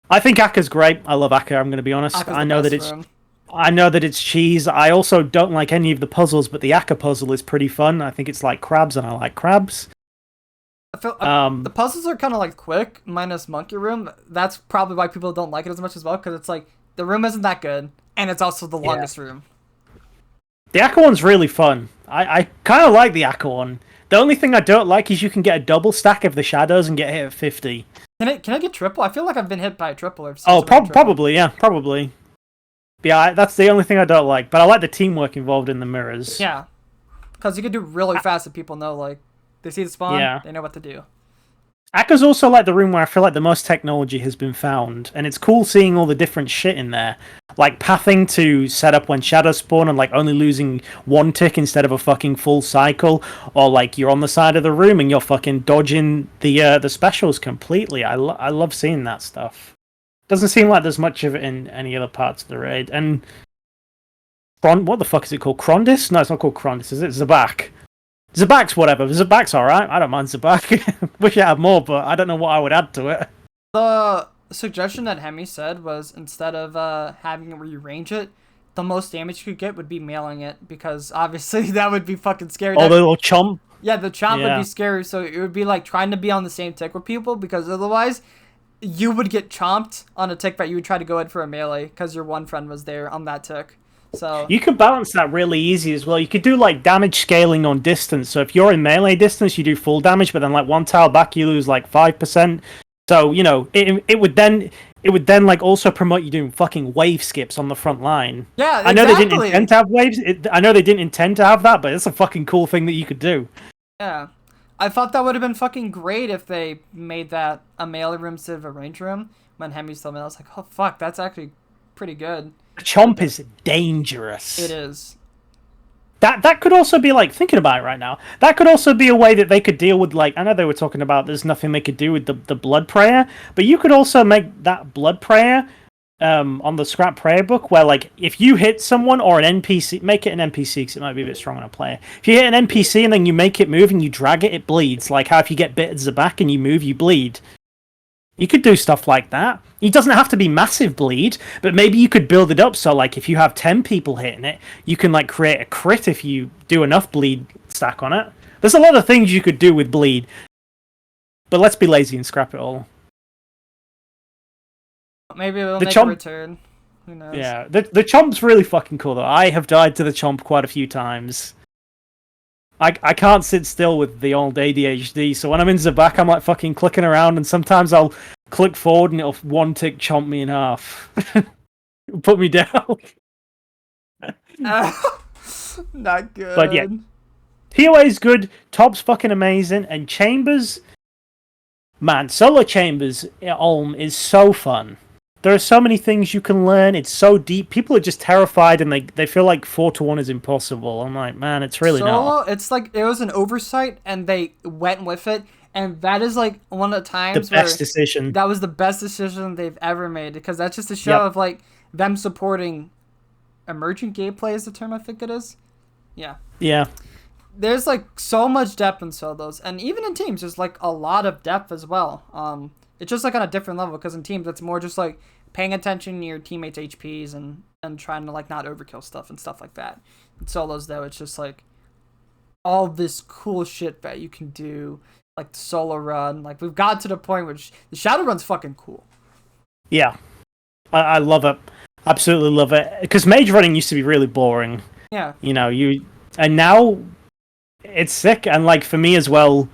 I think Akka's great. I love Akka, I'm going to be honest. I know that it's cheese. I also don't like any of the puzzles, but the Akka puzzle is pretty fun. I think it's like crabs and I like crabs. I feel, the puzzles are kind of like quick, minus Monkey Room. That's probably why people don't like it as much as well, because it's like the room isn't that good, and it's also the longest room. The Akka one's really fun. I kind of like the Akka one. The only thing I don't like is you can get a double stack of the shadows and get hit at 50. Can I get triple? I feel like I've been hit by a triple. Probably, yeah, probably. Yeah, that's the only thing I don't like. But I like the teamwork involved in the mirrors. Yeah, because you can do really fast if people know, like, they see the spawn, they know what to do. Akka's also like the room where I feel like the most technology has been found, and it's cool seeing all the different shit in there. Like pathing to set up when shadows spawn and like only losing 1 tick instead of a fucking full cycle, or like you're on the side of the room and you're fucking dodging the specials completely. I love seeing that stuff. Doesn't seem like there's much of it in any other parts of the raid. And what the fuck is it called? Krondis? No, it's not called Krondis, is it? Zabak. Zabak's whatever. Zabak's alright. I don't mind Zabak. Wish I had more, but I don't know what I would add to it. The suggestion that Hemi said was instead of having it where you range it, the most damage you could get would be mailing it, because obviously that would be fucking scary. Oh, the little chomp? Yeah, the chomp would be scary, so it would be like trying to be on the same tick with people, because otherwise you would get chomped on a tick that you would try to go in for a melee, because your one friend was there on that tick. So you could balance that really easy as well. You could do like damage scaling on distance. So if you're in melee distance, you do full damage, but then like 1 tile back, you lose like 5%. So it would then like also promote you doing fucking wave skips on the front line. Yeah, exactly. I know they didn't intend to have waves. I know they didn't intend to have that, but it's a fucking cool thing that you could do. Yeah, I thought that would have been fucking great if they made that a melee room instead of a range room. When Hemi's told me, I was like, oh fuck, that's actually pretty good. Chomp is dangerous. It is. That could also be like, thinking about it right now, that could also be a way that they could deal with, like, I know they were talking about there's nothing they could do with the blood prayer, but you could also make that blood prayer on the scrap prayer book, where, like, if you hit someone or an NPC, make it an NPC because it might be a bit strong on a player. If you hit an NPC and then you make it move and you drag it, it bleeds. Like how if you get bit at the back and you move, you bleed. You could do stuff like that. It doesn't have to be massive bleed, but maybe you could build it up so, like, if you have 10 people hitting it, you can, like, create a crit if you do enough bleed stack on it. There's a lot of things you could do with bleed, but let's be lazy and scrap it all. Maybe we'll make a return. Who knows? Yeah, the chomp's really fucking cool, though. I have died to the chomp quite a few times. I can't sit still with the old ADHD, so when I'm in the back, I'm like fucking clicking around, and sometimes I'll click forward and it'll one tick chomp me in half. Put me down. Not good. But yeah, PoE is good, Top's fucking amazing, and Chambers, man, solo Chambers at Ulm is so fun. There are so many things you can learn. It's so deep. People are just terrified, and they feel like 4-1 is impossible. I'm like, man, it's really not. It's like it was an oversight, and they went with it. And that is like one of the times the best decision. That was the best decision they've ever made, because that's just a show of like them supporting emergent gameplay is the term I think it is. Yeah. Yeah. There's like so much depth in solos, and even in teams, there's like a lot of depth as well. It's just like on a different level, because in teams it's more just like paying attention to your teammates' HPs and trying to like not overkill stuff and stuff like that. In solos though, it's just like all this cool shit that you can do, like the solo run. Like we've got to the point where the shadow run's fucking cool. Yeah, I love it. Absolutely love it. Because mage running used to be really boring. Yeah. You know, and now it's sick. And like for me as well,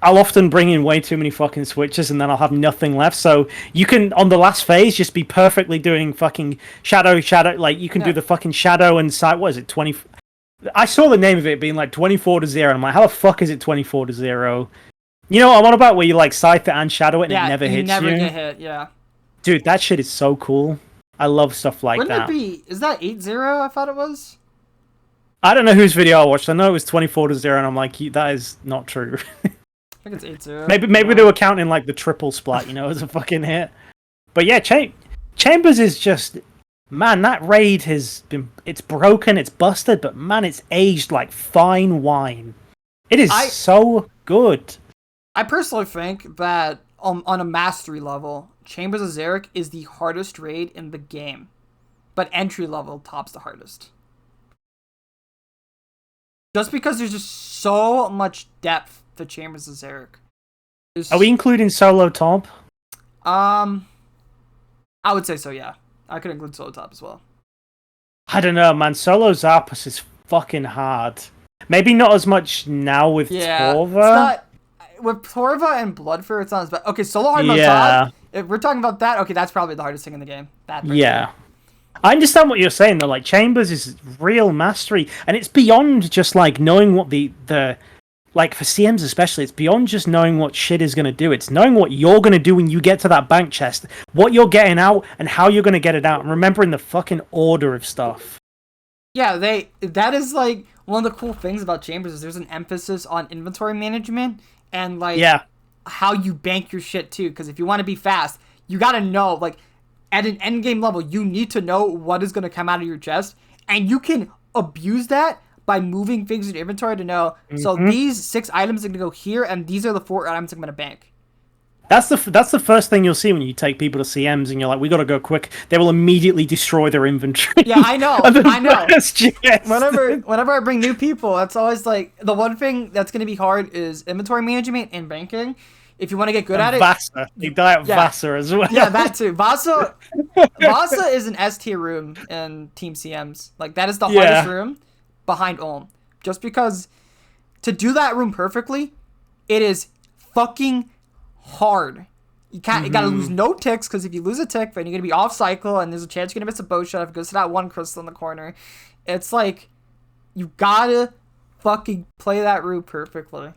I'll often bring in way too many fucking switches and then I'll have nothing left. So you can, on the last phase, just be perfectly doing fucking shadow. Like you can do the fucking shadow and side. What is it? 20. I saw the name of it being like 24-0. And I'm like, how the fuck is it 24-0? You know what I'm on about? Where you like scythe it and shadow it and it never hits you. Never get hit. Yeah. Dude, that shit is so cool. I love stuff like that. Wouldn't it be? Is that 8-0? I thought it was. I don't know whose video I watched. I know it was 24-0, and I'm like, that is not true. I think it's 8-0. Maybe they were counting like the triple splat, as a fucking hit. But yeah, Chambers is just, man, that raid it's broken, it's busted, but man, it's aged like fine wine. It is so good. I personally think that on a mastery level, Chambers of Xeric is the hardest raid in the game, but entry level tops the hardest. Just because there's just so much depth to Chambers of Xeric. Are we including solo top? I would say so, yeah. I could include solo top as well. I don't know, man. Solo Zarpus is fucking hard. Maybe not as much now with Torva. With Torva and Bloodfur, it's not as bad. Okay, solo hard mode top. If we're talking about that, okay, that's probably the hardest thing in the game. Yeah. I understand what you're saying, though. Like, Chambers is real mastery, and it's beyond just, like, knowing what the like, for CMs especially, it's beyond just knowing what shit is going to do. It's knowing what you're going to do when you get to that bank chest, what you're getting out, and how you're going to get it out, and remembering the fucking order of stuff. Yeah, that is, like, one of the cool things about Chambers is there's an emphasis on inventory management, and, like, how you bank your shit, too, because if you want to be fast, you got to know, like, at an endgame level, you need to know what is going to come out of your chest, and you can abuse that by moving things in your inventory to know, so these 6 items are going to go here, and these are the 4 items I'm going to bank. That's the first thing you'll see when you take people to CMs, and you're like, we got to go quick. They will immediately destroy their inventory. Yeah, I know. Whenever I bring new people, that's always like, the one thing that's going to be hard is inventory management and banking. If you want to get good at it. Vasa. They die at Vasa as well. Yeah, that too. Vasa is an S tier room in Team CMs. Like, that is the hardest room behind Ulm. Just because to do that room perfectly, it is fucking hard. You gotta lose no ticks, because if you lose a tick, then you're gonna be off cycle, and there's a chance you're gonna miss a bow shot if it goes to that one crystal in the corner. It's like, you gotta fucking play that room perfectly.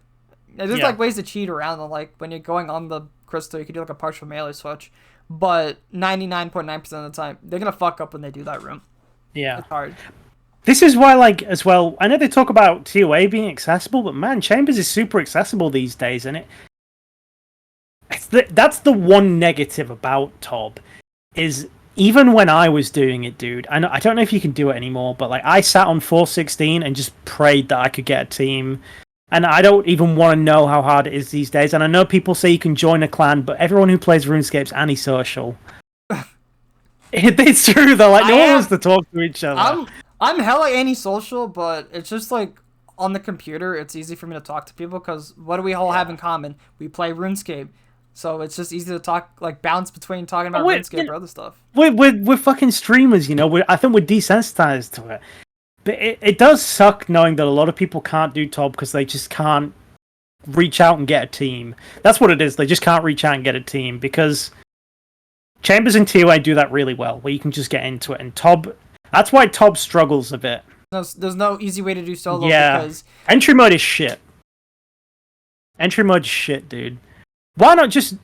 There's like ways to cheat around them, like when you're going on the crystal, you can do like a partial melee switch, but 99.9% of the time, they're gonna fuck up when they do that room. Yeah. It's hard. This is why, like, as well, I know they talk about TOA being accessible, but man, Chambers is super accessible these days, and that's the one negative about Tob, is even when I was doing it, dude, I don't know if you can do it anymore, but like I sat on 416 and just prayed that I could get a team, and I don't even want to know how hard it is these days, and I know people say you can join a clan, but everyone who plays RuneScape's antisocial. It's true though, like no one wants to talk to each other. I'm hella antisocial, but it's just like on the computer, it's easy for me to talk to people because what do we all have in common? We play RuneScape, so it's just easy to talk, like bounce between talking about RuneScape or other stuff. We're fucking streamers, you know. I think we're desensitized to it, but it does suck knowing that a lot of people can't do Tob because they just can't reach out and get a team. That's what it is. They just can't reach out and get a team because Chambers and TOA do that really well, where you can just get into it, and Tob. That's why Tob struggles a bit. There's no easy way to do solo because... Entry mode is shit. Entry mode is shit, dude. Why not just...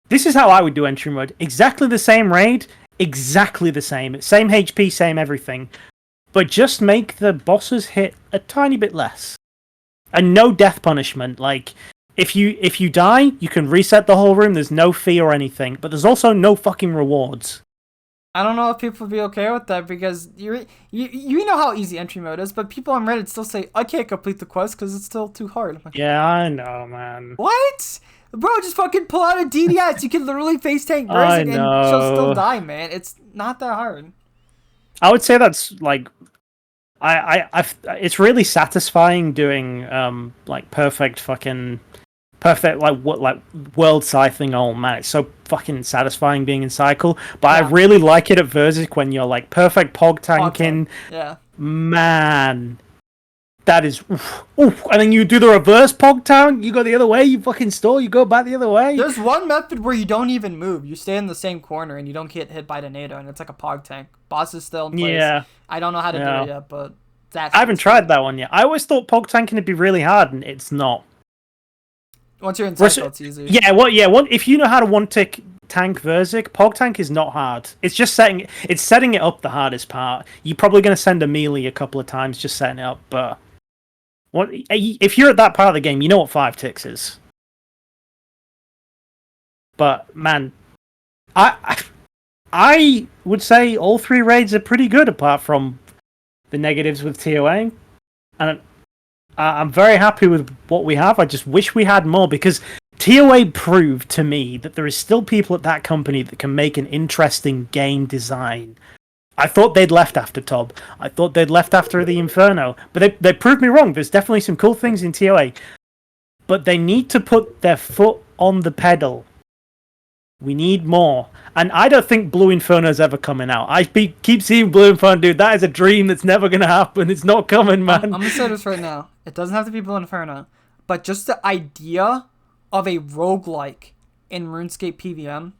This is how I would do entry mode. Exactly the same raid, exactly the same. Same HP, same everything. But just make the bosses hit a tiny bit less. And no death punishment. Like, if you die, you can reset the whole room. There's no fee or anything. But there's also no fucking rewards. I don't know if people would be okay with that because you know how easy entry mode is, but people on Reddit still say, I can't complete the quest because it's still too hard. I'm like, yeah, I know, man. What? Bro, just fucking pull out a DDS. You can literally face tank Berserk and she'll still die, man. It's not that hard. I would say that's like... it's really satisfying doing like perfect like world scything. Oh man, it's so fucking satisfying being in cycle. But I really like it at Verzik when you're like perfect pog tanking. Yeah, man, that is oof. And then you do the reverse pog tank. You go the other way. You fucking stall. You go back the other way. There's one method where you don't even move. You stay in the same corner and you don't get hit by tornado, and it's like a pog tank. Boss is still in place. Yeah, I don't know how to do it yet, but I haven't tried that one yet. I always thought pog tanking would be really hard, and it's not. Once you're in cycle, it's easy. Yeah, if you know how to one-tick tank Verzik, Pog Tank is not hard. It's just setting it up the hardest part. You're probably going to send a melee a couple of times just setting it up, but if you're at that part of the game, you know what 5 ticks is. But, man, I would say all 3 raids are pretty good apart from the negatives with TOA. And I'm very happy with what we have. I just wish we had more because TOA proved to me that there is still people at that company that can make an interesting game design. I thought they'd left after Tob. I thought they'd left after the Inferno. But they proved me wrong. There's definitely some cool things in TOA. But they need to put their foot on the pedal. We need more. And I don't think Blue Inferno's ever coming out. I keep seeing Blue Inferno, dude. That is a dream that's never going to happen. It's not coming, man. I'm going to say this right now. It doesn't have to be Blue Inferno. But just the idea of a roguelike in RuneScape PvM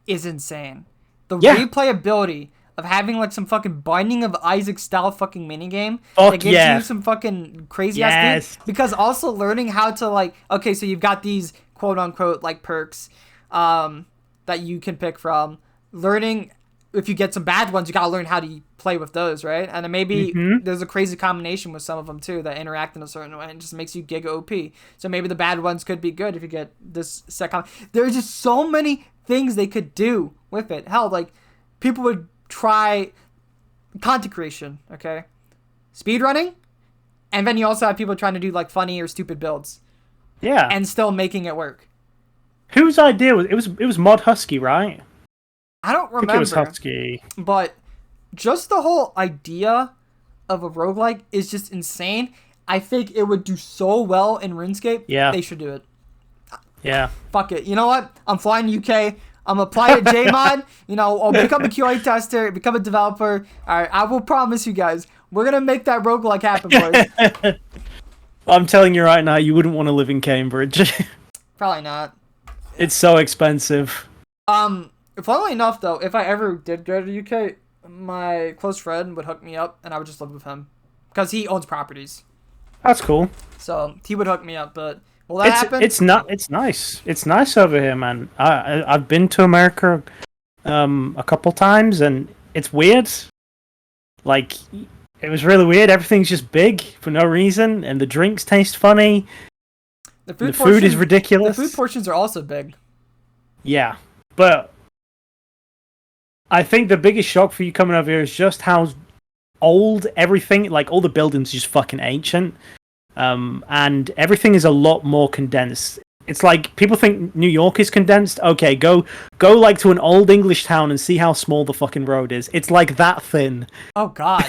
is insane. The replayability of having like some fucking Binding of Isaac style fucking minigame that gives you some fucking crazy ass things. Because also learning how to like, okay, so you've got these quote unquote like perks that you can pick from. Learning if you get some bad ones, you gotta learn how to play with those, right? And then maybe there's a crazy combination with some of them too that interact in a certain way and just makes you giga OP. So maybe the bad ones could be good if you get this set There's just so many things they could do with it. Hell, like people would try content creation, okay? Speedrunning, and then you also have people trying to do like funny or stupid builds. Yeah. And still making it work. Whose idea was it? Was Mod Husky, right? I don't remember. I think it was Husky. But just the whole idea of a roguelike is just insane. I think it would do so well in RuneScape. Yeah. They should do it. Yeah. Fuck it. You know what? I'm flying UK. I'm applying to JMod. You know, I'll become a QA tester, become a developer. All right, I will promise you guys, we're going to make that roguelike happen, boys. I'm telling you right now, you wouldn't want to live in Cambridge. Probably not. It's so expensive. Funnily enough, though, if I ever did go to the UK, my close friend would hook me up, and I would just live with him. Because he owns properties. That's cool. So, he would hook me up, but will that happen? It's nice. It's nice over here, man. I've been to America a couple times, and it's weird. Like, it was really weird. Everything's just big for no reason, and the drinks taste funny. The food is ridiculous. The food portions are also big. Yeah, but I think the biggest shock for you coming over here is just how old everything, like all the buildings are just fucking ancient. And everything is a lot more condensed. It's like people think New York is condensed. Okay, go like to an old English town and see how small the fucking road is. It's like that thin. Oh god.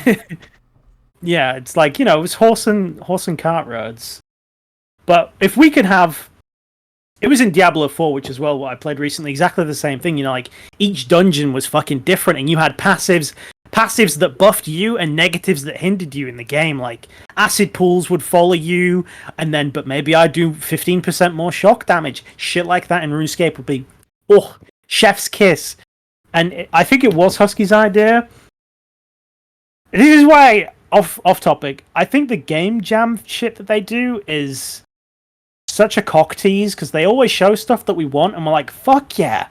Yeah, it's like, you know, it's horse and cart roads. But if we could have, it was in Diablo 4, which is well what I played recently, exactly the same thing. You know, like each dungeon was fucking different, and you had passives that buffed you and negatives that hindered you in the game. Like acid pools would follow you, and then but maybe I do 15% more shock damage. Shit like that in RuneScape would be chef's kiss. And I think it was Husky's idea. This is why off topic. I think the game jam shit that they do is such a cock tease because they always show stuff that we want, and we're like, fuck yeah.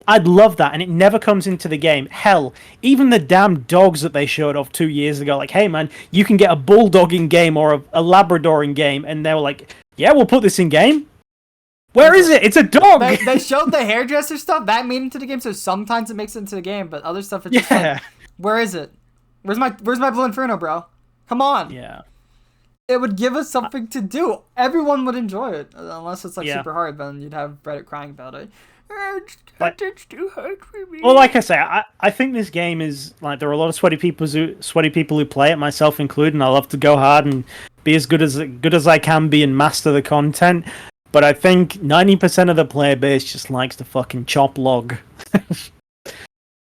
I'd love that, and it never comes into the game. Hell, even the damn dogs that they showed off 2 years ago, like, hey man, you can get a bulldog in game or a Labrador in game, and they were like, yeah, we'll put this in game. Where is it? It's a dog! They showed the hairdresser stuff, that made it into the game, so sometimes it makes it into the game, but other stuff, it's just like, where is it? Where's my Blue Inferno, bro? Come on! Yeah. It would give us something to do. Everyone would enjoy it, unless it's like super hard, then you'd have Reddit crying about it. It's too hard for me. Well, like I say, I think this game is like there are a lot of sweaty people who play it, myself included, and I love to go hard and be as good as I can be and master the content. But I think 90% of the player base just likes to fucking chop log.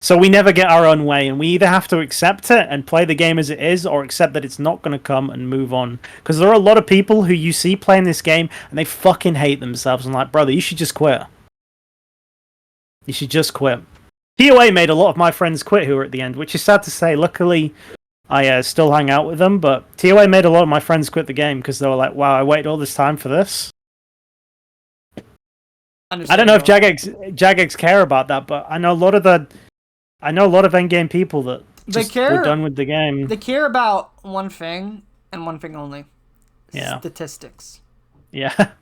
So we never get our own way, and we either have to accept it and play the game as it is, or accept that it's not going to come and move on. Because there are a lot of people who you see playing this game and they fucking hate themselves and like, brother, you should just quit. You should just quit. TOA made a lot of my friends quit who were at the end, which is sad to say. Luckily, I still hang out with them, but TOA made a lot of my friends quit the game because they were like, wow, I waited all this time for this. I don't know if Jagex care about that, but I know a lot of endgame people that were done with the game. They care about one thing and one thing only. Yeah. Statistics. Yeah.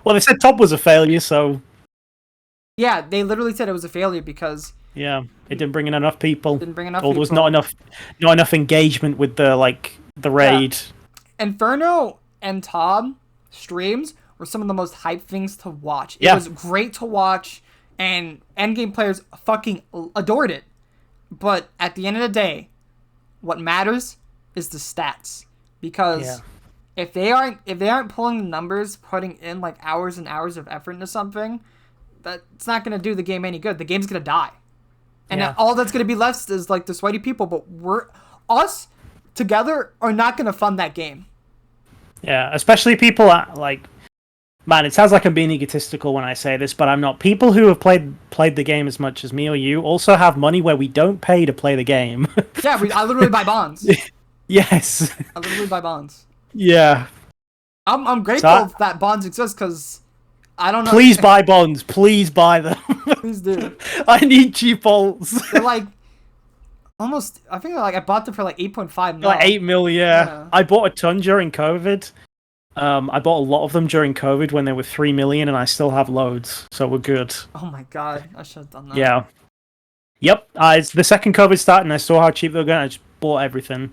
Well, they said top was a failure, so... Yeah, they literally said it was a failure because... Yeah, it didn't bring in enough people. Or there was not enough engagement with the raid. Yeah. Inferno and Tom streams were some of the most hyped things to watch. It was great to watch, and endgame players fucking adored it. But at the end of the day, what matters is the stats. Because if they aren't pulling the numbers, putting in like hours and hours of effort into something, that's not going to do the game any good. The game's going to die. And all that's going to be left is like the sweaty people, but us together are not going to fund that game. Yeah, especially people like, man, it sounds like I'm being egotistical when I say this, but I'm not. People who have played the game as much as me or you also have money where we don't pay to play the game. Yeah, I literally buy bonds. Yes. I literally buy bonds. Yeah. I'm grateful that bonds exist because I don't know. Please buy bonds. Please buy them. Please do. I need cheap bolts. They're like almost. I think I bought them for like 8.5 mil. Like 8 mil, yeah. I bought a ton during COVID. I bought a lot of them during COVID when they were 3 million, and I still have loads, so we're good. Oh my god, I should have done that. Yeah. Yep. It's the second COVID started, and I saw how cheap they were going. I just bought everything.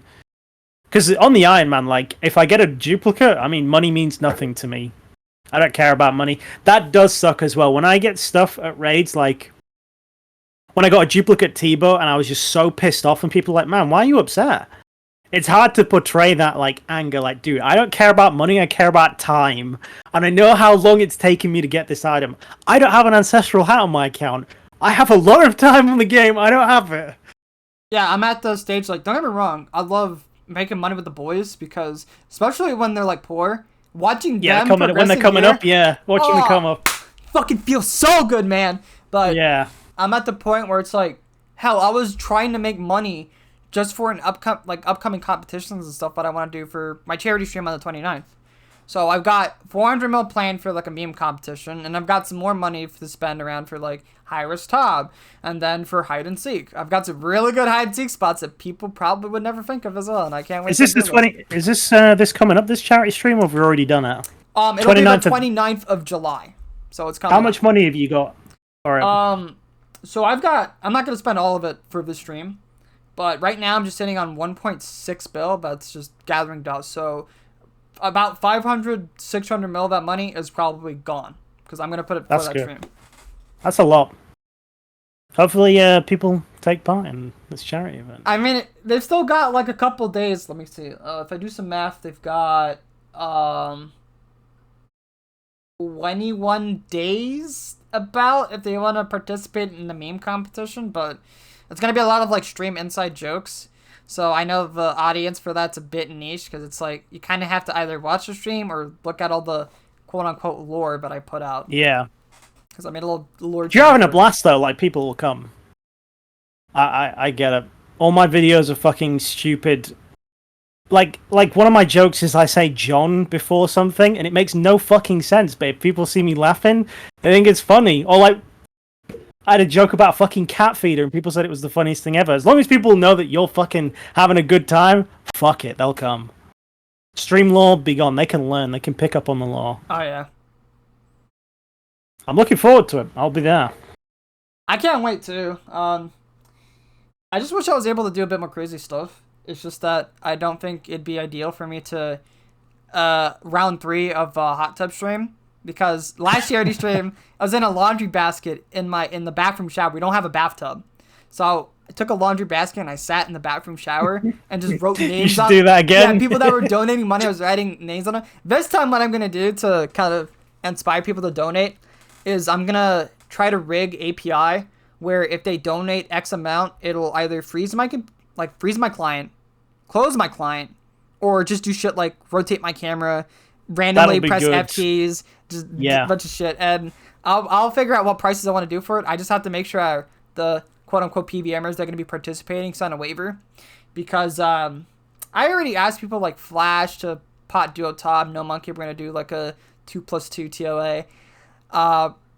Because on the Iron Man, like, if I get a duplicate, I mean, money means nothing to me. I don't care about money. That does suck as well. When I get stuff at raids, like, when I got a duplicate T-Bow, and I was just so pissed off, and people were like, man, why are you upset? It's hard to portray that, like, anger. Like, dude, I don't care about money, I care about time. And I know how long it's taken me to get this item. I don't have an ancestral hat on my account. I have a lot of time on the game, I don't have it. Yeah, I'm at the stage, like, don't get me wrong, I love making money with the boys, because, especially when they're, like, poor, watching them when they're coming up, watching them come up. Fucking feels so good, man. But yeah. I'm at the point where it's like, hell, I was trying to make money just for upcoming competitions and stuff that I want to do for my charity stream on the 29th. So I've got 400 mil planned for like a meme competition, and I've got some more money to spend around for like high risk top, and then for hide and seek. I've got some really good hide and seek spots that people probably would never think of as well, and I can't wait. Is this coming up, this charity stream, or have we already done it? It'll be the 29th of July, so it's coming. How much money have you got? All right. So I'm not gonna spend all of it for the stream, but right now I'm just sitting on 1.6 bill. That's just gathering dust. So about 500, 600 mil of that money is probably gone because I'm gonna put it for that stream. That's a lot. Hopefully, people take part in this charity event. I mean, they've still got like a couple days. Let me see. If I do some math, they've got 21 days about if they want to participate in the meme competition, but it's gonna be a lot of like stream inside jokes. So I know the audience for that's a bit niche because it's like you kind of have to either watch the stream or look at all the quote unquote lore that I put out. Yeah. Because I made a little lore. If you're having a blast though, like people will come. I get it. All my videos are fucking stupid. Like one of my jokes is I say John before something, and it makes no fucking sense. But if people see me laughing, they think it's funny. Or like, I had a joke about fucking cat feeder, and people said it was the funniest thing ever. As long as people know that you're fucking having a good time, fuck it, they'll come. Stream lore, be gone. They can learn. They can pick up on the lore. Oh yeah. I'm looking forward to it. I'll be there. I can't wait too. I just wish I was able to do a bit more crazy stuff. It's just that I don't think it'd be ideal for me to round 3 of hot tub stream because last charity stream I was in a laundry basket in the bathroom shower. We don't have a bathtub, so I took a laundry basket and I sat in the bathroom shower and just wrote names. You should do that again. Yeah, people that were donating money, I was writing names on it. This time, what I'm gonna do to kind of inspire people to donate is I'm gonna try to rig API where if they donate X amount, it'll either freeze my client, close my client, or just do shit like rotate my camera, randomly press F keys, just a bunch of shit. And I'll figure out what prices I want to do for it. I just have to make sure the quote-unquote PvMers that are going to be participating sign a waiver. Because I already asked people like Flash to pot duo top, No Monkey, we're going to do like a 2+2 TOA.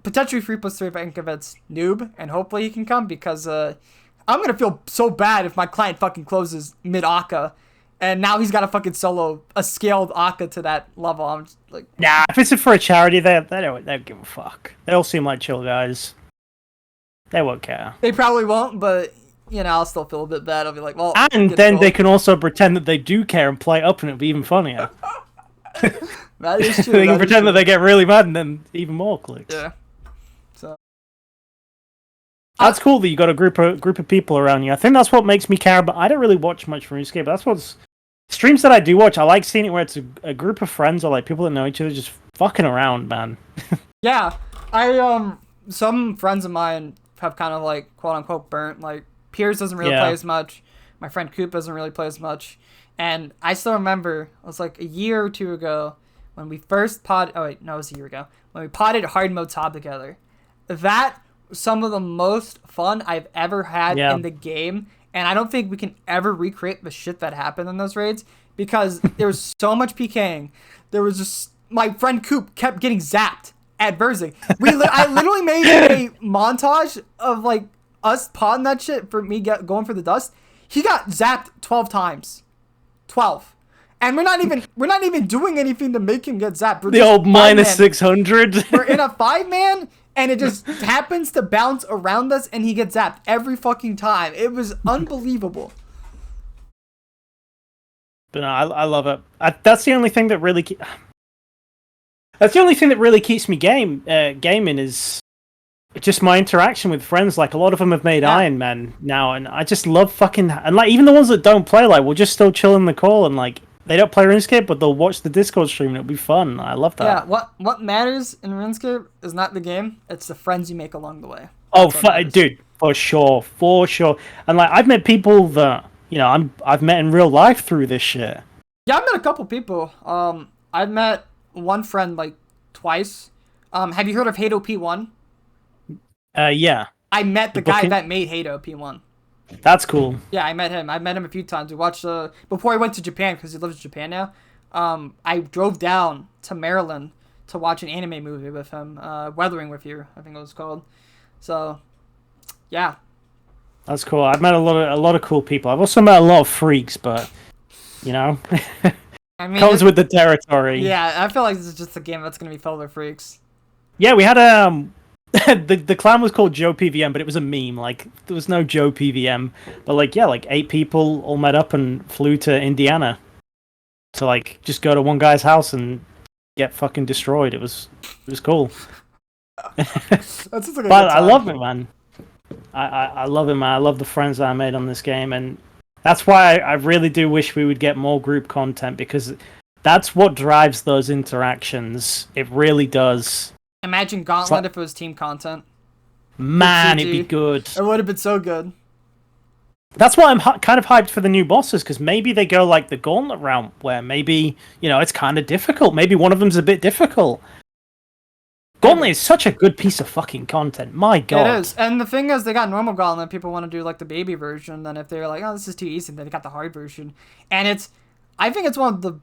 Potentially 3+3 if I can convince Noob, and hopefully he can come because I'm going to feel so bad if my client fucking closes mid-Akka, and now he's got to fucking solo a scaled Akka to that level. I'm just like... Nah, if it's for a charity, they don't give a fuck. They all seem like chill guys. They won't care. They probably won't, but, you know, I'll still feel a bit bad. I'll be like, well... And then they can also pretend that they do care and play up, and it'll be even funnier. That is true. They can pretend that they get really mad, and then even more clicks. Yeah. So... That's cool that you got a group of people around you. I think that's what makes me care, but I don't really watch much from RuneScape. That's what's... Streams that I do watch, I like seeing it where it's a group of friends or like people that know each other just fucking around, man. Yeah. Some friends of mine have kind of like quote unquote burnt. Like Piers doesn't really play as much. My friend Coop doesn't really play as much. And I still remember it was like a year or two ago when we first it was a year ago. When we potted hard mode top together. That was some of the most fun I've ever had in the game. And I don't think we can ever recreate the shit that happened in those raids because there was so much PKing. There was just my friend Coop kept getting zapped at Burzing. I literally made a montage of like us potting that shit for me going for the dust. He got zapped 12 times, 12, and we're not even doing anything to make him get zapped. The old minus 600. We're in a 5-man. And it just happens to bounce around us, and he gets zapped every fucking time. It was unbelievable. But no, I love it. That's the only thing that really. That's the only thing that really keeps me gaming is just my interaction with friends. Like a lot of them have made Iron Man now, and I just love fucking and like even the ones that don't play, like we'll just still chill in the call and like. They don't play RuneScape, but they'll watch the Discord stream and it'll be fun. I love that. Yeah, what matters in RuneScape is not the game, it's the friends you make along the way. Oh, dude, for sure. And like, I've met people that, you know, I've met in real life through this shit. Yeah, I've met a couple people. I've met one friend like twice. Have you heard of Hado P1? Yeah. I met the guy that made Hado P1. That's cool. Yeah, I met him. I met him a few times. We watched before he went to Japan because he lives in Japan now. I drove down to Maryland to watch an anime movie with him, Weathering with You, I think it was called. So, yeah. That's cool. I've met a lot of cool people. I've also met a lot of freaks, but you know, I mean, comes with the territory. Yeah, I feel like this is just a game that's gonna be filled with freaks. Yeah, we had the clan was called Joe PvM, but it was a meme. Like there was no Joe PvM, but like 8 people all met up and flew to Indiana to like just go to one guy's house and get fucking destroyed. It was cool. That's just like a But I love it, man. I love it, man. I love the friends that I made on this game, and that's why I really do wish we would get more group content, because that's what drives those interactions. It really does. Imagine Gauntlet if it was team content. Man, it'd be good. It would have been so good. That's why I'm kind of hyped for the new bosses, because maybe they go like the Gauntlet route, where maybe, it's kind of difficult. Maybe one of them's a bit difficult. Gauntlet is such a good piece of fucking content. My God. It is. And the thing is, they got normal Gauntlet. People want to do like the baby version. Then if they're like, oh, this is too easy, then they got the hard version. And I think it's one of the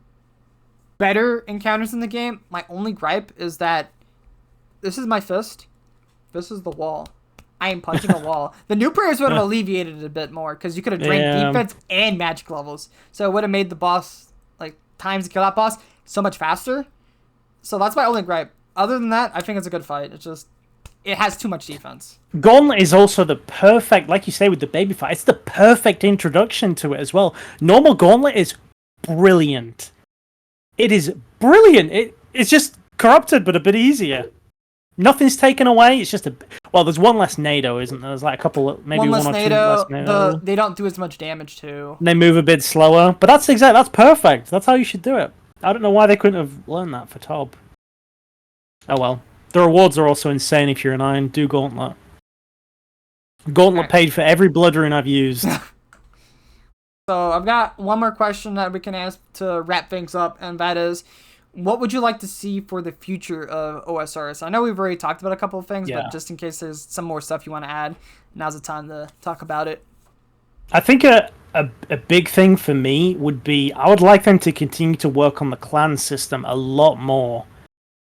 better encounters in the game. My only gripe is that this is my fist. This is the wall. I am punching a wall. The new players would have alleviated it a bit more, because you could have drained defense and magic levels. So it would have made the boss, like, times to kill that boss so much faster. So that's my only gripe. Other than that, I think it's a good fight. It's just, it has too much defense. Gauntlet is also the perfect, like you say with the baby fight, it's the perfect introduction to it as well. Normal Gauntlet is brilliant. It is brilliant. It's just corrupted, but a bit easier. Nothing's taken away. It's just there's one less NATO, isn't there? There's like a couple, maybe one or two less NATO. They don't do as much damage too. They move a bit slower, but that's perfect. That's how you should do it. I don't know why they couldn't have learned that for Tob. Oh well. The rewards are also insane if you're an Iron. Do Gauntlet. Gauntlet paid for every blood rune I've used. So I've got one more question that we can ask to wrap things up, and that is, what would you like to see for the future of OSRS? I know we've already talked about a couple of things, but just in case there's some more stuff you want to add, now's the time to talk about it. I think a big thing for me would be, I would like them to continue to work on the clan system a lot more.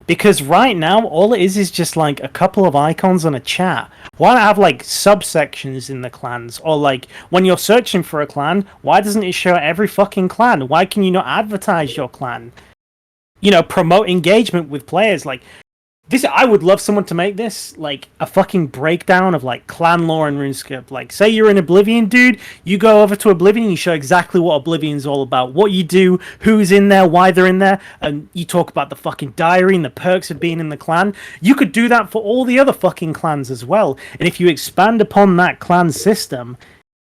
Because right now, all it is just like a couple of icons on a chat. Why not have like subsections in the clans? Or like, when you're searching for a clan, why doesn't it show every fucking clan? Why can you not advertise your clan? Promote engagement with players. Like, this, I would love someone to make this like a fucking breakdown of like clan lore in RuneScape. Like, say you're in Oblivion, dude, you go over to Oblivion, you show exactly what Oblivion's all about, what you do, who's in there, why they're in there, and you talk about the fucking diary and the perks of being in the clan. You could do that for all the other fucking clans as well. And if you expand upon that clan system,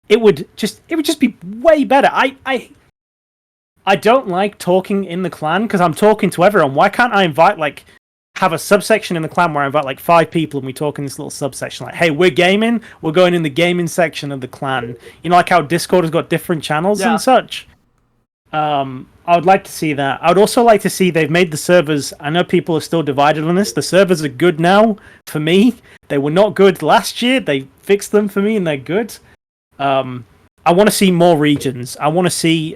it would just be way better. I don't like talking in the clan because I'm talking to everyone. Why can't I have a subsection in the clan where I invite like 5 people and we talk in this little subsection? Like, hey, we're gaming. We're going in the gaming section of the clan. Like how Discord has got different channels and such. I would like to see that. I would also like to see they've made the servers. I know people are still divided on this. The servers are good now for me. They were not good last year. They fixed them for me and they're good. I want to see more regions. I want to see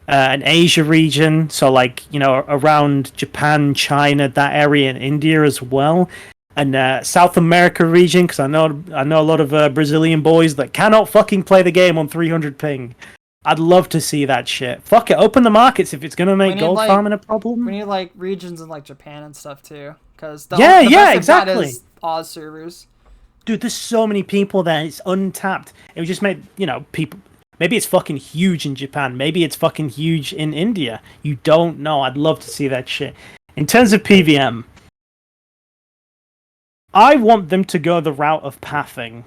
an Asia region, so like around Japan, China, that area, and India as well, and South America region, because I know a lot of Brazilian boys that cannot fucking play the game on 300 ping. I'd love to see that shit. Fuck it, open the markets if it's gonna make gold farming a problem. We need like regions in like Japan and stuff too, because the exactly. Is Oz servers. Dude, there's so many people there. It's untapped. It was just made people. Maybe it's fucking huge in Japan. Maybe it's fucking huge in India. You don't know. I'd love to see that shit. In terms of PvM, I want them to go the route of pathing.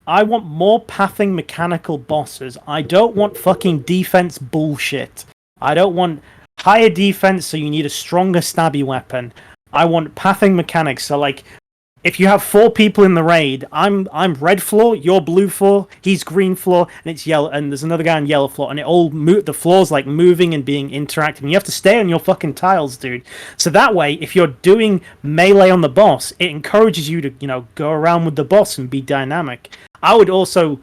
I want more pathing mechanical bosses. I don't want fucking defense bullshit. I don't want higher defense so you need a stronger stabby weapon. I want pathing mechanics. So like, if you have 4 people in the raid, I'm red floor, you're blue floor, he's green floor, and it's yellow, and there's another guy on yellow floor, and it all the floor's like moving and being interactive, and you have to stay on your fucking tiles, dude. So that way, if you're doing melee on the boss, it encourages you to go around with the boss and be dynamic. I would also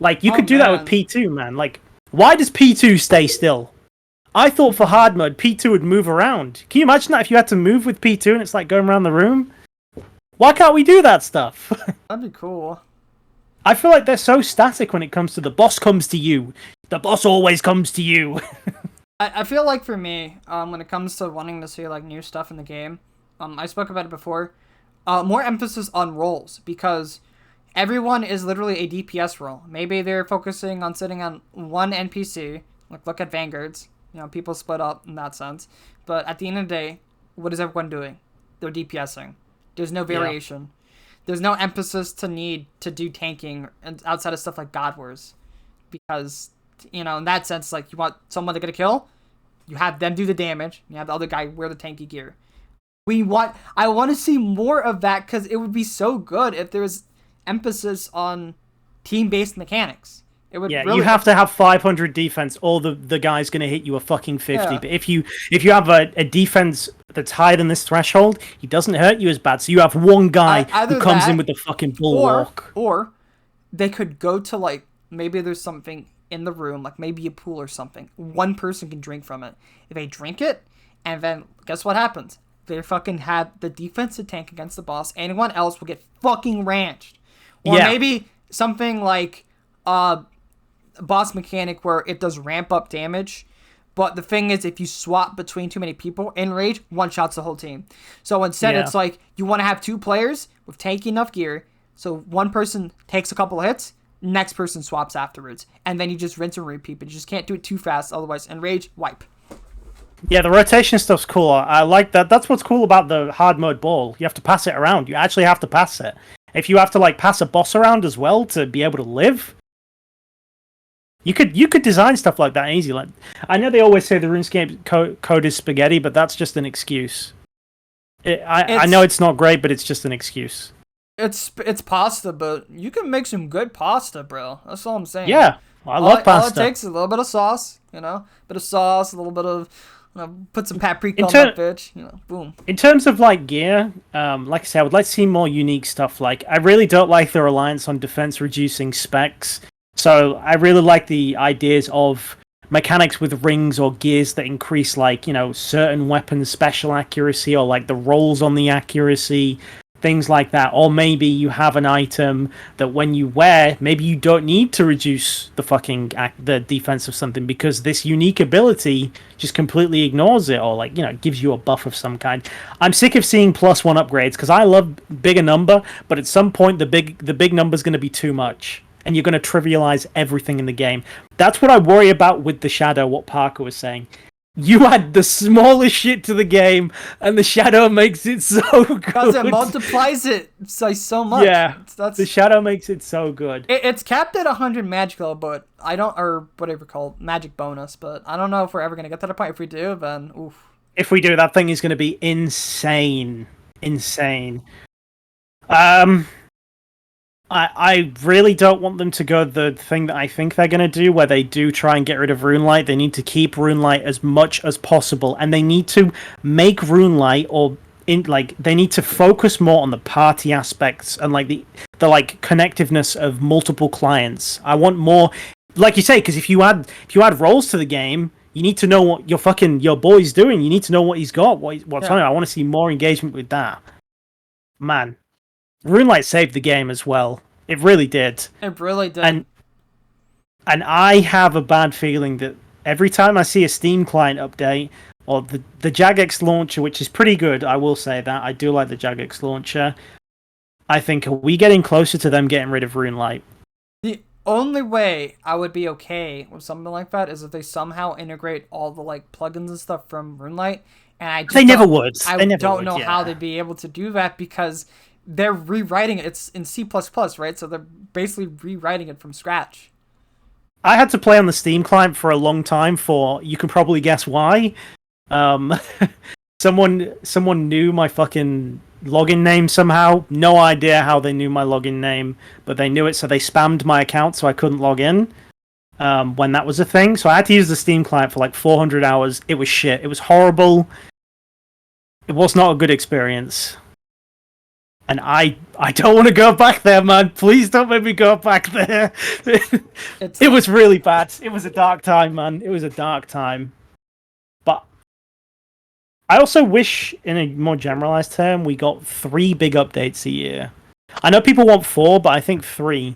you could do that with P2, man. Like, why does P2 stay still? I thought for hard mode, P2 would move around. Can you imagine that if you had to move with P2 and it's like going around the room? Why can't we do that stuff? That'd be cool. I feel like they're so static when it comes to the boss comes to you. The boss always comes to you. I feel like for me, when it comes to wanting to see like new stuff in the game, I spoke about it before, more emphasis on roles, because everyone is literally a DPS role. Maybe they're focusing on sitting on one NPC, like look at Vanguards, people split up in that sense, but at the end of the day, what is everyone doing? They're DPSing. There's no variation. Yeah. There's no emphasis to need to do tanking outside of stuff like God Wars, because in that sense, like, you want someone to get a kill, you have them do the damage, you have the other guy wear the tanky gear. I want to see more of that, because it would be so good if there was emphasis on team-based mechanics. It would you have to have 500 defense, or the guy's going to hit you a fucking 50. Yeah. But if you have a defense that's higher than this threshold, he doesn't hurt you as bad. So you have one guy who comes in with the fucking bulwark. Or they could go to, like, maybe there's something in the room, like maybe a pool or something. One person can drink from it. If they drink it, and then guess what happens? They fucking have the defensive tank against the boss. Anyone else will get fucking ranched. Or maybe something like boss mechanic where it does ramp up damage, but the thing is, if you swap between too many people in rage, one shots the whole team. So instead it's like you want to have two players with tanky enough gear, so one person takes a couple of hits, next person swaps afterwards, and then you just rinse and repeat, but you just can't do it too fast, otherwise enrage, wipe. Yeah, the rotation stuff's cool. I like that. That's what's cool about the hard mode ball. You have to pass it around. You actually have to pass it. If you have to like pass a boss around as well to be able to live, you could design stuff like that easy. Like, I know they always say the RuneScape code is spaghetti, but that's just an excuse. I know it's not great, but it's just an excuse. It's pasta, but you can make some good pasta, bro. That's all I'm saying. Yeah, I love pasta. All it takes is a little bit of sauce, bit of sauce, a little bit of, put some paprika on that bitch, boom. In terms of like gear, like I said, I would like to see more unique stuff. Like, I really don't like the reliance on defense reducing specs. So I really like the ideas of mechanics with rings or gears that increase, like, certain weapons special accuracy, or like the rolls on the accuracy, things like that. Or maybe you have an item that when you wear, maybe you don't need to reduce the defense of something, because this unique ability just completely ignores it, or gives you a buff of some kind. I'm sick of seeing +1 upgrades, because I love bigger number, but at some point the big number's going to be too much, and you're going to trivialize everything in the game. That's what I worry about with the Shadow, what Parkuh was saying. You add the smallest shit to the game, and the Shadow makes it so good. Because it multiplies it so much. Yeah, the Shadow makes it so good. It's capped at 100 magical, but or whatever called magic bonus, but I don't know if we're ever going to get to the point. If we do, then oof. If we do, that thing is going to be insane. Insane. I really don't want them to go the thing that I think they're going to do, where they do try and get rid of RuneLight. They need to keep RuneLight as much as possible, and they need to make RuneLight, they need to focus more on the party aspects and the connectiveness of multiple clients. I want more, like you say, because if you add roles to the game, you need to know what your boy's doing. You need to know what he's got, what's on it. I want to see more engagement with that. Man. RuneLight saved the game as well. It really did. It really did. And I have a bad feeling that every time I see a Steam client update, or the Jagex launcher, which is pretty good, I will say that. I do like the Jagex launcher. I think, are we getting closer to them getting rid of RuneLight? The only way I would be okay with something like that is if they somehow integrate all the plugins and stuff from RuneLight. And they never would. I don't know how they'd be able to do that, because they're rewriting it. It's in C++, right? So they're basically rewriting it from scratch. I had to play on the Steam client for a long time you can probably guess why. Someone knew my fucking login name somehow. No idea how they knew my login name, but they knew it, so they spammed my account so I couldn't log in when that was a thing. So I had to use the Steam client for 400 hours. It was shit. It was horrible. It was not a good experience. And I don't want to go back there, man. Please don't make me go back there. It was really bad. It was a dark time, man. It was a dark time. I also wish, in a more generalized term, we got 3 big updates a year. I know people want 4, but I think 3.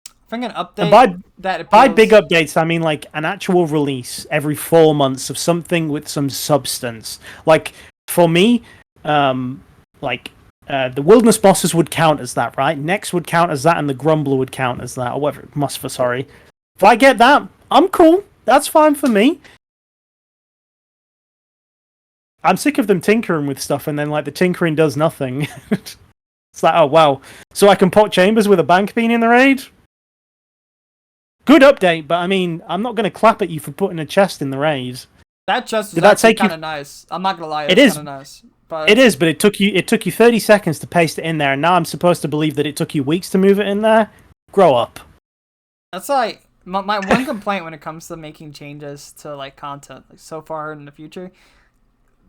I think an update by big updates, I mean like an actual release every 4 months of something with some substance. Like for me, the wilderness bosses would count as that, right? Next would count as that, and the Grumbler would count as that, or whatever. Musfer, sorry. If I get that, I'm cool. That's fine for me. I'm sick of them tinkering with stuff, and then like the tinkering does nothing. It's like, oh wow, so I can pot chambers with a bank bean in the raid. Good update, but I mean, I'm not going to clap at you for putting a chest in the raid. That chest is actually kind of nice. I'm not going to lie, it's kind of nice. But... It is, but it took you 30 seconds to paste it in there, and now I'm supposed to believe that it took you weeks to move it in there? Grow up. That's like, my one complaint when it comes to making changes to like content, like so far in the future,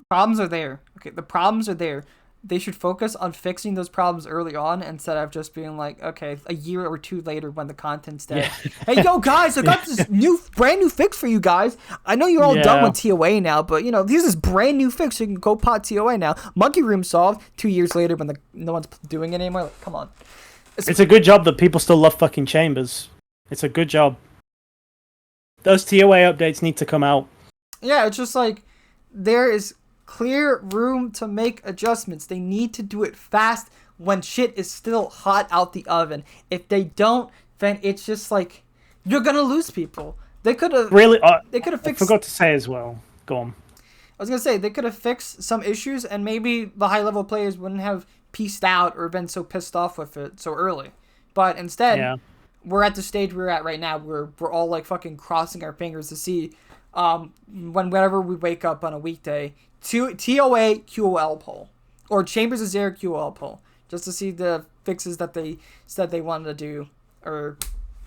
problems are there. Okay, the problems are there. They should focus on fixing those problems early on instead of just being like, okay, a year or 2 later when the content's dead. Yeah. Hey, yo, guys, I got this brand new fix for you guys. I know you're all done with TOA now, but, you know, here's this brand new fix so you can go pot TOA now. Monkey Room solved 2 years later when no one's doing it anymore. Like, come on. It's a good job that people still love fucking chambers. It's a good job. Those TOA updates need to come out. Yeah, it's just like, there is clear room to make adjustments. They need to do it fast when shit is still hot out the oven. If they don't, then it's just like you're gonna lose people. They could have they could have fixed. I forgot to say as well. Go on. I was gonna say they could have fixed some issues, and maybe the high level players wouldn't have pieced out or been so pissed off with it so early. But instead, we're at the stage we're at right now where we're all like fucking crossing our fingers to see whenever we wake up on a weekday. TOA QOL poll or Chambers of Zero QOL poll just to see the fixes that they said they wanted to do or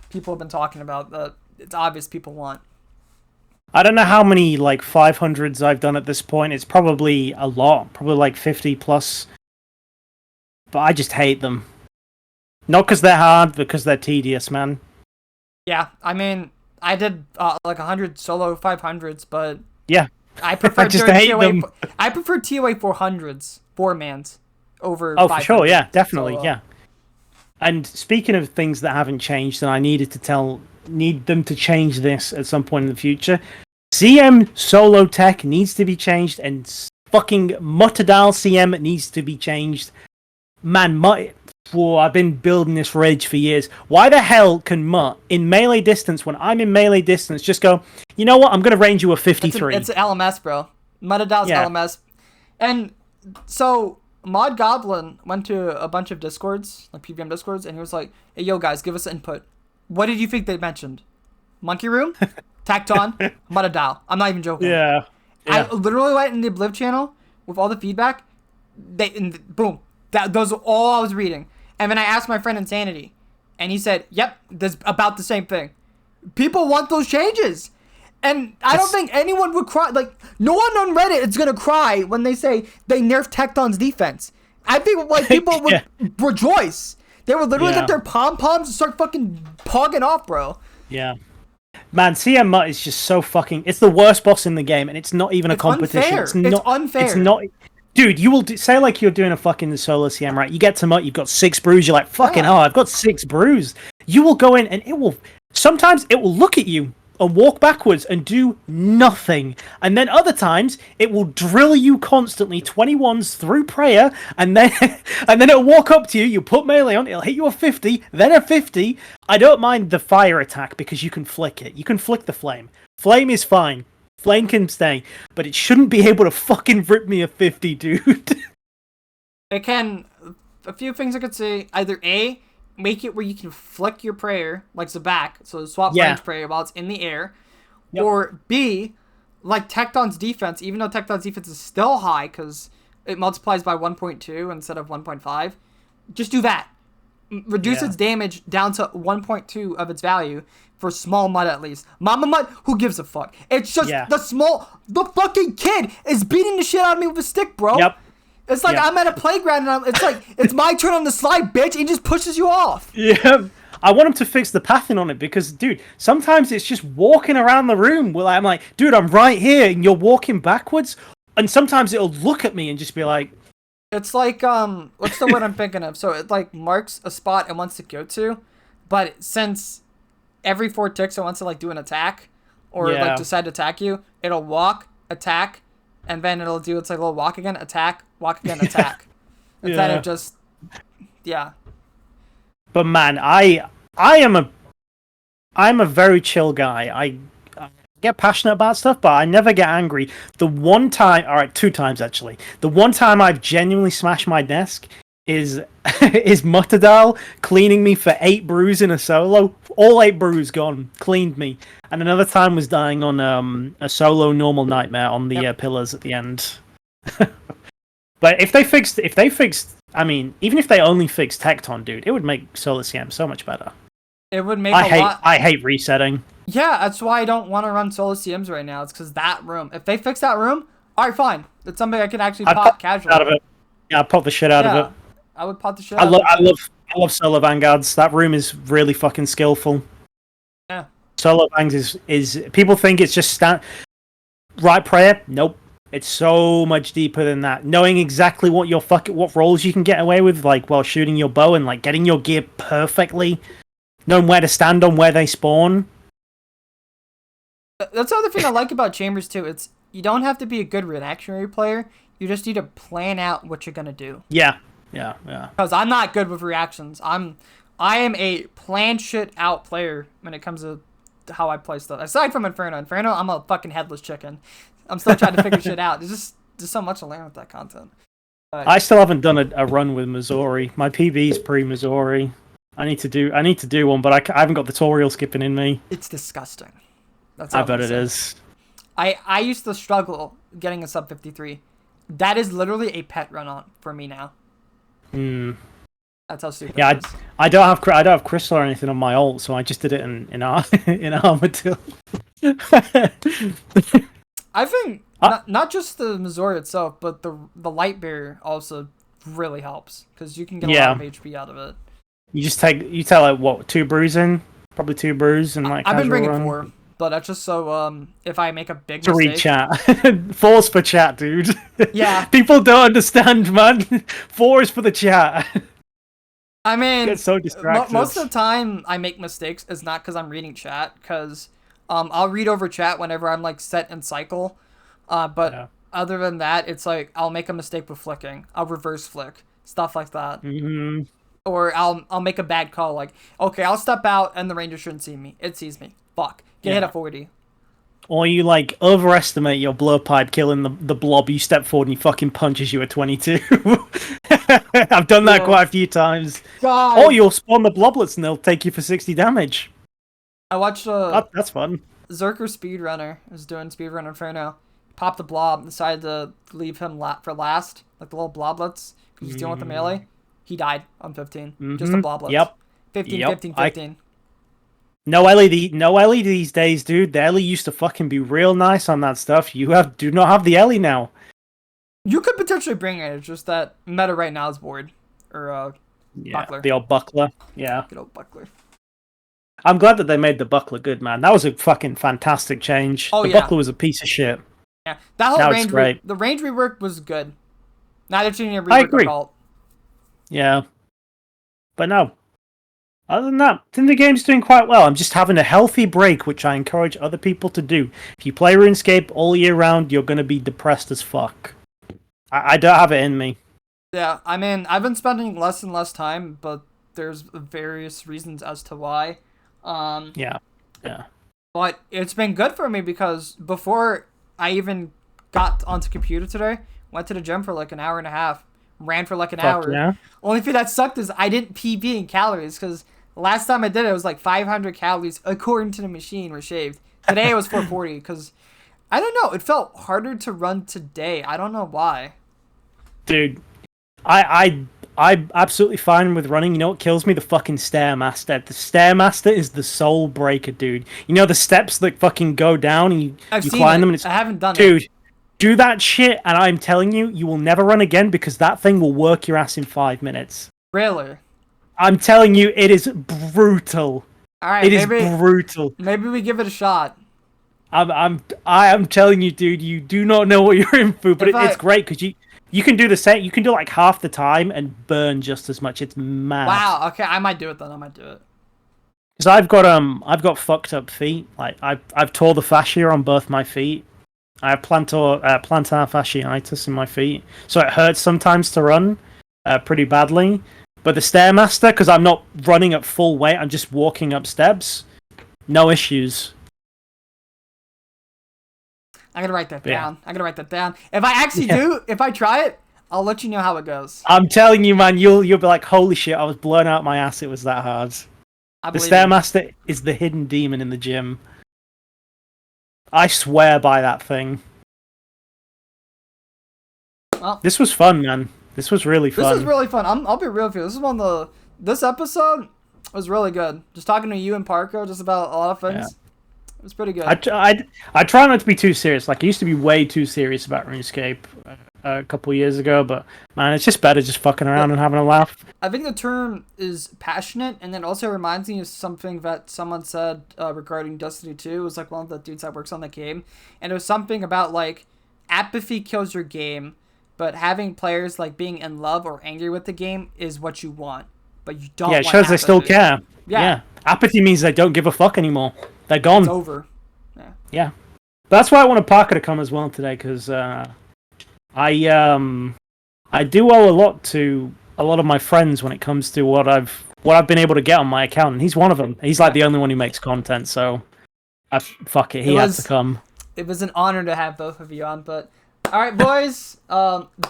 people have been talking about that it's obvious people want. I don't know how many like 500s I've done at this point. It's probably a lot, probably like 50 plus. But I just hate them. Not because they're hard, but because they're tedious, man. Yeah, I mean, I did like 100 solo 500s, but yeah. I prefer I just hate them. I prefer TOA 400s, 4-mans, over 500s. Oh, for sure, yeah, definitely, yeah. And speaking of things that haven't changed, and I need them to change this at some point in the future, CM solo tech needs to be changed, and fucking Muttadal CM needs to be changed. Man, I've been building this rage for years. Why the hell can Mutt, in melee distance, when I'm in melee distance, just go, you know what, I'm going to range you a 53. It's LMS, bro. Muttadal's LMS. And so, Mod Goblin went to a bunch of Discords, like PvM Discords, and he was like, hey, yo, guys, give us input. What did you think they mentioned? Monkey Room? Tacton? Muttadal. I'm not even joking. Yeah. I literally went in the Obliv channel with all the feedback. Boom. Those are all I was reading. And then I asked my friend Insanity, and he said, yep, that's about the same thing. People want those changes. And I don't think anyone would cry. Like, no one on Reddit is going to cry when they say they nerfed Tecton's defense. I think like people would rejoice. They would literally get their pom-poms and start fucking pogging off, bro. Yeah. Man, CM Mutt is just so fucking... It's the worst boss in the game, and it's not even a competition. Unfair. It's unfair. It's not... Dude, you will say like you're doing a fucking solo CM, right? You get to Mutt, you've got 6 brews, you're like, fucking hell, I've got 6 brews. You will go in and sometimes it will look at you and walk backwards and do nothing. And then other times, it will drill you constantly, 21s through prayer, and then it'll walk up to you, you put melee on, it'll hit you a 50, then a 50. I don't mind the fire attack because you can flick it. You can flick the flame. Flame is fine. Flame can stay, but it shouldn't be able to fucking rip me a 50, dude. It can... A few things I could say. Either A, make it where you can flick your prayer, like Zabak, so swap range prayer while it's in the air. Yep. Or B, like Tecton's defense, even though Tecton's defense is still high, because it multiplies by 1.2 instead of 1.5, just do that. Reduce its damage down to 1.2 of its value for small mud at least. Mama mud, who gives a fuck? It's just the fucking kid is beating the shit out of me with a stick, bro. Yep. It's like I'm at a playground and it's like, it's my turn on the slide, bitch, and he just pushes you off. Yeah. I want them to fix the pathing on it because, dude, sometimes it's just walking around the room where I'm like, dude, I'm right here, and you're walking backwards, and sometimes it'll look at me and just be like, it's like what's the word I'm thinking of? So it like marks a spot it wants to go to, but since every 4 ticks it wants to like do an attack or like decide to attack you, it'll walk, attack, and then it'll do its like little walk again, attack, attack. And then it just But man, I'm a very chill guy. I get passionate about stuff, but I never get angry. The one time, all right, 2 times actually. The one time I've genuinely smashed my desk is Muttadal cleaning me for 8 brews in a solo. All 8 brews gone, cleaned me. And another time was dying on a solo normal nightmare on the pillars at the end. But if they fixed, I mean, even if they only fixed Tecton, dude, it would make solo CM so much better. It would make I hate resetting. Yeah, that's why I don't want to run solo CMs right now. It's because that room. If they fix that room, all right, fine. It's something I can actually pop casually. Out of it. Yeah, I'd pop the shit out of it. I would pop the shit I love solo vanguards. That room is really fucking skillful. Yeah. Solo vangs is people think it's just right prayer. Nope. It's so much deeper than that. Knowing exactly what roles you can get away with, like while shooting your bow and like getting your gear perfectly, knowing where to stand on where they spawn. That's the other thing I like about Chambers too. It's you don't have to be a good reactionary player. You just need to plan out what you're gonna do. Yeah. Because I'm not good with reactions. I am a plan shit out player when it comes to how I play stuff. Aside from Inferno, I'm a fucking headless chicken. I'm still trying to figure shit out. There's so much to learn with that content. But I still haven't done a run with Missouri. My PB's pre-Missouri. I need to do one, but I haven't got the tutorial skipping in me. It's disgusting. I bet it is. I used to struggle getting a sub 53. That is literally a pet run on for me now. That's how stupid. Yeah, it is. I don't have crystal or anything on my ult, so I just did it in Armadillo. I think not just the Missouri itself, but the light bear also really helps because you can get a lot of HP out of it. You take like what 2 brews in, probably 2 brews and like. I've been bringing run. 4, but that's just so if I make a big to mistake. read chat. 4's for chat, dude. Yeah. People don't understand, man. 4 is for the chat. I mean, get so distracted. Most of the time I make mistakes is not because I'm reading chat, because I'll read over chat whenever I'm like set in cycle. But other than that, it's like I'll make a mistake with flicking. I'll reverse flick, stuff like that. Mm-hmm. Or I'll make a bad call, like, okay, I'll step out and the ranger shouldn't see me. It sees me. Fuck. Get hit at 40. Or you like overestimate your blowpipe killing the blob, you step forward and he fucking punches you at 22. I've done that quite a few times. God. Or you'll spawn the bloblets and they'll take you for 60 damage. I watched that's fun. Zerker Speedrunner was doing Speedrun Inferno. Popped the blob, decided to leave him for last, like the little bloblets. He's dealing with the melee. He died on 15. Mm-hmm. Just the bloblets. Yep. 15, 15, 15. No LED these days, dude. The Ellie used to fucking be real nice on that stuff. You do not have the Ellie now. You could potentially bring it. It's just that meta right now is bored. Or buckler. The old buckler. Yeah. Good old buckler. I'm glad that they made the buckler good, man. That was a fucking fantastic change. The buckler was a piece of shit. Yeah, that whole range. The range rework was good. Neither Junior rework. I agree. Yeah, but no. Other than that, I think the game's doing quite well. I'm just having a healthy break, which I encourage other people to do. If you play RuneScape all year round, you're going to be depressed as fuck. I don't have it in me. Yeah, I mean, I've been spending less and less time, but there's various reasons as to why. Yeah. But it's been good for me because before I even got onto computer today, went to the gym for like an hour and a half, ran for like an hour. Yeah. Only thing that sucked is I didn't PB in calories because last time I did it was like 500 calories according to the machine were shaved. Today it was 440 because I don't know. It felt harder to run today. I don't know why. Dude, I'm absolutely fine with running. You know what kills me? The fucking Stairmaster. The Stairmaster is the soul breaker, dude. You know the steps that fucking go down and you climb them and it's... I haven't done it. Dude, do that shit and I'm telling you, you will never run again because that thing will work your ass in 5 minutes. Really? I'm telling you, it is brutal. All right, It is brutal. Maybe we give it a shot. I am telling you, dude. You do not know what you're in for, but it's great because you can do the same. You can do like half the time and burn just as much. It's mad. Wow. Okay, I might do it then. I might do it. Because I've got fucked up feet. Like I've tore the fascia on both my feet. I have plantar fasciitis in my feet, so it hurts sometimes to run, pretty badly. But the Stairmaster, because I'm not running at full weight, I'm just walking up steps. No issues. I'm gonna write that down. I'm gonna write that down. If I actually if I try it, I'll let you know how it goes. I'm telling you, man, you'll be like, holy shit, I was blown out my ass. It was that hard. The Stairmaster is the hidden demon in the gym. I swear by that thing. Well, this was fun, man. This was really fun. This was really fun. I'll be real with you. This is this episode was really good. Just talking to you and Parkuh just about a lot of things. Yeah. It was pretty good. I try not to be too serious. Like I used to be way too serious about RuneScape a couple of years ago, but man, it's just better just fucking around and having a laugh. I think the term is passionate, and then also reminds me of something that someone said regarding Destiny 2. It was like one of the dudes that works on the game, and it was something about like apathy kills your game, but having players like being in love or angry with the game is what you want, but you don't. Yeah, it shows they still care. Yeah, apathy means they don't give a fuck anymore. They're gone. It's over. Yeah. That's why I wanted Parkuh to come as well today, because I do owe a lot to a lot of my friends when it comes to what I've been able to get on my account, and he's one of them. He's like the only one who makes content, so fuck it, he has to come. It was an honor to have both of you on, but all right, boys.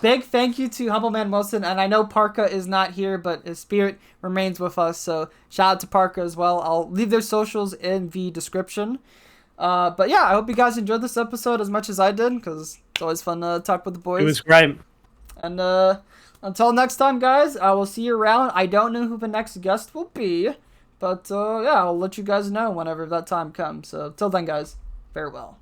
Big thank you to Humblemanwilson, and I know Parkuh is not here, but his spirit remains with us. So shout out to Parkuh as well. I'll leave their socials in the description. But yeah, I hope you guys enjoyed this episode as much as I did, because it's always fun to talk with the boys. It was great. And until next time, guys, I will see you around. I don't know who the next guest will be, but yeah, I'll let you guys know whenever that time comes. So till then, guys, farewell.